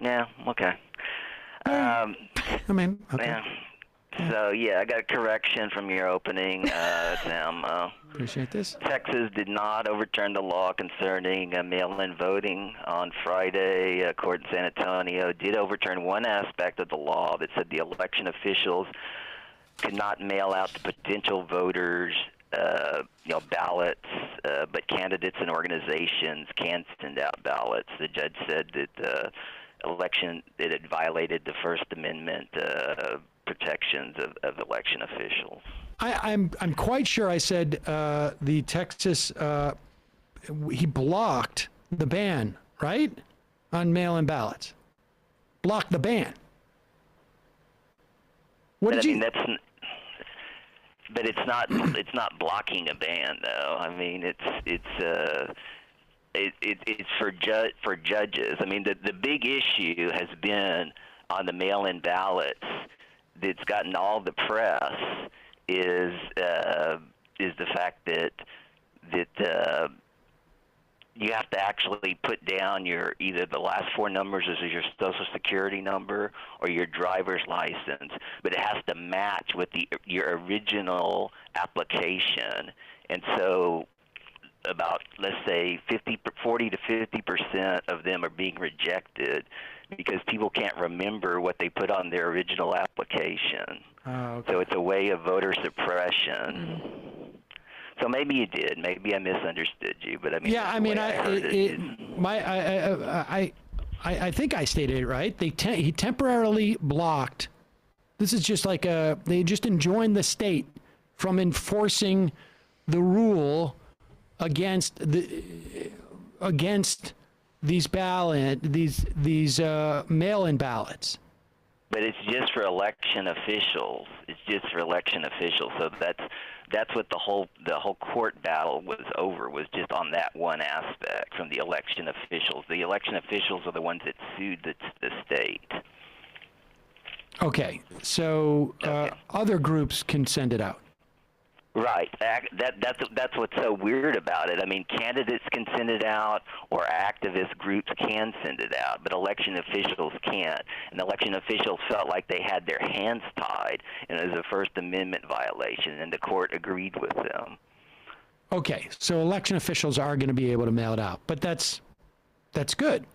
S5: Yeah, okay.
S6: I mean, okay.
S5: Yeah. So, yeah, I got a correction from your opening, Sam.
S6: Appreciate this.
S5: Texas did not overturn the law concerning mail-in voting on Friday. A court in San Antonio did overturn one aspect of the law that said the election officials could not mail out to potential voters, ballots, but candidates and organizations can send out ballots. The judge said that that it violated the First Amendment protections of election officials.
S6: I'm quite sure I said the Texas he blocked the ban, right, on mail-in ballots. Blocked the ban.
S5: But it's not blocking a ban, though. I mean, it's for judges. I mean, the big issue has been on the mail-in ballots that's gotten all the press is the fact that you have to actually put down either the last four numbers as your Social Security number or your driver's license, but it has to match with your original application. And so about, let's say, 40 to 50% of them are being rejected because people can't remember what they put on their original application.
S6: Oh, okay.
S5: So it's a way of voter suppression. So maybe you did. Maybe I misunderstood you, but I mean.
S6: Yeah, I mean, I think I stated it right. He temporarily blocked. This is just like they just enjoined the state from enforcing the rule against these mail-in ballots.
S5: But it's just for election officials. So that's what the whole court battle was over, was just on that one aspect from the election officials. The election officials are the ones that sued the state.
S6: Okay, so other groups can send it out.
S5: Right. That's what's so weird about it. I mean, candidates can send it out, or activist groups can send it out, but election officials can't. And election officials felt like they had their hands tied, and it was a First Amendment violation, and the court agreed with them.
S6: Okay, so election officials are going to be able to mail it out, but that's good.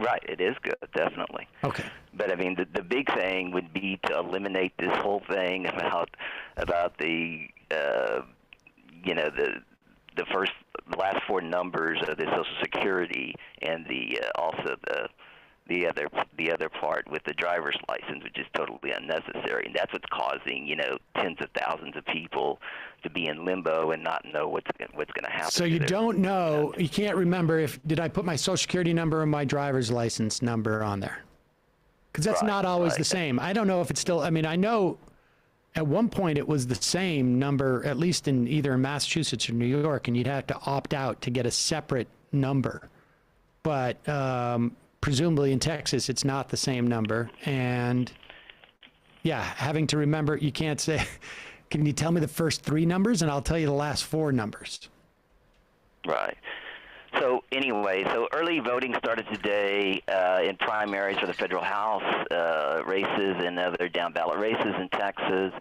S5: Right, it is good, definitely.
S6: Okay.
S5: But I mean, the big thing would be to eliminate this whole thing about the the last four numbers of the Social Security, and also the other part with the driver's license, which is totally unnecessary, and that's what's causing tens of thousands of people to be in limbo and not know what's going to happen.
S6: So you don't know, you can't remember did I put my Social Security number or my driver's license number on there? Because that's not always the same. I don't know if it's still. I mean, I know at one point it was the same number, at least in either Massachusetts or New York, and you'd have to opt out to get a separate number. But presumably in Texas, it's not the same number. And yeah, having to remember, you can't say, can you tell me the first three numbers? And I'll tell you the last four numbers.
S5: Right. So anyway, early voting started today in primaries for the federal House races and other down-ballot races in Texas.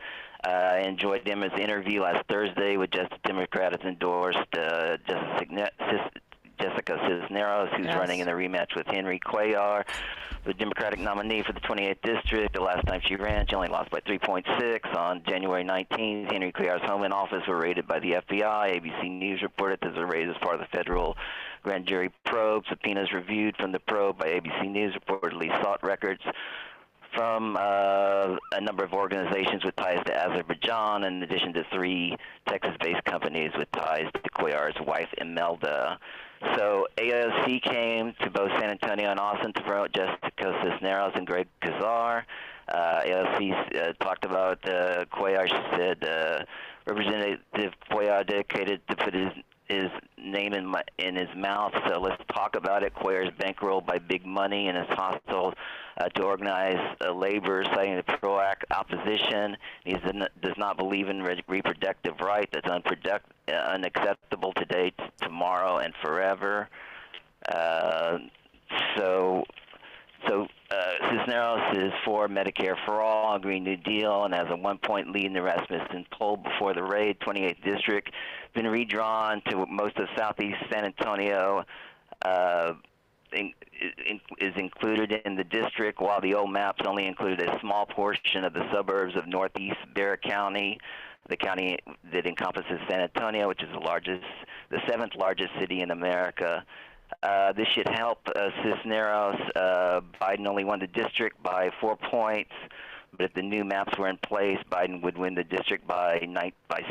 S5: I enjoyed Emma's interview last Thursday with Justice Democrats endorsed Jessica Cisneros, who's running in the rematch with Henry Cuellar, the Democratic nominee for the 28th District. The last time she ran, she only lost by 3.6. On January 19th, Henry Cuellar's home and office were raided by the FBI. ABC News reported that the raid is part of the federal grand jury probe. Subpoenas reviewed from the probe by ABC News reportedly sought records from a number of organizations with ties to Azerbaijan, in addition to 3 Texas-based companies with ties to Cuellar's wife, Imelda. So AOC came to both San Antonio and Austin to promote Jessica Cisneros and Greg Kazar. AOC talked about Cuellar. She said Representative Cuellar dedicated to put his name in his mouth, so let's talk about it. Cuellar's bankrolled by big money and is hostile to organized labor, citing the pro-act opposition. He does not believe in reproductive right. That's unacceptable today, tomorrow, and forever. Cisneros is for Medicare for All, Green New Deal, and has a 1-point lead in the Rasmussen poll before the raid. 28th District been redrawn to most of southeast San Antonio. Is included in the district, while the old maps only included a small portion of the suburbs of northeast Barrett County, the county that encompasses San Antonio, which is the 7th largest city in America. This should help Cisneros. Biden only won the district by 4 points, but if the new maps were in place, Biden would win the district by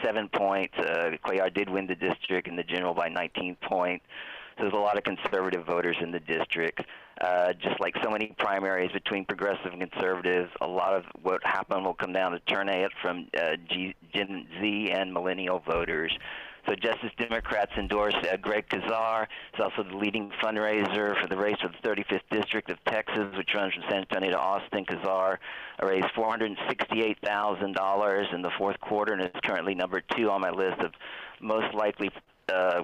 S5: 7 points. Cuellar did win the district in the general by 19 points. So there's a lot of conservative voters in the district. Just like so many primaries between progressive and conservatives, a lot of what happened will come down to turnout from Gen Z and millennial voters. So Justice Democrats endorsed Greg Kazar. He's also the leading fundraiser for the race for the 35th District of Texas, which runs from San Antonio to Austin. Kazar raised $468,000 in the fourth quarter and is currently number 2 on my list of most likely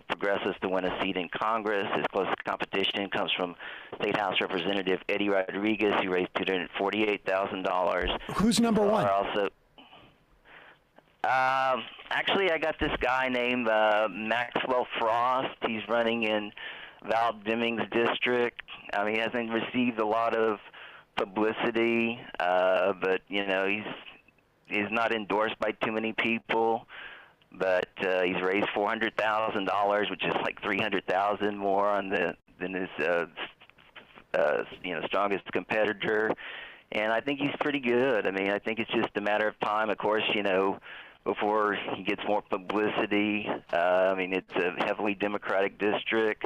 S5: progressives to win a seat in Congress. His closest competition comes from State House Representative Eddie Rodriguez, who raised $248,000.
S6: Who's number 1?
S5: Actually, I got this guy named Maxwell Frost. He's running in Val Demings district. I mean, he hasn't received a lot of publicity, but he's not endorsed by too many people. But he's raised $400,000, which is like $300,000 more than his strongest competitor. And I think he's pretty good. I mean, I think it's just a matter of time. Of course, before he gets more publicity. I mean, it's a heavily Democratic district,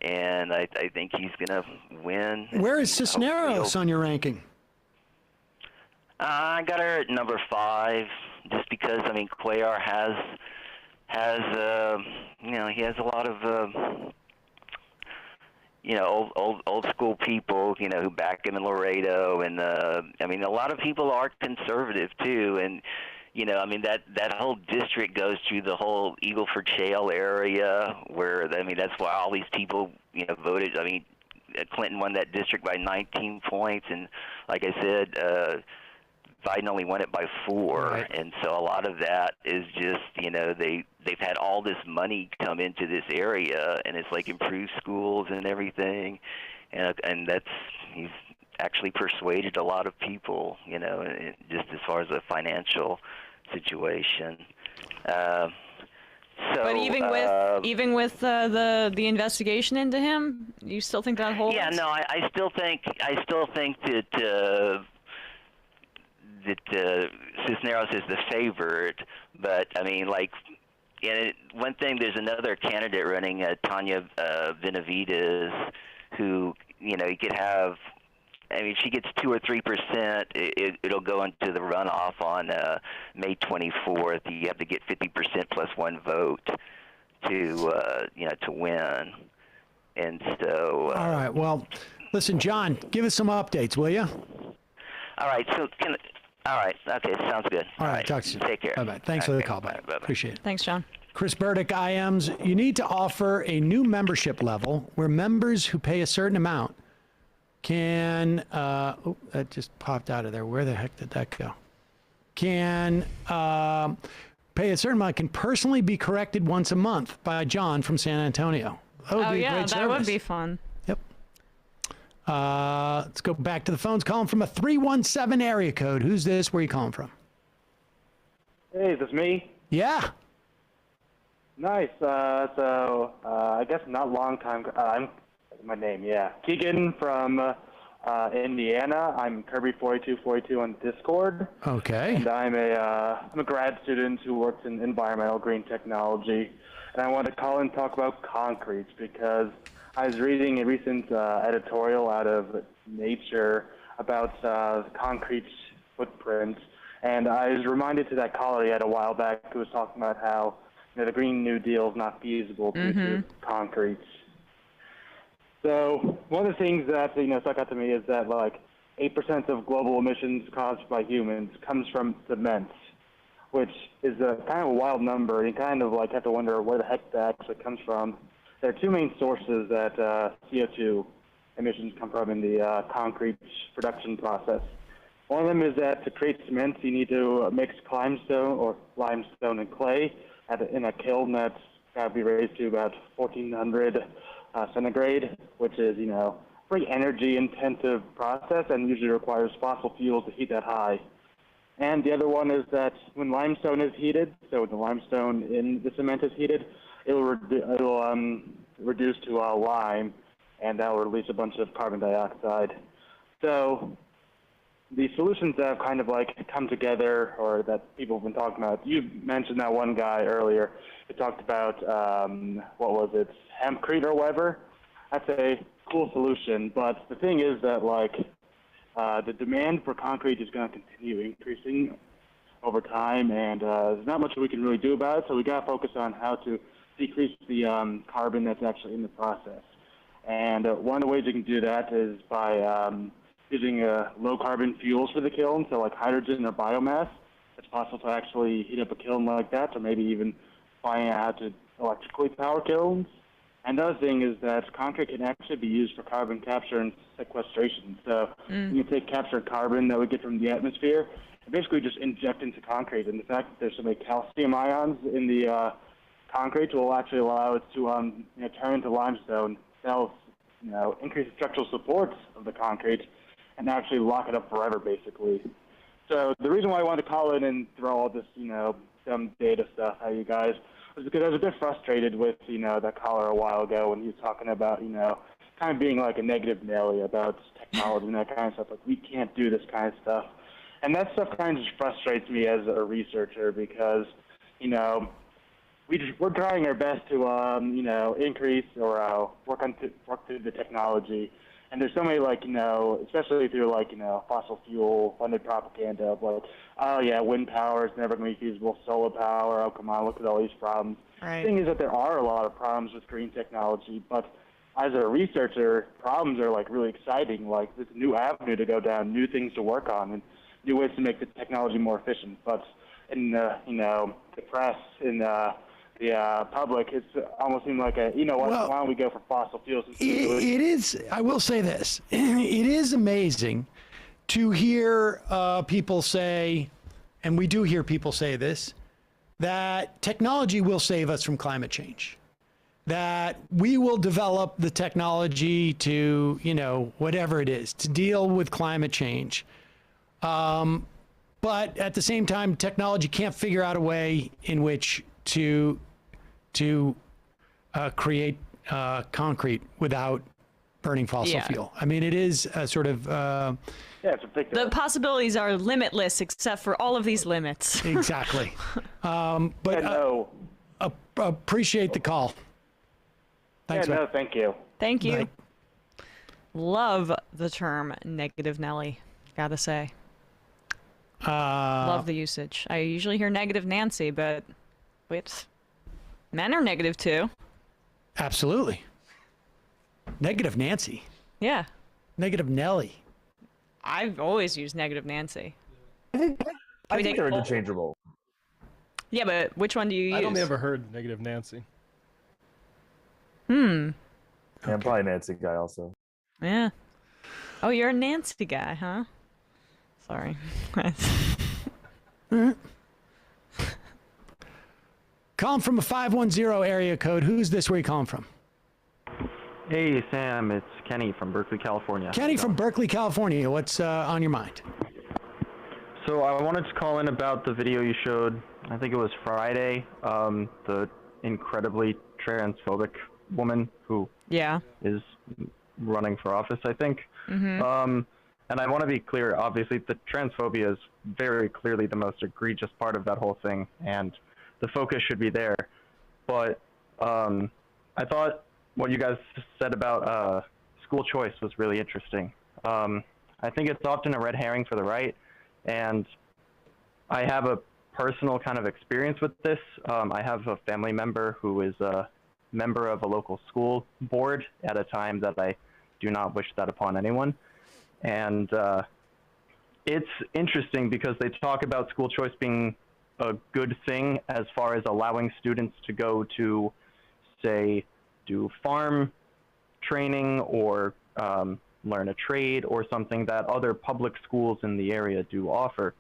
S5: and I think he's going to win.
S6: Where is Cisneros on your ranking?
S5: I got her at number 5, just because Cuellar has he has a lot of old school people who back him in Laredo, and a lot of people are conservative too, and that whole district goes through the whole Eagle Ford Shale area, where that's why all these people voted. Clinton won that district by 19 points, and like I said, Biden only won it by 4, right. And so a lot of that is just they've had all this money come into this area, and it's like improved schools and everything, and he's actually persuaded a lot of people, just as far as a financial situation.
S7: But even with the investigation into him, you still think that holds?
S5: Yeah, no, I still think that Cisneros is the favorite, but one thing, there's another candidate running, Tanya Benavides, who you could have. If she gets 2 or 3%, it'll go into the runoff on May 24th. You have to get 50% plus 1 vote to win. And so.
S6: All right. Well, listen, John, give us some updates, will you?
S5: All right. So all right. Okay. Sounds good.
S6: All right. Talk to you.
S5: Take care.
S6: Bye-bye. Thanks for the call, bye. Appreciate it.
S7: Thanks, John.
S6: Chris Burdick, IMs, you need to offer a new membership level where members who pay a certain amount can, that just popped out of there. Where the heck did that go? Can pay a certain amount, can personally be corrected once a month by John from San Antonio. That would be a great service.
S7: Would be fun.
S6: Yep. Let's go back to the phones. Calling from a 317 area code. Who's this? Where are you calling from?
S8: Hey, is this me?
S6: Yeah.
S8: Nice. I guess not long time. My name, yeah. Keegan from Indiana. I'm Kirby4242 on Discord.
S6: Okay.
S8: And I'm a grad student who works in environmental green technology. And I wanted to call and talk about concrete because I was reading a recent editorial out of Nature about the concrete footprint. And I was reminded to that caller he had a while back who was talking about how the Green New Deal is not feasible due to concrete. So one of the things that stuck out to me is that like 8% of global emissions caused by humans comes from cement, which is a kind of a wild number. You kind of like have to wonder where the heck that actually comes from. There are two main sources that CO2 emissions come from in the concrete production process. One of them is that to create cement, you need to mix limestone and clay in a kiln that's got to be raised to about 1400 centigrade, which is, a pretty energy-intensive process and usually requires fossil fuels to heat that high. And the other one is that when limestone is heated, so when the limestone in the cement is heated, it'll reduce to lime, and that will release a bunch of carbon dioxide. So the solutions that have kind of like come together or that people have been talking about, you mentioned that one guy earlier who talked about, what was it, hempcrete or whatever. That's a cool solution, but the thing is that like the demand for concrete is going to continue increasing over time, and there's not much we can really do about it, so we got to focus on how to decrease the carbon that's actually in the process. And one of the ways you can do that is by using low carbon fuels for the kiln, so like hydrogen or biomass. It's possible to actually heat up a kiln like that, or maybe even finding out how to electrically power kilns. And the other thing is that concrete can actually be used for carbon capture and sequestration. So you can take captured carbon that we get from the atmosphere and basically just inject into concrete. And the fact that there's so many calcium ions in the concrete will actually allow it to turn into limestone. That'll increase the structural supports of the concrete and actually lock it up forever, basically. So the reason why I wanted to call in and throw all this, dumb data stuff at you guys was because I was a bit frustrated with, that caller a while ago when he was talking about, kind of being like a negative Nelly about technology and that kind of stuff. Like, we can't do this kind of stuff. And that stuff kind of just frustrates me as a researcher because, we're trying our best to, increase or work through the technology. And there's so many, especially through, fossil fuel-funded propaganda of, oh, yeah, wind power is never going to be feasible, solar power, oh, come on, look at all these problems.
S7: Right.
S8: The thing is that there are a lot of problems with green technology, but as a researcher, problems are, really exciting. Like, there's a new avenue to go down, new things to work on, and new ways to make the technology more efficient. But in the, the press, in the public, it's almost seemed like why don't we go for fossil fuels?
S6: It is, I will say this, it is amazing to hear people say, and we do hear people say this, that technology will save us from climate change, that we will develop the technology to, whatever it is, to deal with climate change. But at the same time, technology can't figure out a way in which to create concrete without burning fossil fuel. I mean, it is a sort of...
S8: it's ridiculous.
S7: The possibilities are limitless except for all of these limits.
S6: Exactly. But appreciate the call. Thanks, man.
S8: Thank you.
S7: Thank you.
S6: Bye.
S7: Love the term negative Nelly, gotta say. Love the usage. I usually hear negative Nancy, but wait, men are negative too.
S6: Absolutely. Negative Nancy.
S7: Yeah.
S6: Negative Nelly.
S7: I've always used negative Nancy.
S9: I think they're interchangeable.
S7: Yeah, but which one do you use?
S14: I've only ever heard negative Nancy.
S9: Yeah, I'm probably a Nancy guy also.
S7: Yeah. Oh, you're a Nancy guy, huh? Sorry.
S6: Calling from a 510 area code. Who's this? Where are you calling from?
S10: Hey, Sam. It's Kenny from Berkeley, California.
S6: Kenny from Berkeley, California. What's on your mind?
S10: So I wanted to call in about the video you showed. I think it was Friday. The incredibly transphobic woman who is running for office, I think. And I want to be clear, obviously, the transphobia is very clearly the most egregious part of that whole thing, and the focus should be there. But I thought what you guys said about school choice was really interesting. I think it's often a red herring for the right, and I have a personal kind of experience with this. I have a family member who is a member of a local school board at a time that I do not wish that upon anyone. And it's interesting because they talk about school choice being a good thing as far as allowing students to go to, say, do farm training or learn a trade or something that other public schools in the area do offer.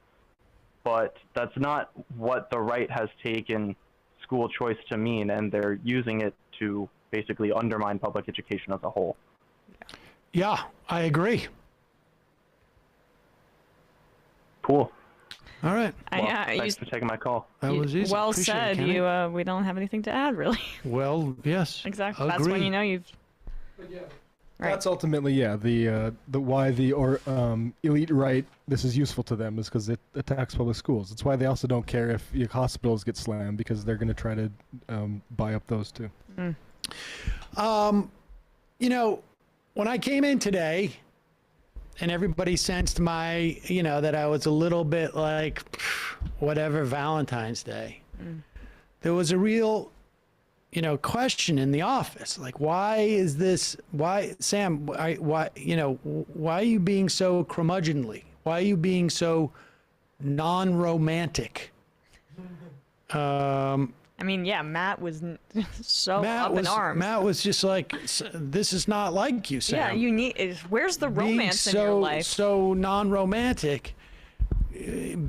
S10: But that's not what the right has taken school choice to mean, and they're using it to basically undermine public education as a whole.
S6: Yeah, I agree.
S10: Cool.
S6: All right.
S10: Well, thanks for taking my call.
S6: That was easy.
S7: Well
S6: Appreciate it,
S7: said.
S6: Kenny.
S7: We don't have anything to add, really.
S6: Well, yes.
S7: Exactly. That's when you know you've. Right.
S14: That's ultimately, the why the elite right, this is useful to them is because it attacks public schools. It's why they also don't care if your hospitals get slammed, because they're going to try to buy up those too.
S6: You know, when I came in today, and everybody sensed my, that I was a little bit like, whatever, Valentine's Day. There was a real, question in the office. Like, Sam, why are you being so curmudgeonly? Why are you being so non-romantic?
S7: I mean, yeah, Matt was so up in arms.
S6: Matt was just like, this is not like you, Sam.
S7: Yeah, you need. Where's the romance in your life?
S6: So non-romantic,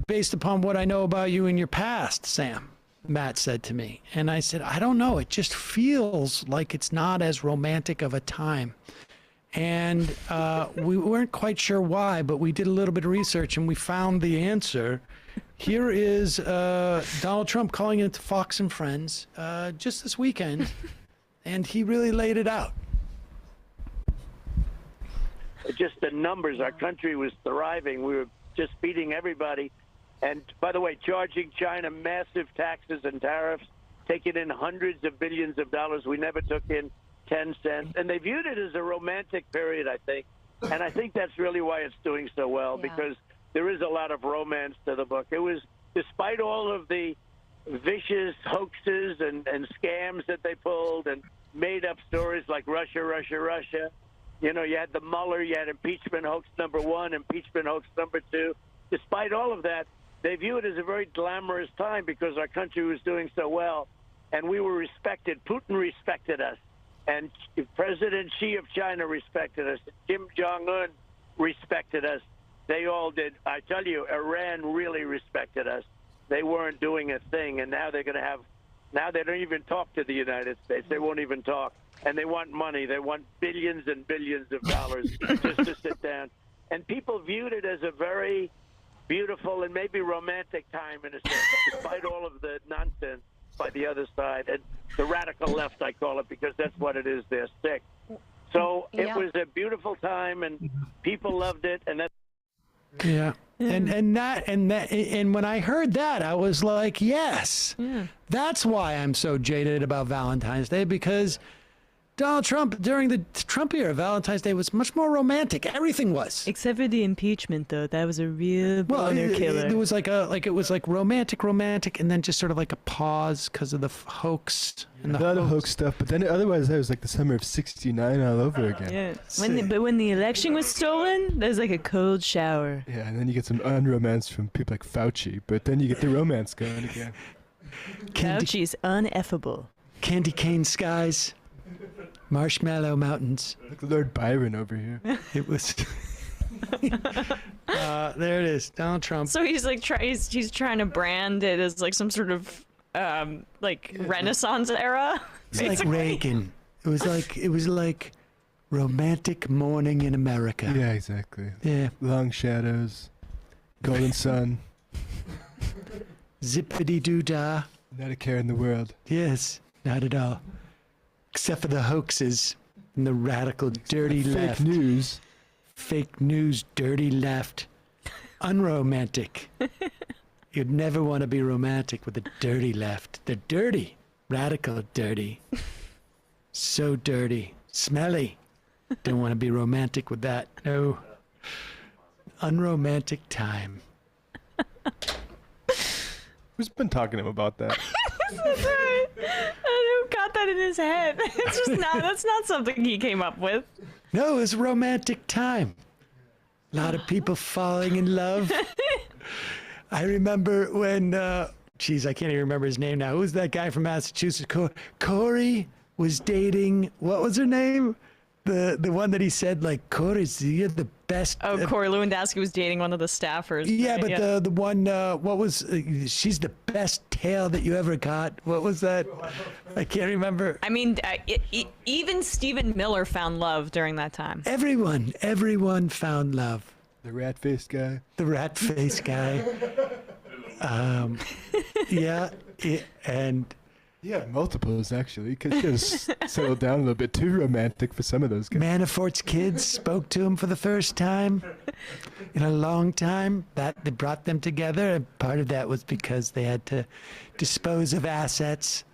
S6: based upon what I know about you in your past, Sam. Matt said to me, and I said, I don't know. It just feels like it's not as romantic of a time. And we weren't quite sure why, but we did a little bit of research and we found the answer. Here is Donald Trump calling into Fox and Friends just this weekend, and he really laid it out.
S11: Just the numbers, our country was thriving. We were just beating everybody. And by the way, charging China massive taxes and tariffs, taking in hundreds of billions of dollars. We never took in 10 cents. And they viewed it as a romantic period, I think. And I think that's really why it's doing so well, because there is a lot of romance to the book. It was, despite all of the vicious hoaxes and scams that they pulled and made up stories like Russia, Russia, Russia. You had the Mueller, you had impeachment hoax number 1, impeachment hoax number 2. Despite all of that, they view it as a very glamorous time because our country was doing so well, and we were respected. Putin respected us, and President Xi of China respected us. Kim Jong-un respected us. They all did. I tell you, Iran really respected us. They weren't doing a thing, and now they're going to have. Now they don't even talk to the United States. They won't even talk, and they want money. They want billions and billions of dollars just to sit down. And people viewed it as a very beautiful and maybe romantic time in a sense, despite all of the nonsense by the other side. And the radical left, I call it, because that's what it is. They're sick. So it was a beautiful time, and people loved it. And that's
S6: and when I heard that, I was like, yes, that's why I'm so jaded about Valentine's Day, because Donald Trump, during the Trump era, Valentine's Day was much more romantic. Everything was.
S7: Except for the impeachment, though. That was a real boner killer.
S6: It was it was like romantic, and then just sort of like a pause because of the hoax. And
S14: a lot of hoax stuff, but then otherwise it was like the summer of '69 all over again.
S7: Yeah. When the election was stolen, there's like a cold shower.
S14: Yeah, and then you get some unromance from people like Fauci, but then you get the romance going again.
S7: Fauci's uneffable.
S6: Candy cane skies. Marshmallow mountains.
S14: Look, Lord Byron over here.
S6: It was. There it is, Donald Trump.
S7: So he's like he's trying to brand it as like some sort of Renaissance era.
S6: It's like Reagan. It was like romantic morning in America.
S14: Yeah, exactly.
S6: Yeah.
S14: Long shadows, golden sun.
S6: Zippity doo dah.
S14: Not a care in the world.
S6: Yes, not at all. Except for the hoaxes And the radical, dirty left.
S14: Fake news.
S6: Fake news, dirty left. Unromantic. You'd never want to be romantic with the dirty left. They're dirty. Radical dirty. So dirty. Smelly. Don't want to be romantic with that. No. Unromantic time.
S14: Who's been talking to him about that?
S7: Who got that in his head? It's just not. That's not something he came up with.
S6: No, it's romantic time. A lot of people falling in love. I remember when, geez, I can't even remember his name now. Who was that guy from Massachusetts? Corey was dating, what was her name? The one that he said, like, Corey, you're the best.
S7: Oh, Corey Lewandowski was dating one of the staffers.
S6: Yeah,
S7: right?
S6: but the one, what was, she's the best tail that you ever got. What was that? I can't remember.
S7: I mean, even Stephen Miller found love during that time.
S6: Everyone found love.
S14: The rat-faced guy.
S6: The rat-faced guy. Yeah, and...
S14: Yeah, multiples, actually. Could just settle down a little bit too romantic for some of those guys.
S6: Manafort's kids spoke to him for the first time in a long time. That they brought them together, and part of that was because they had to dispose of assets.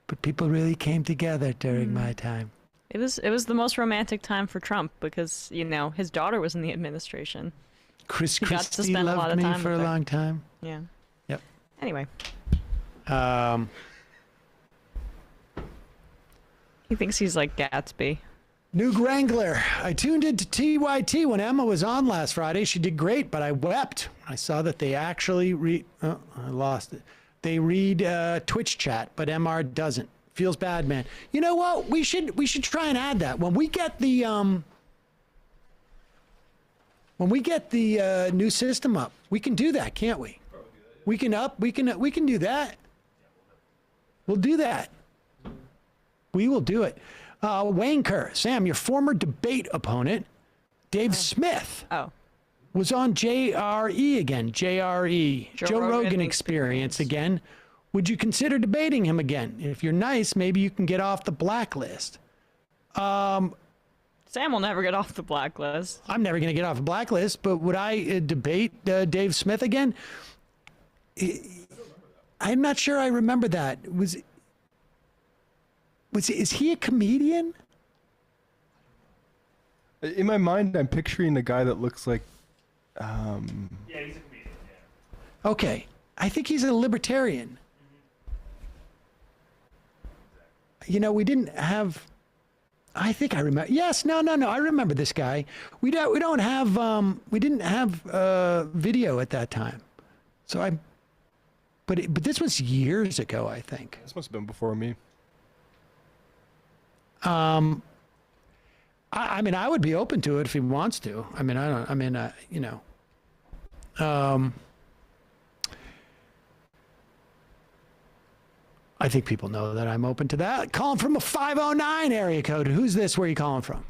S6: But people really came together during my time.
S7: It was the most romantic time for Trump because, you know, his daughter was in the administration.
S6: Chris
S7: He got to
S6: Christie
S7: spend a lot
S6: loved
S7: of
S6: me
S7: time
S6: for a
S7: with her.
S6: long time.
S7: Yeah.
S6: Yep.
S7: Anyway. He thinks he's like Gatsby.
S6: New Wrangler. I tuned into TYT when Emma was on last Friday. She did great, but I wept. I saw that they actually read... Oh, I lost it. They read Twitch chat, but MR doesn't. Feels bad, man. You know what? We should try and add that. When we get the new system up, we can do that, can't we? We can do that. We'll do that. We will do it. Wayne Kerr, Sam, your former debate opponent, Dave Smith, was on JRE again. JRE, Joe Rogan Experience again. Would you consider debating him again? If you're nice, maybe you can get off the blacklist.
S7: Sam will never get off the blacklist.
S6: I'm never going to get off the blacklist, but would I debate Dave Smith again? I'm not sure I remember that. Is he a comedian?
S14: In my mind, I'm picturing a guy that looks like...
S12: Yeah, he's a comedian, yeah.
S6: Okay. I think he's a libertarian. You know, we didn't have... I think I remember... Yes, no. I remember this guy. We didn't have video at that time. So But this was years ago, I think.
S14: This must have been before me.
S6: I mean, I would be open to it if he wants to. I mean, you know. I think people know that I'm open to that. Calling from a 509 area code. Who's this? Where are you calling from?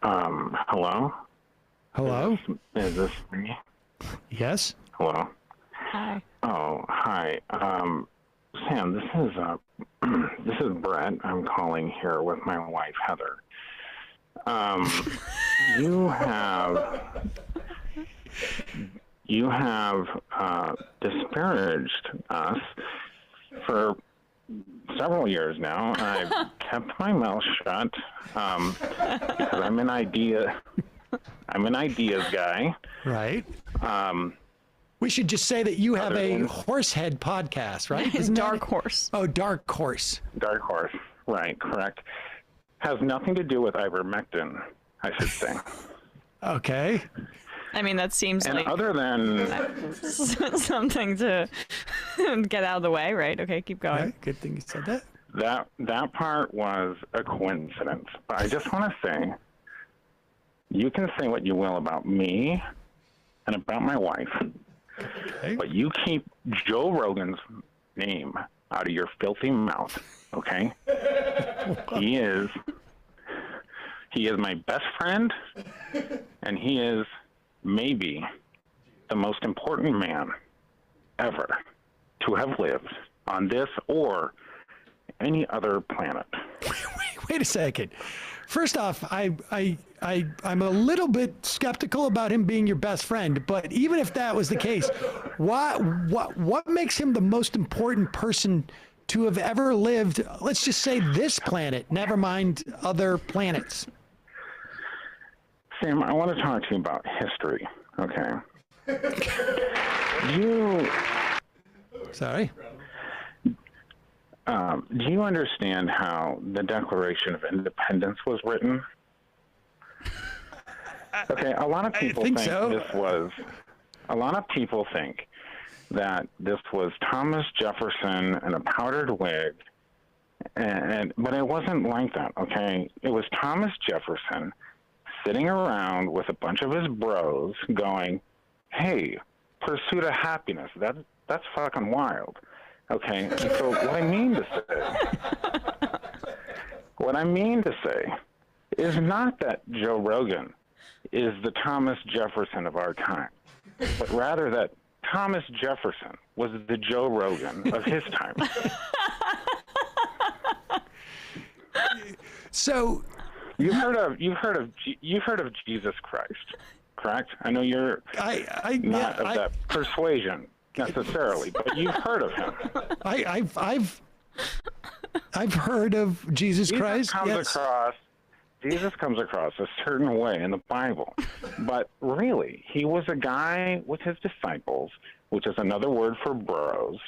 S13: Hello?
S6: Hello?
S13: Is this me?
S6: Yes?
S13: Hello?
S7: Hi.
S13: Oh, hi. Sam, this is Brett. I'm calling here with my wife, Heather. You have disparaged us for several years now. I've kept my mouth shut because I'm an ideas guy.
S6: Right. We should just say that you have a Horsehead podcast, right? Isn't
S7: Dark Horse.
S6: Oh, Dark Horse.
S13: Dark Horse. Right, correct. Has nothing to do with ivermectin, I should say.
S6: Okay.
S7: I mean, that seems like
S13: other than
S7: something to get out of the way, right? Okay, keep going.
S6: Right. Good thing you said that.
S13: That part was a coincidence. But I just want to say, you can say what you will about me and about my wife, but you keep Joe Rogan's name out of your filthy mouth, okay? He is my best friend, and he is maybe the most important man ever to have lived on this or any other planet.
S6: Wait a second. First off, I'm a little bit skeptical about him being your best friend, but even if that was the case, what makes him the most important person to have ever lived, let's just say this planet, never mind other planets?
S13: Sam, I want to talk to you about history, okay?
S6: Sorry?
S13: Do you understand how the Declaration of Independence was written? Okay, a lot of people think that this was Thomas Jefferson in a powdered wig, but it wasn't like that, okay? It was Thomas Jefferson sitting around with a bunch of his bros going, hey, pursuit of happiness, that's fucking wild. Okay, and so what I mean to say is not that Joe Rogan is the Thomas Jefferson of our time, but rather that Thomas Jefferson was the Joe Rogan of his time.
S6: So
S13: you've heard of Jesus Christ, correct? I know you're not of that persuasion necessarily, but you've heard of him.
S6: I've heard of Jesus Christ.
S13: Jesus comes across a certain way in the Bible, but really, he was a guy with his disciples, which is another word for bros,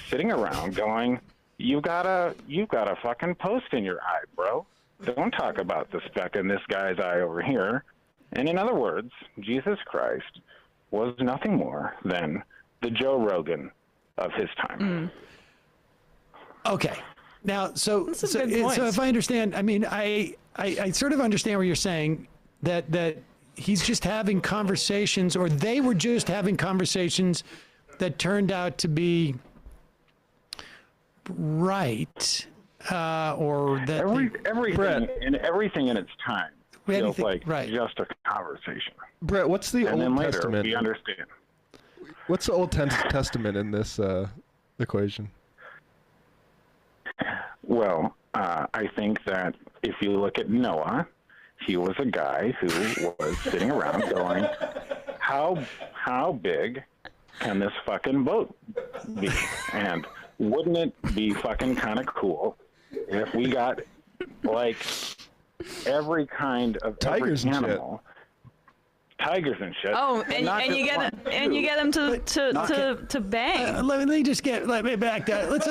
S13: sitting around going, "You got a fucking post in your eye, bro. Don't talk about the speck in this guy's eye over here." And in other words, Jesus Christ was nothing more than the Joe Rogan of his time.
S6: Okay. Now, so if I understand, I mean, I sort of understand what you're saying, that he's just having conversations, or they were just having conversations that turned out to be right, or that
S13: everything in its time feels like just a conversation.
S14: Brett, what's the
S13: and
S14: Old
S13: then later,
S14: Testament?
S13: we understand.
S14: What's the Old Testament in this equation?
S13: Well, I think that if you look at Noah, he was a guy who was sitting around going, how big can this fucking boat be? And wouldn't it be fucking kind of cool if we got, like, every kind of
S14: tigers
S13: every
S14: and
S13: animal, tigers and shit.
S7: Oh, and you get them to bang.
S6: Let me just let me back that. Let's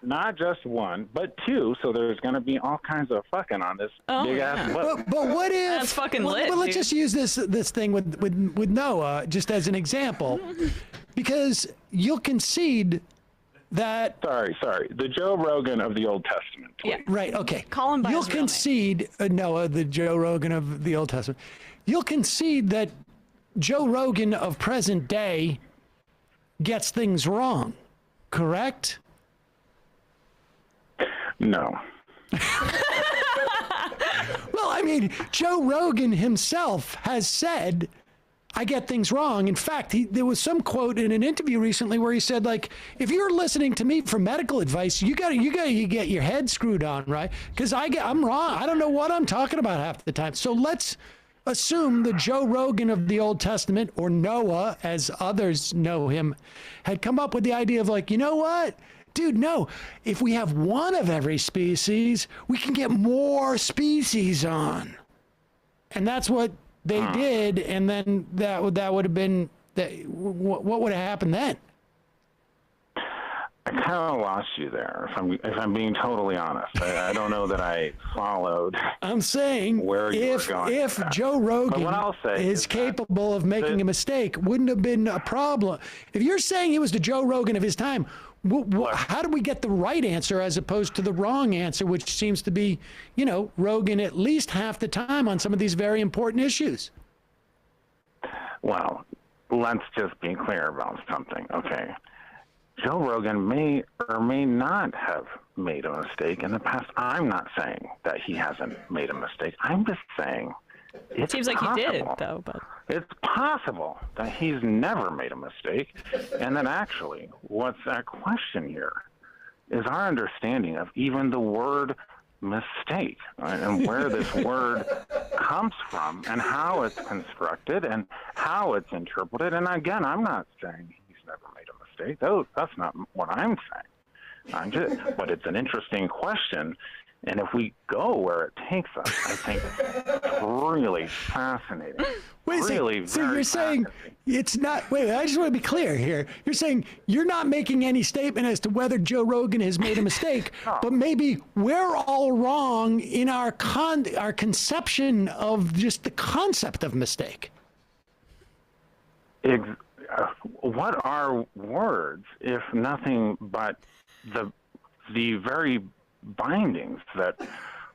S13: not just one, but two. So there's going to be all kinds of fucking on this big ass boat.
S6: But what if?
S7: That's fucking lit.
S6: But let's just use this thing with Noah just as an example, because you'll concede that.
S13: Sorry. The Joe Rogan of the Old Testament. Please.
S6: Yeah. Right. Okay.
S7: Call him by
S6: You'll
S7: his real
S6: concede, Noah, the Joe Rogan of the Old Testament. You'll concede that Joe Rogan of present day gets things wrong, correct?
S13: No.
S6: Well, I mean, Joe Rogan himself has said, I get things wrong. In fact, there was some quote in an interview recently where he said, like, if you're listening to me for medical advice, you gotta get your head screwed on, right? Because I'm wrong. I don't know what I'm talking about half the time. So let's assume the Joe Rogan of the Old Testament, or Noah, as others know him, had come up with the idea of, like, you know what? Dude, no. If we have one of every species, we can get more species on. And that's what they did, and then that would have been what would have happened then?
S13: I kind of lost you there. If I'm being totally honest, I don't know that I followed.
S6: I'm saying
S13: where you were going
S6: if Joe Rogan is capable of making a mistake, wouldn't have been a problem. If you're saying he was the Joe Rogan of his time, how do we get the right answer as opposed to the wrong answer, which seems to be, Rogan at least half the time on some of these very important issues?
S13: Well, let's just be clear about something, okay? Joe Rogan may or may not have made a mistake in the past. I'm not saying that he hasn't made a mistake. I'm just saying it
S7: seems like he did, though. But
S13: it's possible that he's never made a mistake, and then actually, what's our question here? is our understanding of even the word mistake, right? And where this word comes from and how it's constructed and how it's interpreted. And again, I'm not saying he's never made a mistake. That's not what I'm saying. But it's an interesting question. And if we go where it takes us, I think it's really fascinating.
S6: Wait a
S13: really
S6: second. So you're saying it's not, wait, I just want to be clear here. You're saying you're not making any statement as to whether Joe Rogan has made a mistake, but maybe we're all wrong in our conception of just the concept of mistake.
S13: What are words if nothing but the very bindings that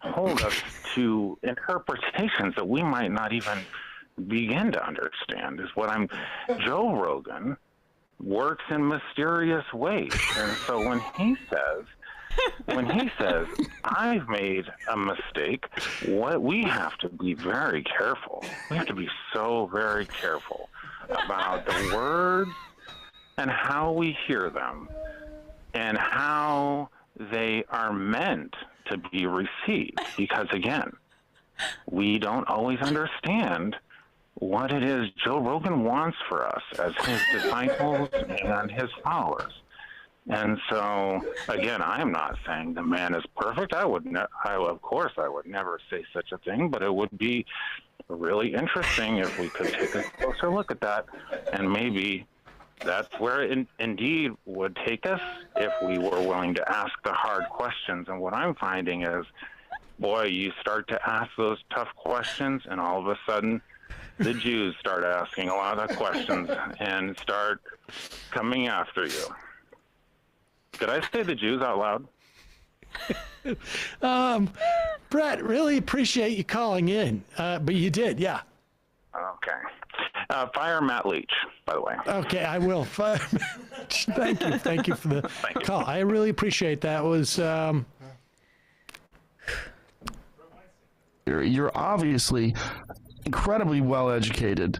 S13: hold us to interpretations that we might not even begin to understand? Is what Joe Rogan works in mysterious ways, and so when he says I've made a mistake, we have to be very careful. We have to be so very careful about the words and how we hear them and how they are meant to be received, because again, we don't always understand what it is Joe Rogan wants for us as his disciples and his followers. And so, again, I am not saying the man is perfect. Of course, I would never say such a thing, but it would be really interesting if we could take a closer look at that, and maybe that's where it indeed would take us if we were willing to ask the hard questions. And what I'm finding is, boy, you start to ask those tough questions, and all of a sudden, the Jews start asking a lot of questions and start coming after you. Did I say the Jews out loud?
S6: Brett, really appreciate you calling in, but you did, yeah.
S13: Okay. Fire Matt Leach, by the way.
S6: Okay, I will. Thank you for the call. I really appreciate that. Was
S15: you're obviously incredibly well educated,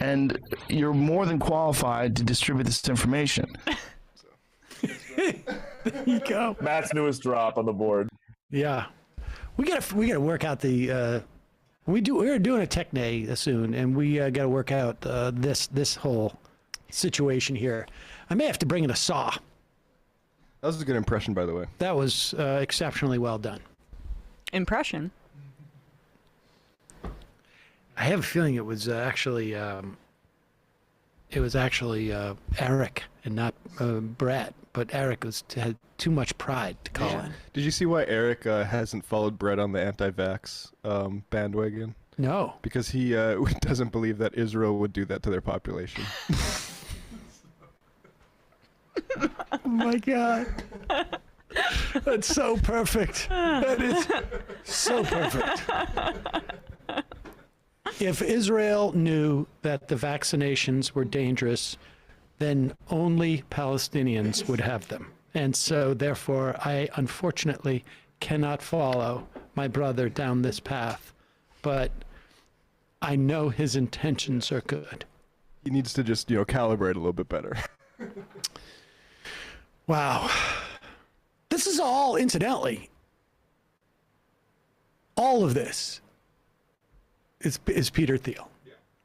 S15: and you're more than qualified to distribute this information.
S6: There you go.
S9: Matt's newest drop on the board.
S6: Yeah, we gotta work out the. We're doing a tech day soon, and we got to work out this whole situation here. I may have to bring in a saw.
S14: That was a good impression, by the way.
S6: That was exceptionally well done.
S7: Impression.
S6: I have a feeling it was actually Eric and not Brett, but Eric had too much pride to call it.
S14: Did you see why Eric hasn't followed Brett on the anti-vax bandwagon?
S6: No.
S14: Because he doesn't believe that Israel would do that to their population.
S6: Oh my God. That's so perfect. That is so perfect. If Israel knew that the vaccinations were dangerous, then only Palestinians would have them. And so, therefore, I unfortunately cannot follow my brother down this path. But I know his intentions are good.
S14: He needs to just, calibrate a little bit better.
S6: Wow. This is all, incidentally, all of this is Peter Thiel,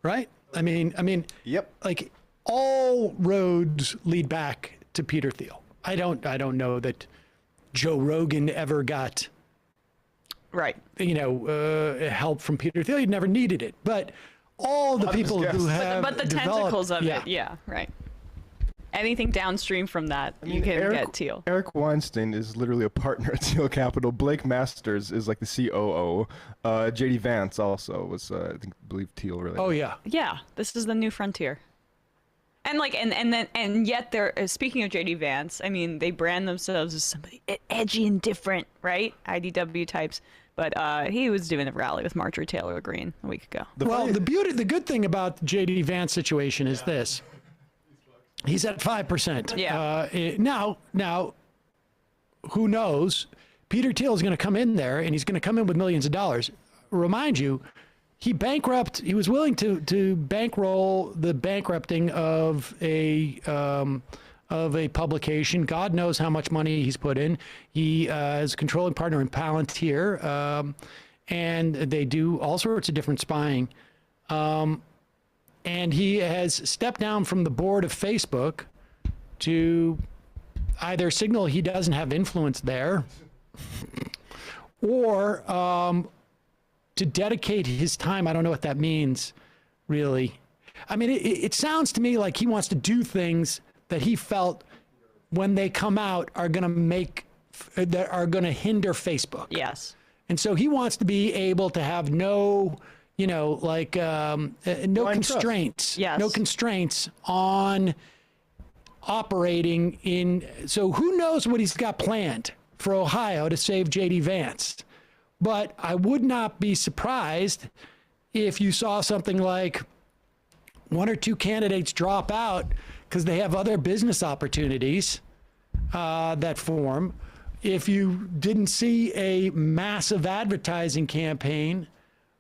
S6: right? I mean,
S14: yep.
S6: Like, all roads lead back to Peter Thiel. I don't know that Joe Rogan ever got, help from Peter Thiel. He never needed it, but all the people who have
S7: but the tentacles of it, yeah, right. Anything downstream from that, you can get Thiel.
S14: Eric Weinstein is literally a partner at Thiel Capital. Blake Masters is like the COO. JD Vance also was, I believe, Thiel related.
S6: Oh yeah.
S7: Yeah, this is the new frontier. And yet they're speaking of JD Vance. I mean, they brand themselves as somebody edgy and different, right? IDW types. But he was doing a rally with Marjorie Taylor Greene a week ago.
S6: The good thing about the JD Vance situation is this. He's at 5%.
S7: Yeah.
S6: Now, who knows? Peter Thiel is going to come in there, and he's going to come in with millions of dollars. Remind you, he was willing to bankroll the bankrupting of of a publication. God knows how much money he's put in. He is a controlling partner in Palantir, and they do all sorts of different spying. And he has stepped down from the board of Facebook to either signal he doesn't have influence there, or to dedicate his time. I don't know what that means, really. I mean, it sounds to me like he wants to do things that he felt when they come out are going to hinder Facebook.
S7: Yes.
S6: And so he wants to be able to have no, no constraints.
S7: Yes.
S6: No constraints on operating in. So who knows what he's got planned for Ohio to save J.D. Vance. But I would not be surprised if you saw something like one or two candidates drop out because they have other business opportunities that form. If you didn't see a massive advertising campaign,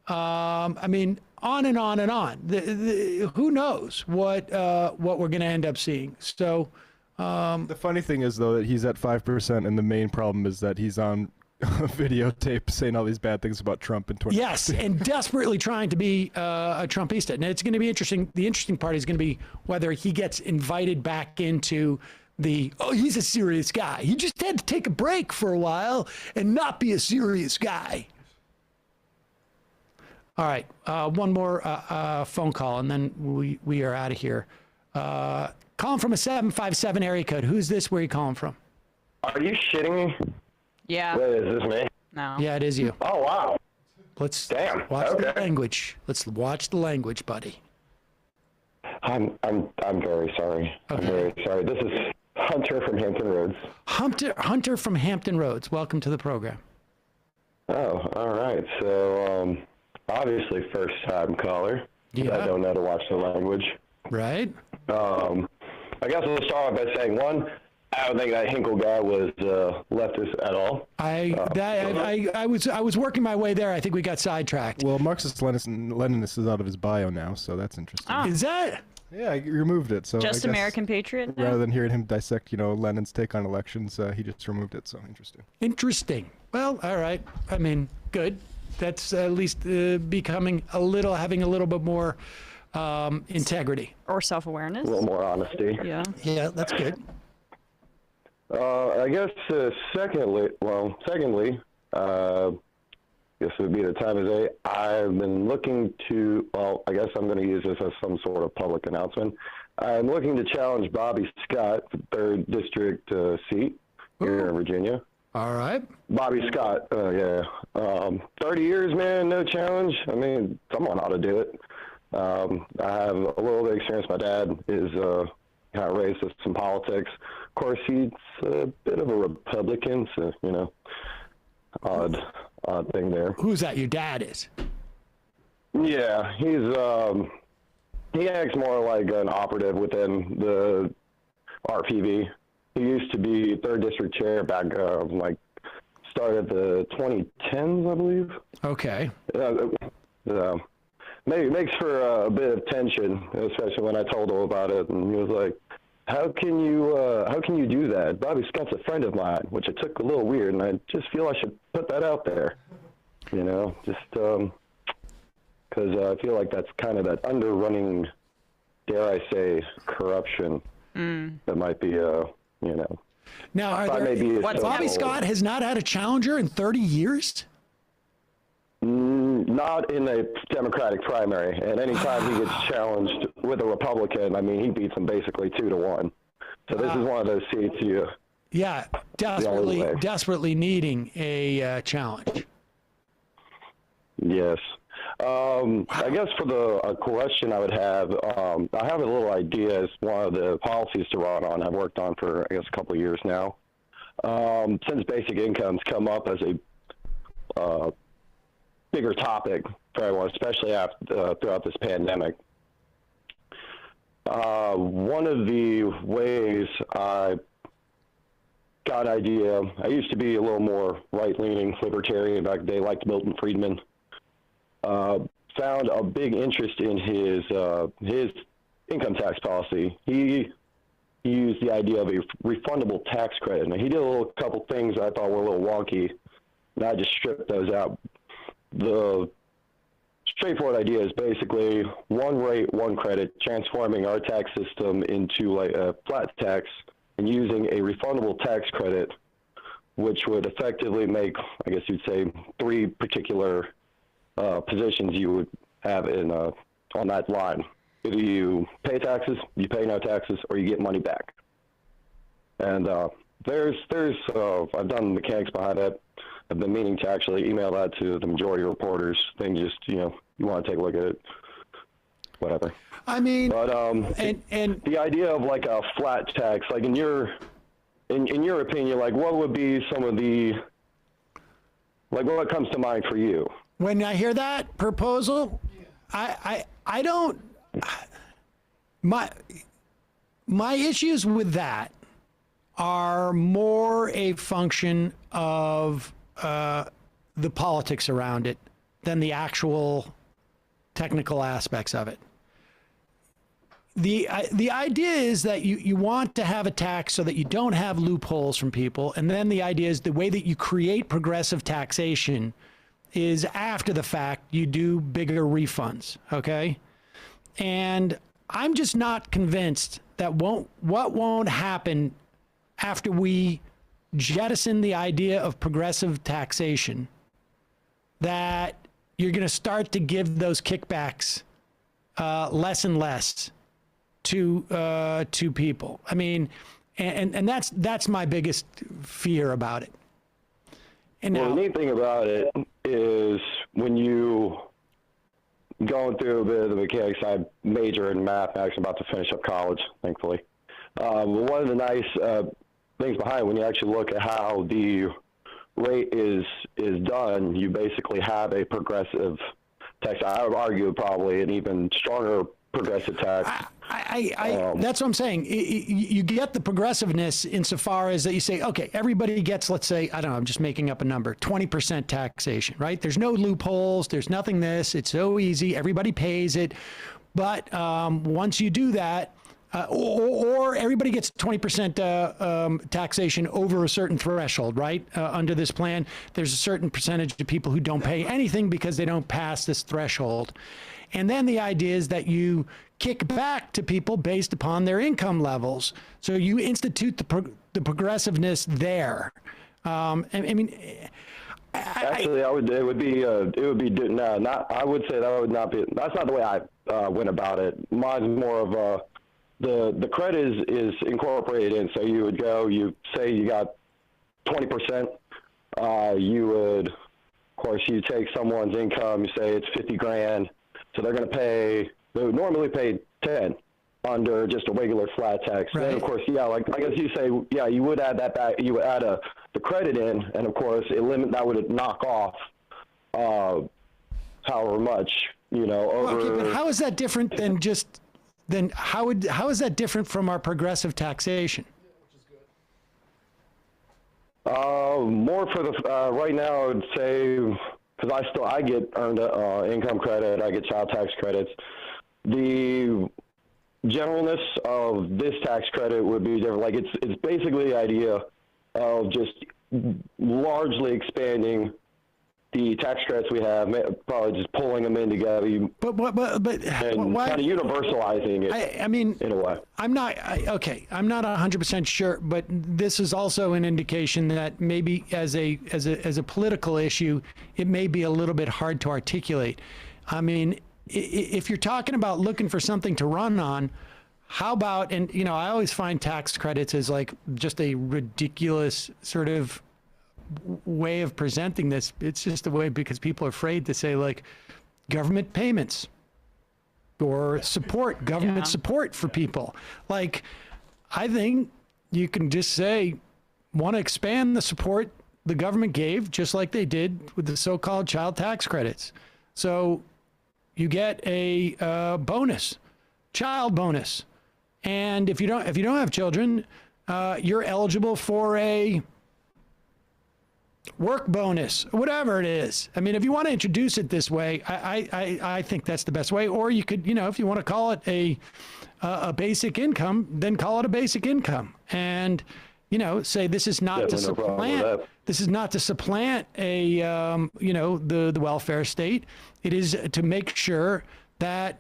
S6: I mean, on and on and on. Who knows what we're going to end up seeing? So
S14: the funny thing is, though, that he's at 5%, and the main problem is that he's on videotape saying all these bad things about Trump in 2016.
S6: Yes, and desperately trying to be a Trumpista. And it's going to be interesting. The interesting part is going to be whether he gets invited back into he's a serious guy. He just had to take a break for a while and not be a serious guy. All right, one more phone call, and then we are out of here. Calling from a 757 area code. Who's this? Where are you calling from?
S16: Are you shitting me?
S7: Yeah.
S16: Wait, is this me?
S7: No.
S6: Yeah, it is you.
S16: Oh, wow.
S6: Let's
S16: watch
S6: the language. Let's watch the language, buddy.
S16: I'm very sorry.
S6: Okay.
S16: I'm very sorry. This is Hunter from Hampton Roads.
S6: Hunter from Hampton Roads. Welcome to the program.
S16: Oh, all right. So, obviously, first-time caller.
S6: Yeah.
S16: I don't know to watch the language.
S6: Right.
S16: I guess we'll start off by saying, one, I don't think that Hinkle guy was leftist at all.
S6: I was working my way there. I think we got sidetracked.
S14: Well, Marxist-Leninist is out of his bio now, so that's interesting.
S6: Is that?
S14: Yeah, he removed it. So
S7: Just
S14: I guess
S7: American Patriot now?
S14: Rather than hearing him dissect, Lenin's take on elections, he just removed it. So interesting.
S6: Interesting. Well, all right. I mean, good. That's at least having a little bit more integrity
S7: or self-awareness.
S16: A little more honesty.
S7: Yeah.
S6: Yeah, that's good.
S16: I guess secondly, guess it would be the time of day. I've been looking to, I guess I'm going to use this as some sort of public announcement. I'm looking to challenge Bobby Scott for the 3rd District seat here in Virginia.
S6: All right.
S16: Bobby Scott, yeah. 30 years, man, no challenge. I mean, someone ought to do it. I have a little bit of experience. My dad is kind of raised with some politics. Of course, he's a bit of a Republican, so, odd thing there.
S6: Who's that? Your dad is?
S16: Yeah, he acts more like an operative within the RPV. He used to be 3rd District chair back, started the 2010s, I believe.
S6: Okay.
S16: Maybe makes for a bit of tension, especially when I told him about it, and he was like, how can you do that? Bobby Scott's a friend of mine, which it took a little weird, and I just feel I should put that out there, just because I feel like that's kind of that underrunning,
S17: dare I say, corruption that might be,
S6: Now, Bobby Scott has not had a challenger in 30 years?
S17: Not in a Democratic primary. And anytime he gets challenged with a Republican, I mean, he beats him basically 2-1. So this is one of those seats you...
S6: Yeah, desperately needing a challenge.
S17: Yes. I guess for the question I would have, I have a little idea as one of the policies to run on. I've worked on for, I guess, a couple of years now. Since basic income's come up as a bigger topic for everyone, especially throughout this pandemic. One of the ways I got an idea, I used to be a little more right-leaning libertarian back in the day, liked Milton Friedman. Found a big interest in his income tax policy. He
S16: used the idea of a refundable tax credit. Now, he did a couple things I thought were a little wonky, and I just stripped those out. The straightforward idea is basically one rate, one credit, transforming our tax system into like a flat tax and using a refundable tax credit, which would effectively make, I guess you'd say, three particular positions you would have in on that line. Either you pay taxes, you pay no taxes, or you get money back. And there's I've done the mechanics behind that. I've been meaning to actually email that to the majority of reporters. Thing just, you want to take a look at it, whatever.
S6: I mean,
S16: but
S6: and
S16: the idea of like a flat tax, like in your opinion, like what would be some of the, like what comes to mind for you?
S6: When I hear that proposal, I don't, my issues with that are more a function of the politics around it than the actual technical aspects of it. The idea is that you want to have a tax so that you don't have loopholes from people, and then the idea is the way that you create progressive taxation is after the fact you do bigger refunds, okay? And I'm just not convinced that what won't happen after we jettison the idea of progressive taxation, that you're going to start to give those kickbacks less and less to people. I mean, and that's my biggest fear about it. And
S16: well,
S6: now,
S16: the neat thing about it is when you going through a bit of the mechanics, I major in math. I'm actually about to finish up college, thankfully. One of the nice things behind it, when you actually look at how the rate is done, you basically have a progressive tax. I would argue probably an even stronger progressive tax.
S6: that's what I'm saying. You get the progressiveness insofar as that you say, okay, everybody gets, let's say, I don't know, I'm just making up a number, 20% taxation, right? There's no loopholes. There's nothing this. It's so easy. Everybody pays it. But once you do that, or everybody gets 20% taxation over a certain threshold, right? Under this plan, there's a certain percentage of people who don't pay anything because they don't pass this threshold. And then the idea is that you kick back to people based upon their income levels. So you institute the progressiveness there. Actually,
S16: I would that's not the way I went about it. Mine's more of the credit is incorporated in. So you would go, you say you got 20%, you would, of course, you take someone's income, you say it's 50 grand. So they would normally pay 10 under just a regular flat tax.
S6: Right.
S16: Then, of course, like I guess you say, you would add that back. You would add the credit in, and of course, that would knock off however much, over.
S6: Okay, but how is that different than how is that different from our progressive taxation?
S16: More for the right now, I would say. Because I get earned income credit, I get child tax credits. The generalness of this tax credit would be different. Like it's basically the idea of just largely expanding the tax credits we have, probably just pulling them in together.
S6: But
S16: and
S6: why,
S16: kind of universalizing it.
S6: I mean,
S16: in a way.
S6: I'm not 100% sure, but this is also an indication that maybe as a political issue, it may be a little bit hard to articulate. I mean, if you're talking about looking for something to run on, how about, and I always find tax credits as like just a ridiculous sort of way of presenting this. It's just a way because people are afraid to say like government payments or support, government support for people. Like, I think you can just say, want to expand the support the government gave, just like they did with the so-called child tax credits. So you get a bonus, child bonus. And if you don't have children, you're eligible for a work bonus, whatever it is. I mean, if you want to introduce it this way, I think that's the best way. Or you could, if you want to call it a basic income, then call it a basic income, and say this is not to supplant. This is not to supplant a the welfare state. It is to make sure that.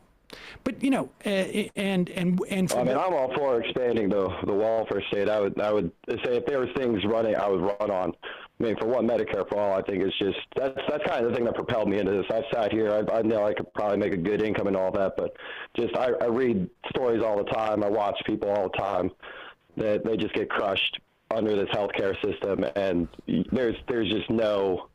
S6: But and
S17: I mean, I'm all for expanding the welfare state. I would say if there was things running, I would run on. I mean, for one, Medicare for all, I think it's just that's kind of the thing that propelled me into this. I sat here, I know I could probably make a good income and all that, but just I read stories all the time. I watch people all the time that they just get crushed under this healthcare system, and there's just no.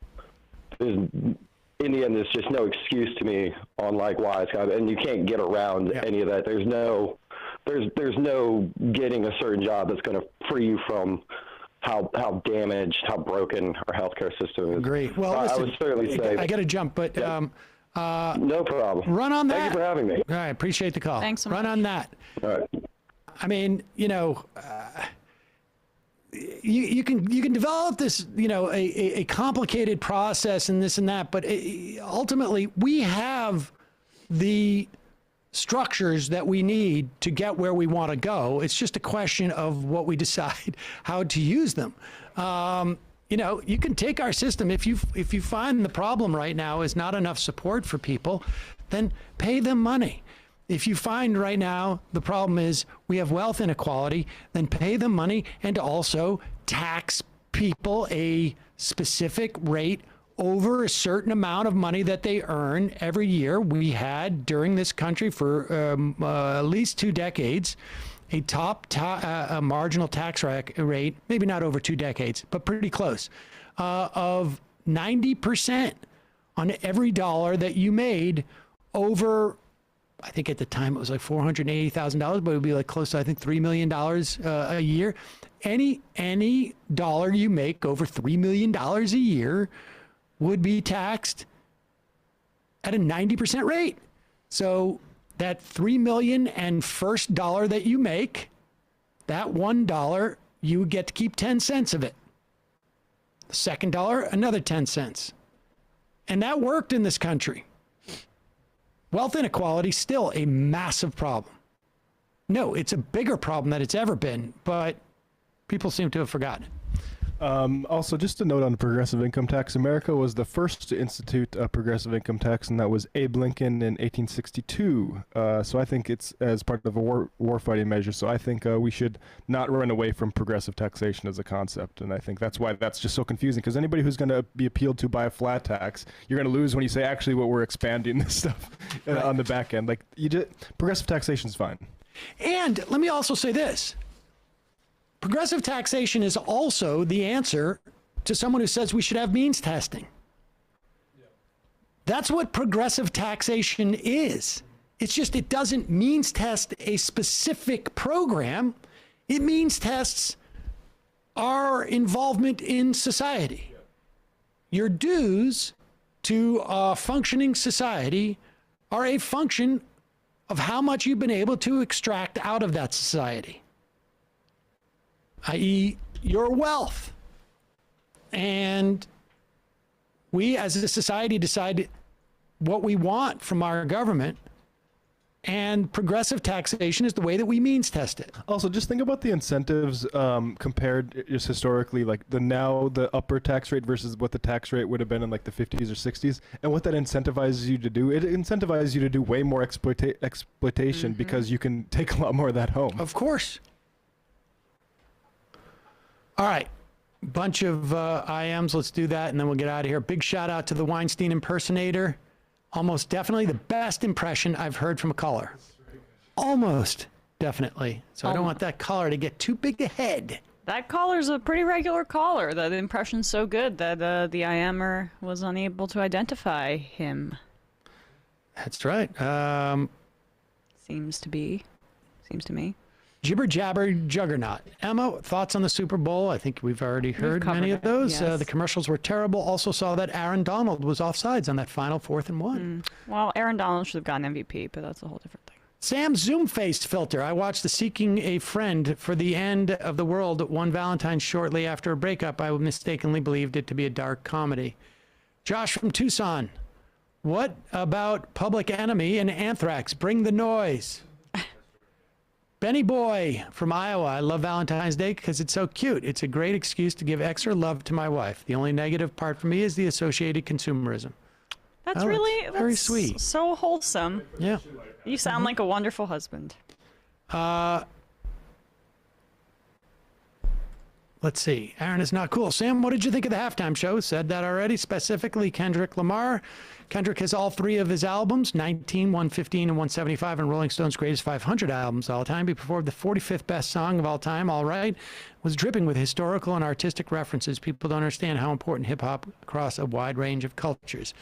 S17: In the end, there's just no excuse to me on why it's and you can't get around any of that. There's no getting a certain job that's going to free you from how damaged, how broken our healthcare system is.
S6: Great. Well, listen,
S17: I would certainly say
S6: I got to jump, but
S17: no problem.
S6: Run on that.
S17: Thank you for having me.
S6: All right, appreciate the call.
S7: Thanks so
S6: Run
S7: much.
S6: on that.
S17: All right.
S6: I mean, you can develop this, a complicated process and this and that, but ultimately we have the structures that we need to get where we want to go. It's just a question of what we decide how to use them. You can take our system. If you find the problem right now is not enough support for people, then pay them money. If you find right now the problem is we have wealth inequality, then pay them money and also tax people a specific rate over a certain amount of money that they earn every year. We had during this country for at least 2 decades a a marginal tax rate, maybe not over 2 decades, but pretty close, of 90% on every dollar that you made over. I think at the time it was like $480,000, but it would be like close to, I think, $3 million a year. Any dollar you make over $3 million a year would be taxed at a 90% rate. So that $3 million and first dollar that you make, that $1, you get to keep 10 cents of it. The second dollar, another 10 cents. And that worked in this country. Wealth inequality still a massive problem. No, it's a bigger problem than it's ever been, but people seem to have forgotten it.
S14: Also, just a note on progressive income tax. America was the first to institute a progressive income tax, and that was Abe Lincoln in 1862. So I think it's as part of a war-fighting measure. So I think we should not run away from progressive taxation as a concept. And I think that's why that's just so confusing, because anybody who's going to be appealed to by a flat tax, you're going to lose when you say, actually, what we're expanding this stuff on the back end. Progressive taxation is fine.
S6: And let me also say this. Progressive taxation is also the answer to someone who says we should have means testing. That's what progressive taxation is. It's just it doesn't means test a specific program. It means tests our involvement in society. Your dues to a functioning society are a function of how much you've been able to extract out of that society, i.e. your wealth. And we as a society decide what we want from our government, and progressive taxation is the way that we means test it.
S14: Also, just think about the incentives compared just historically, like the upper tax rate versus what the tax rate would have been in like the 50s or 60s, and what that incentivizes you to do. It incentivizes you to do way more exploitation because you can take a lot more of that home.
S6: Of course. All right, bunch of IMs. Let's do that, and then we'll get out of here. Big shout out to the Weinstein impersonator. Almost definitely the best impression I've heard from a caller. Almost definitely. So I don't want that caller to get too big a head.
S7: That caller's a pretty regular caller. The impression's so good that the IMer was unable to identify him.
S6: That's right.
S7: Seems to me.
S6: Jibber jabber juggernaut. Emma, thoughts on the Super Bowl? I think we've already heard many of those.
S7: Yes.
S6: The commercials were terrible. Also saw that Aaron Donald was offsides on that final 4th and 1.
S7: Well, Aaron Donald should have gotten MVP, but that's a whole different thing.
S6: Sam's Zoom face filter. I watched The Seeking a Friend for the End of the World one Valentine's shortly after a breakup. I mistakenly believed it to be a dark comedy. Josh from Tucson. What about Public Enemy and Anthrax? Bring the noise. Benny Boy from Iowa. I love Valentine's Day because it's so cute. It's a great excuse to give extra love to my wife. The only negative part for me is the associated consumerism.
S7: That's really
S6: very sweet.
S7: So wholesome.
S6: Yeah.
S7: You sound like a wonderful husband.
S6: Let's see. Aaron is not cool. Sam, what did you think of the halftime show? Said that already. Specifically, Kendrick Lamar. Kendrick has all three of his albums, 19, 115, and 175, and Rolling Stone's greatest 500 albums all time. He performed the 45th best song of all time, All Right. Was dripping with historical and artistic references. People don't understand how important hip-hop across a wide range of cultures.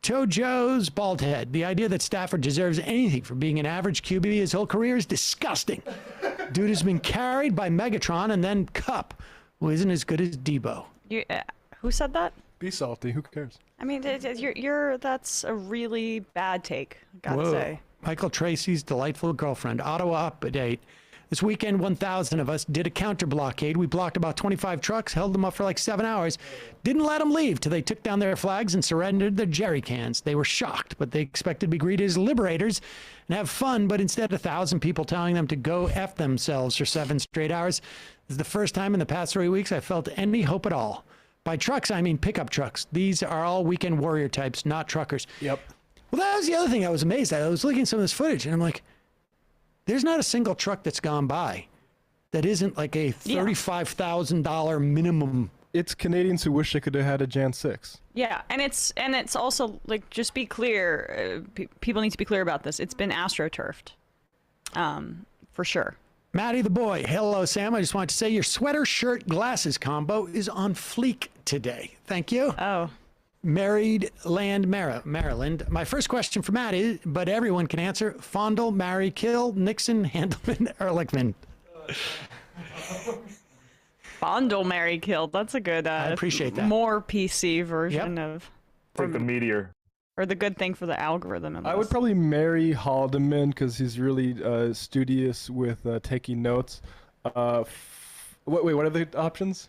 S6: Joe's bald head. The idea that Stafford deserves anything for being an average QB his whole career is disgusting. Dude has been carried by Megatron and then Cup, who isn't as good as Debo.
S7: Who said that?
S14: Be salty. Who cares?
S7: I mean, that's a really bad take, gotta say.
S6: Michael Tracy's delightful girlfriend. Ottawa update. This weekend, 1,000 of us did a counter blockade. We blocked about 25 trucks, held them up for like 7 hours, didn't let them leave till they took down their flags and surrendered their jerry cans. They were shocked, but they expected to be greeted as liberators and have fun, but instead 1,000 people telling them to go F themselves for 7 straight hours. This is the first time in the past 3 weeks I felt any hope at all. By trucks, I mean pickup trucks. These are all weekend warrior types, not truckers.
S14: Yep.
S6: Well, that was the other thing I was amazed at. I was looking at some of this footage, and I'm like, there's not a single truck that's gone by that isn't like a $35,000 minimum.
S14: It's Canadians who wish they could have had a Jan 6.
S7: Yeah, and it's also like, just be clear. People need to be clear about this. It's been astroturfed, for sure.
S6: Maddie the boy. Hello, Sam. I just want to say your sweater, shirt, glasses combo is on fleek today. Thank you.
S7: Oh.
S6: Married Land, Maryland. My first question for Matt is, but everyone can answer: fondle, marry, kill, Nixon, Handelman, Ehrlichman.
S7: Fondle, marry, kill. That's a good.
S6: I appreciate that.
S7: More PC version of.
S9: Like the meteor.
S7: Or the good thing for the algorithm.
S14: I would probably marry Haldeman because he's really studious with taking notes. Wait, what are the options?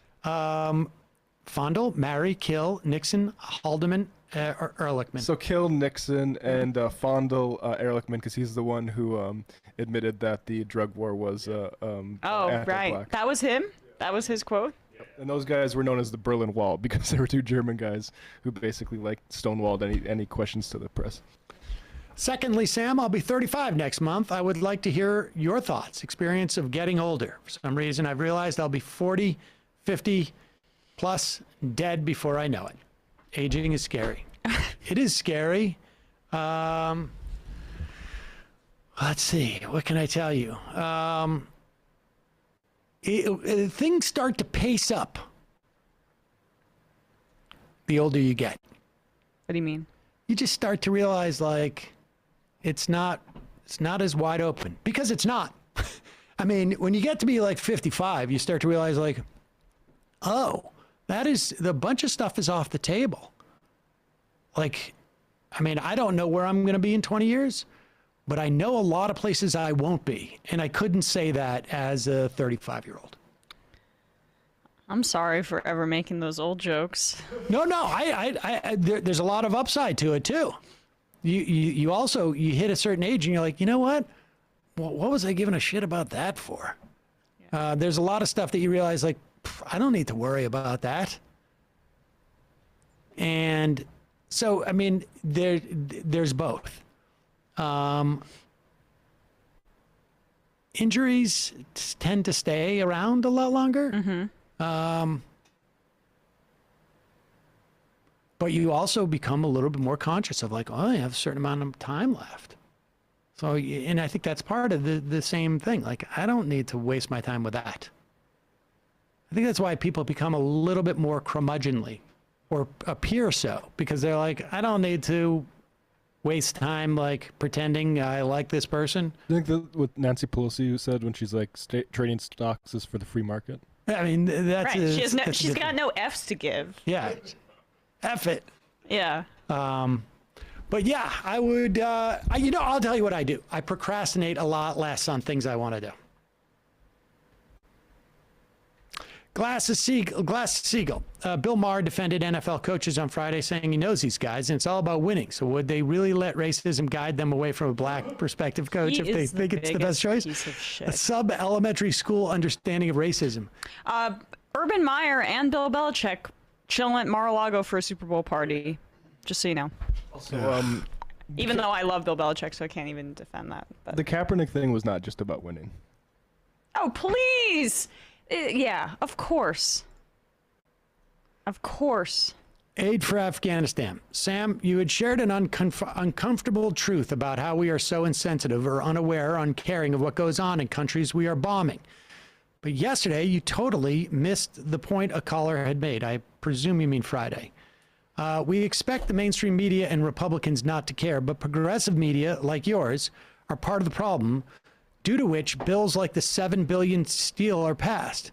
S6: Fondle, marry, kill, Nixon, Haldeman, or Ehrlichman.
S14: So kill Nixon and fondle Ehrlichman because he's the one who admitted that the drug war was
S7: right.
S14: anti-black.
S7: That was him? That was his quote?
S14: And those guys were known as the Berlin Wall because they were two German guys who basically stonewalled any questions to the press.
S6: Secondly, Sam, I'll be 35 next month. I would like to hear your thoughts, experience of getting older. For some reason, I've realized I'll be 40, 50 plus dead before I know it. Aging is scary. It is scary. Let's see. What can I tell you? Things start to pace up the older you get.
S7: What do you mean?
S6: You just start to realize, like, it's not as wide open, because it's not. I mean, when you get to be like 55, you start to realize, like, oh, the bunch of stuff is off the table. Like, I mean, I don't know where I'm going to be in 20 years, but I know a lot of places I won't be. And I couldn't say that as a 35-year-old.
S7: I'm sorry for ever making those old jokes.
S6: No, there's a lot of upside to it too. You also hit a certain age and you're like, you know what? What was I giving a shit about that for? Yeah. There's a lot of stuff that you realize, like, I don't need to worry about that. And so, I mean, there's both. Injuries tend to stay around a lot longer.
S7: Mm-hmm.
S6: But you also become a little bit more conscious of, like, oh, I have a certain amount of time left. So, and I think that's part of the same thing. Like, I don't need to waste my time with that. I think that's why people become a little bit more curmudgeonly, or appear so, because they're like, I don't need to waste time, like, pretending I like this person.
S14: I think that what Nancy Pelosi said when she's like, trading stocks is for the free market.
S6: I mean, that's
S7: right. She's got no F's to give.
S6: Yeah, F it.
S7: Yeah.
S6: But But yeah, I would, I'll tell you what I do. I procrastinate a lot less on things I want to do. Glass of Seagull. Bill Maher defended NFL coaches on Friday, saying he knows these guys and it's all about winning. So would they really let racism guide them away from a black prospective coach if they think it's the best choice? A sub-elementary school understanding of racism.
S7: Urban Meyer and Bill Belichick chilling at Mar-a-Lago for a Super Bowl party. Just so you know.
S14: Also,
S7: even though I love Bill Belichick, so I can't even defend that. But.
S14: The Kaepernick thing was not just about winning.
S7: Oh, please! Yeah, of course. Of course.
S6: Aid for Afghanistan. Sam, you had shared an uncomfortable truth about how we are so insensitive or unaware, uncaring of what goes on in countries we are bombing. But yesterday, you totally missed the point a caller had made. I presume you mean Friday. We expect the mainstream media and Republicans not to care, but progressive media, like yours, are part of the problem, due to which bills like the $7 billion steal are passed.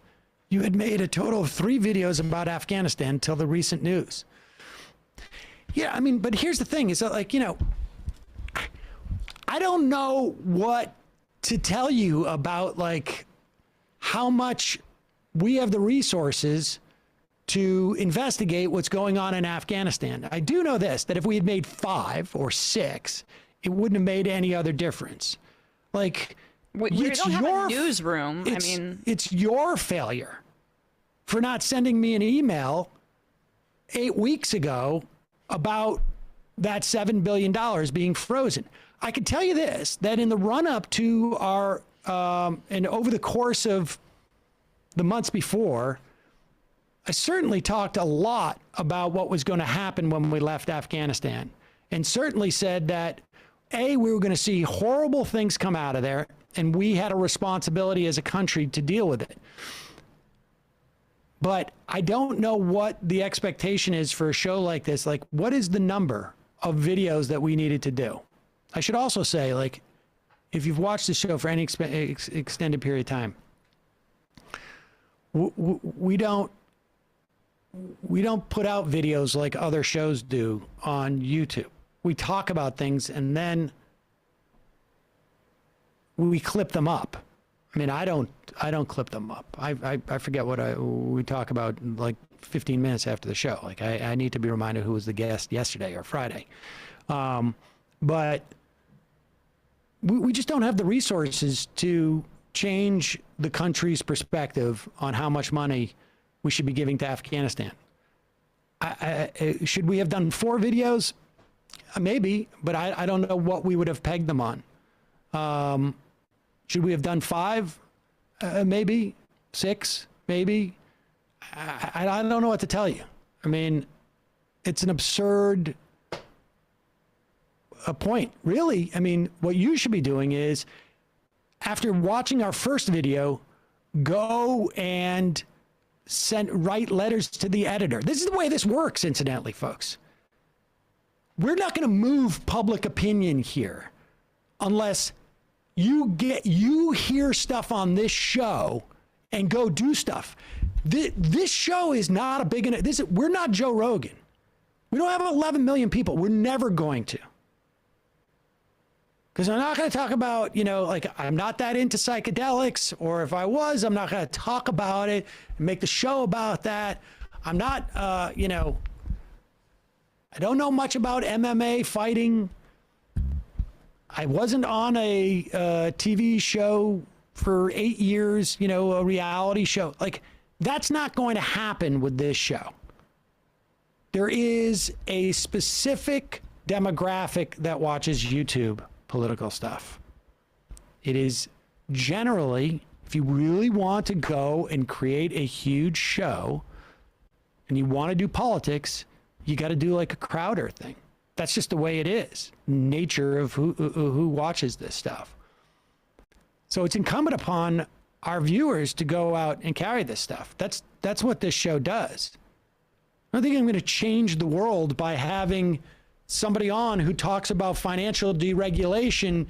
S6: You had made a total of 3 videos about Afghanistan until the recent news. Yeah, I mean, but here's the thing, is that, like, I don't know what to tell you about, like, how much we have the resources to investigate what's going on in Afghanistan. I do know this, that if we had made 5 or 6, it wouldn't have made any other difference. Like,
S7: we don't have a newsroom.
S6: It's your failure for not sending me an email 8 weeks ago about that $7 billion being frozen. I can tell you this, that in the run-up to our, and over the course of the months before, I certainly talked a lot about what was going to happen when we left Afghanistan, and certainly said that, A, we were going to see horrible things come out of there, and we had a responsibility as a country to deal with it. But I don't know what the expectation is for a show like this. Like, what is the number of videos that we needed to do? I should also say, like, if you've watched the show for any extended period of time, we don't put out videos like other shows do on YouTube. We talk about things and then we clip them up. I mean, I don't clip them up. I forget what we talk about like 15 minutes after the show. Like I need to be reminded who was the guest yesterday or Friday. But we just don't have the resources to change the country's perspective on how much money we should be giving to Afghanistan. Should we have done 4 videos? Maybe, but I don't know what we would have pegged them on. Should we have done 5? Maybe 6, maybe. I don't know what to tell you. I mean, it's an absurd point, really. I mean, what you should be doing is, after watching our first video, go and write letters to the editor. This is the way this works, incidentally, folks. We're not going to move public opinion here unless you hear stuff on this show and go do stuff. This show is not a big enough. We're not Joe Rogan. We don't have 11 million people. We're never going to. Because I'm not going to talk about, like, I'm not that into psychedelics, or if I was, I'm not going to talk about it and make the show about that. I'm not, I don't know much about MMA fighting. I wasn't on a TV show for 8 years, a reality show. Like, that's not going to happen with this show. There is a specific demographic that watches YouTube political stuff. It is generally, if you really want to go and create a huge show and you want to do politics, you got to do like a Crowder thing. That's just the way it is. Nature of who watches this stuff. So it's incumbent upon our viewers to go out and carry this stuff. That's what this show does. I don't think I'm going to change the world by having somebody on who talks about financial deregulation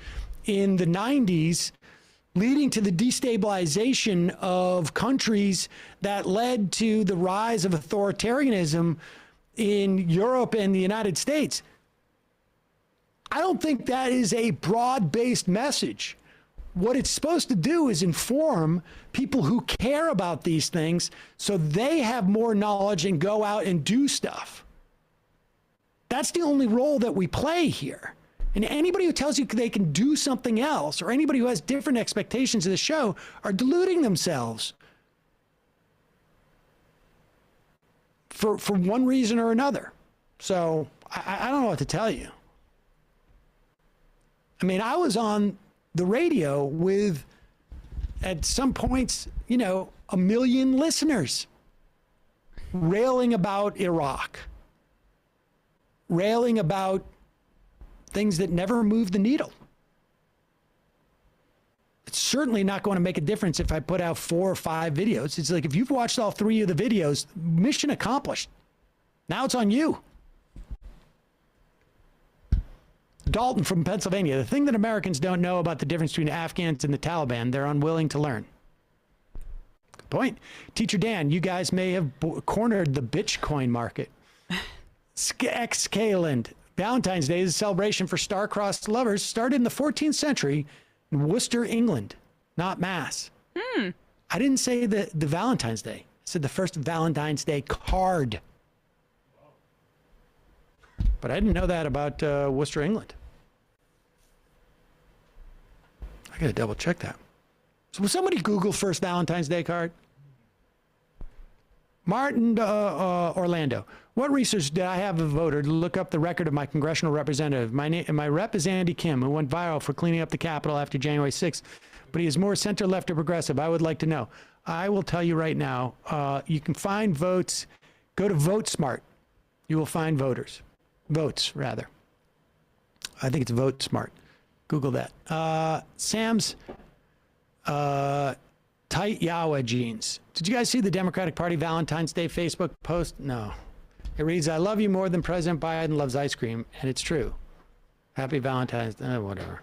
S6: in the 90s, leading to the destabilization of countries that led to the rise of authoritarianism in Europe and the United States. I don't think that is a broad-based message. What it's supposed to do is inform people who care about these things so they have more knowledge and go out and do stuff. That's the only role that we play here. And anybody who tells you they can do something else, or anybody who has different expectations of the show, are deluding themselves for one reason or another. So I don't know what to tell you. I mean, I was on the radio with, at some points, 1 million listeners railing about Iraq, railing about things that never moved the needle. It's certainly not going to make a difference if I put out 4 or 5 videos. It's like, if you've watched all 3 of the videos, mission accomplished. Now it's on you. Dalton from Pennsylvania. The thing that Americans don't know about the difference between Afghans and the Taliban, they're unwilling to learn. Good point. Teacher Dan, you guys may have cornered the Bitcoin market. Xkaland. Valentine's Day is a celebration for star-crossed lovers. Started in the 14th century in Worcester, England, not Mass. I didn't say the Valentine's Day. I said the first Valentine's Day card. But I didn't know that about Worcester, England. I got to double check that. So will somebody Google first Valentine's Day card? Martin Orlando. What research did I have a voter to look up the record of my congressional representative? My rep is Andy Kim, who went viral for cleaning up the Capitol after January 6th, but he is more center-left or progressive. I would like to know. I will tell you right now, you can find votes. Go to VoteSmart. You will find voters. Votes, rather. I think it's VoteSmart. Google that. Sam's tight Yahweh jeans. Did you guys see the Democratic Party Valentine's Day Facebook post? No. It reads, I love you more than President Biden loves ice cream. And it's true. Happy Valentine's Day. Whatever.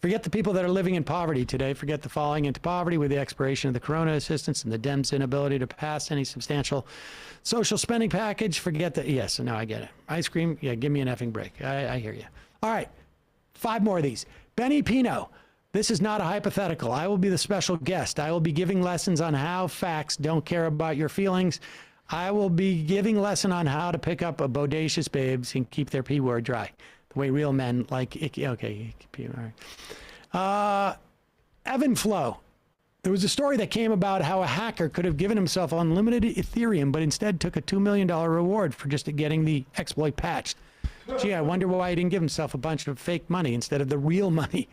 S6: Forget the people that are living in poverty today. Forget the falling into poverty with the expiration of the Corona assistance and the Dems' inability to pass any substantial social spending package. Forget that. Yes, no, I get it. Ice cream, yeah, give me an effing break. I hear you. All right, 5 more of these. Benny Pino, this is not a hypothetical. I will be the special guest. I will be giving lessons on how facts don't care about your feelings. I will be giving lesson on how to pick up a bodacious babes and keep their P word dry. The way real men like icky. Okay, all right. Evan Flo. There was a story that came about how a hacker could have given himself unlimited Ethereum, but instead took a $2 million reward for just getting the exploit patched. Gee, I wonder why he didn't give himself a bunch of fake money instead of the real money.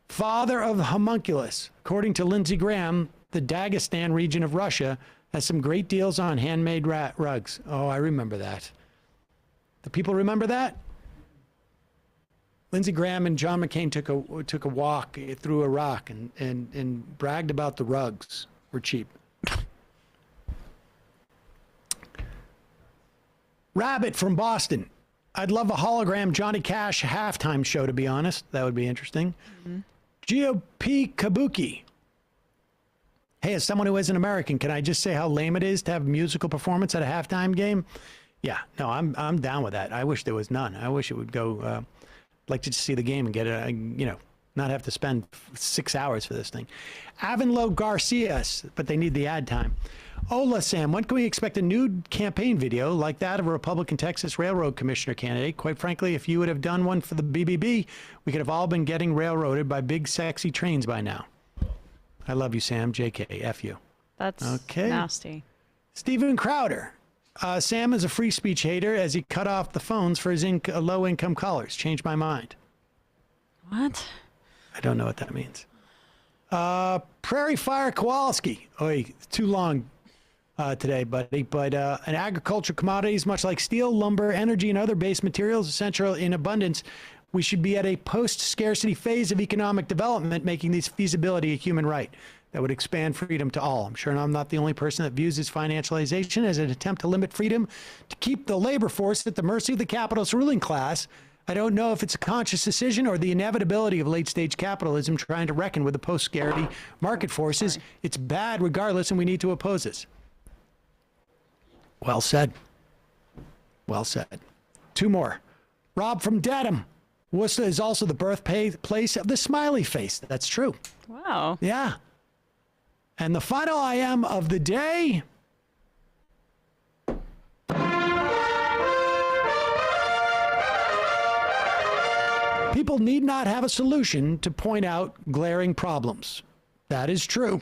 S6: Father of homunculus. According to Lindsey Graham, the Dagestan region of Russia has some great deals on handmade rugs. Oh, I remember that. The people remember that? Lindsey Graham and John McCain took a walk through Iraq and bragged about the rugs were cheap. Rabbit from Boston. I'd love a hologram Johnny Cash halftime show, to be honest. That would be interesting. GOP Kabuki. Hey, as someone who is an American, can I just say how lame it is to have a musical performance at a halftime game? Yeah, no, I'm down with that. I wish there was none. I wish it would go. Like to just see the game and get it. Not have to spend 6 hours for this thing. Avanlo Garcias, but they need the ad time. Ola Sam, when can we expect a nude campaign video like that of a Republican Texas Railroad Commissioner candidate? Quite frankly, if you would have done one for the BBB, we could have all been getting railroaded by big, sexy trains by now. I love you, Sam. JK, F you.
S7: That's
S6: okay.
S7: Nasty.
S6: Stephen Crowder. Sam is a free speech hater as he cut off the phones for his low-income callers. Changed my mind.
S7: What?
S6: I don't know what that means. Prairie Fire Kowalski. Oy, too long today, buddy. But an agricultural commodities, much like steel, lumber, energy, and other base materials essential in abundance, we should be at a post-scarcity phase of economic development, making these feasibility a human right that would expand freedom to all. I'm sure I'm not the only person that views this financialization as an attempt to limit freedom to keep the labor force at the mercy of the capitalist ruling class. I don't know if it's a conscious decision or the inevitability of late-stage capitalism trying to reckon with the post-scarcity market forces. It's bad regardless, and we need to oppose this. Well said. Well said. Two more. Rob from Dedham. Worcester is also the birthplace of the smiley face. That's true.
S7: Wow.
S6: Yeah. And the final I am of the day. People need not have a solution to point out glaring problems. That is true.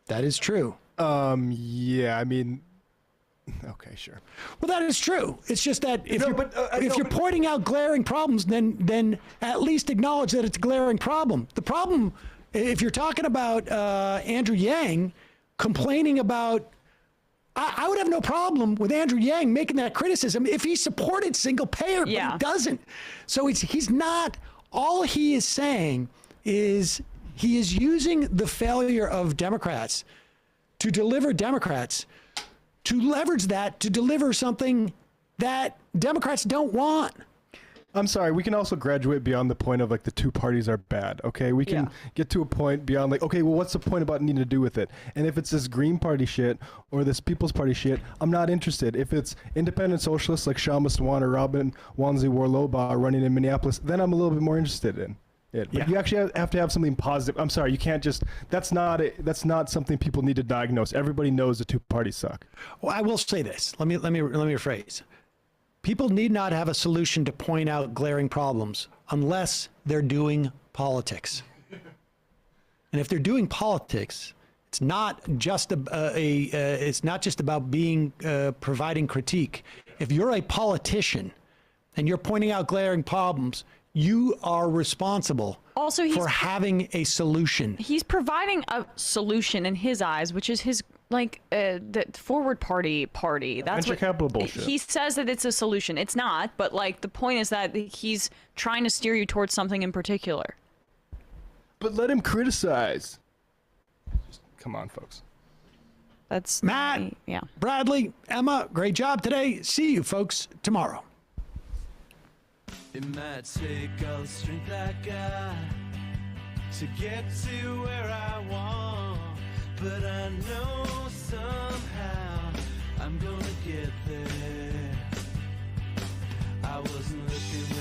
S6: That is true.
S14: Yeah, I mean, okay, sure.
S6: Well, that is true. It's just that if you're pointing out glaring problems, then at least acknowledge that it's a glaring problem. The problem, if you're talking about Andrew Yang complaining about, I would have no problem with Andrew Yang making that criticism if he supported single payer, but he doesn't. So he's not. All he is saying is he is using the failure of Democrats to deliver Democrats to leverage that to deliver something that Democrats don't want.
S14: I'm sorry, we can also graduate beyond the point of like the two parties are bad, okay? We can get to a point beyond like, okay, well, what's the point about needing to do with it? And if it's this Green Party shit or this People's Party shit, I'm not interested. If it's independent socialists like Shama Swan or Robin Wanzi Warloba running in Minneapolis, then I'm a little bit more interested in it. But you actually have to have something positive. I'm sorry, you can't just, that's not something people need to diagnose. Everybody knows the two parties suck.
S6: Well, I will say this. Let me rephrase. People need not have a solution to point out glaring problems unless they're doing politics. And if they're doing politics, it's not just it's not just about being providing critique. If you're a politician and you're pointing out glaring problems, you are responsible for having a solution.
S7: He's providing a solution in his eyes, which is his the forward party. That's
S14: venture capital bullshit.
S7: He says that it's a solution. It's not, but like the point is that he's trying to steer you towards something in particular.
S14: But let him criticize. Just, come on, folks.
S7: That's
S6: Matt, Bradley, Emma, great job today. See you folks tomorrow.
S2: It might take all the strength I got to get to where I want, but I know somehow I'm gonna get there. I wasn't looking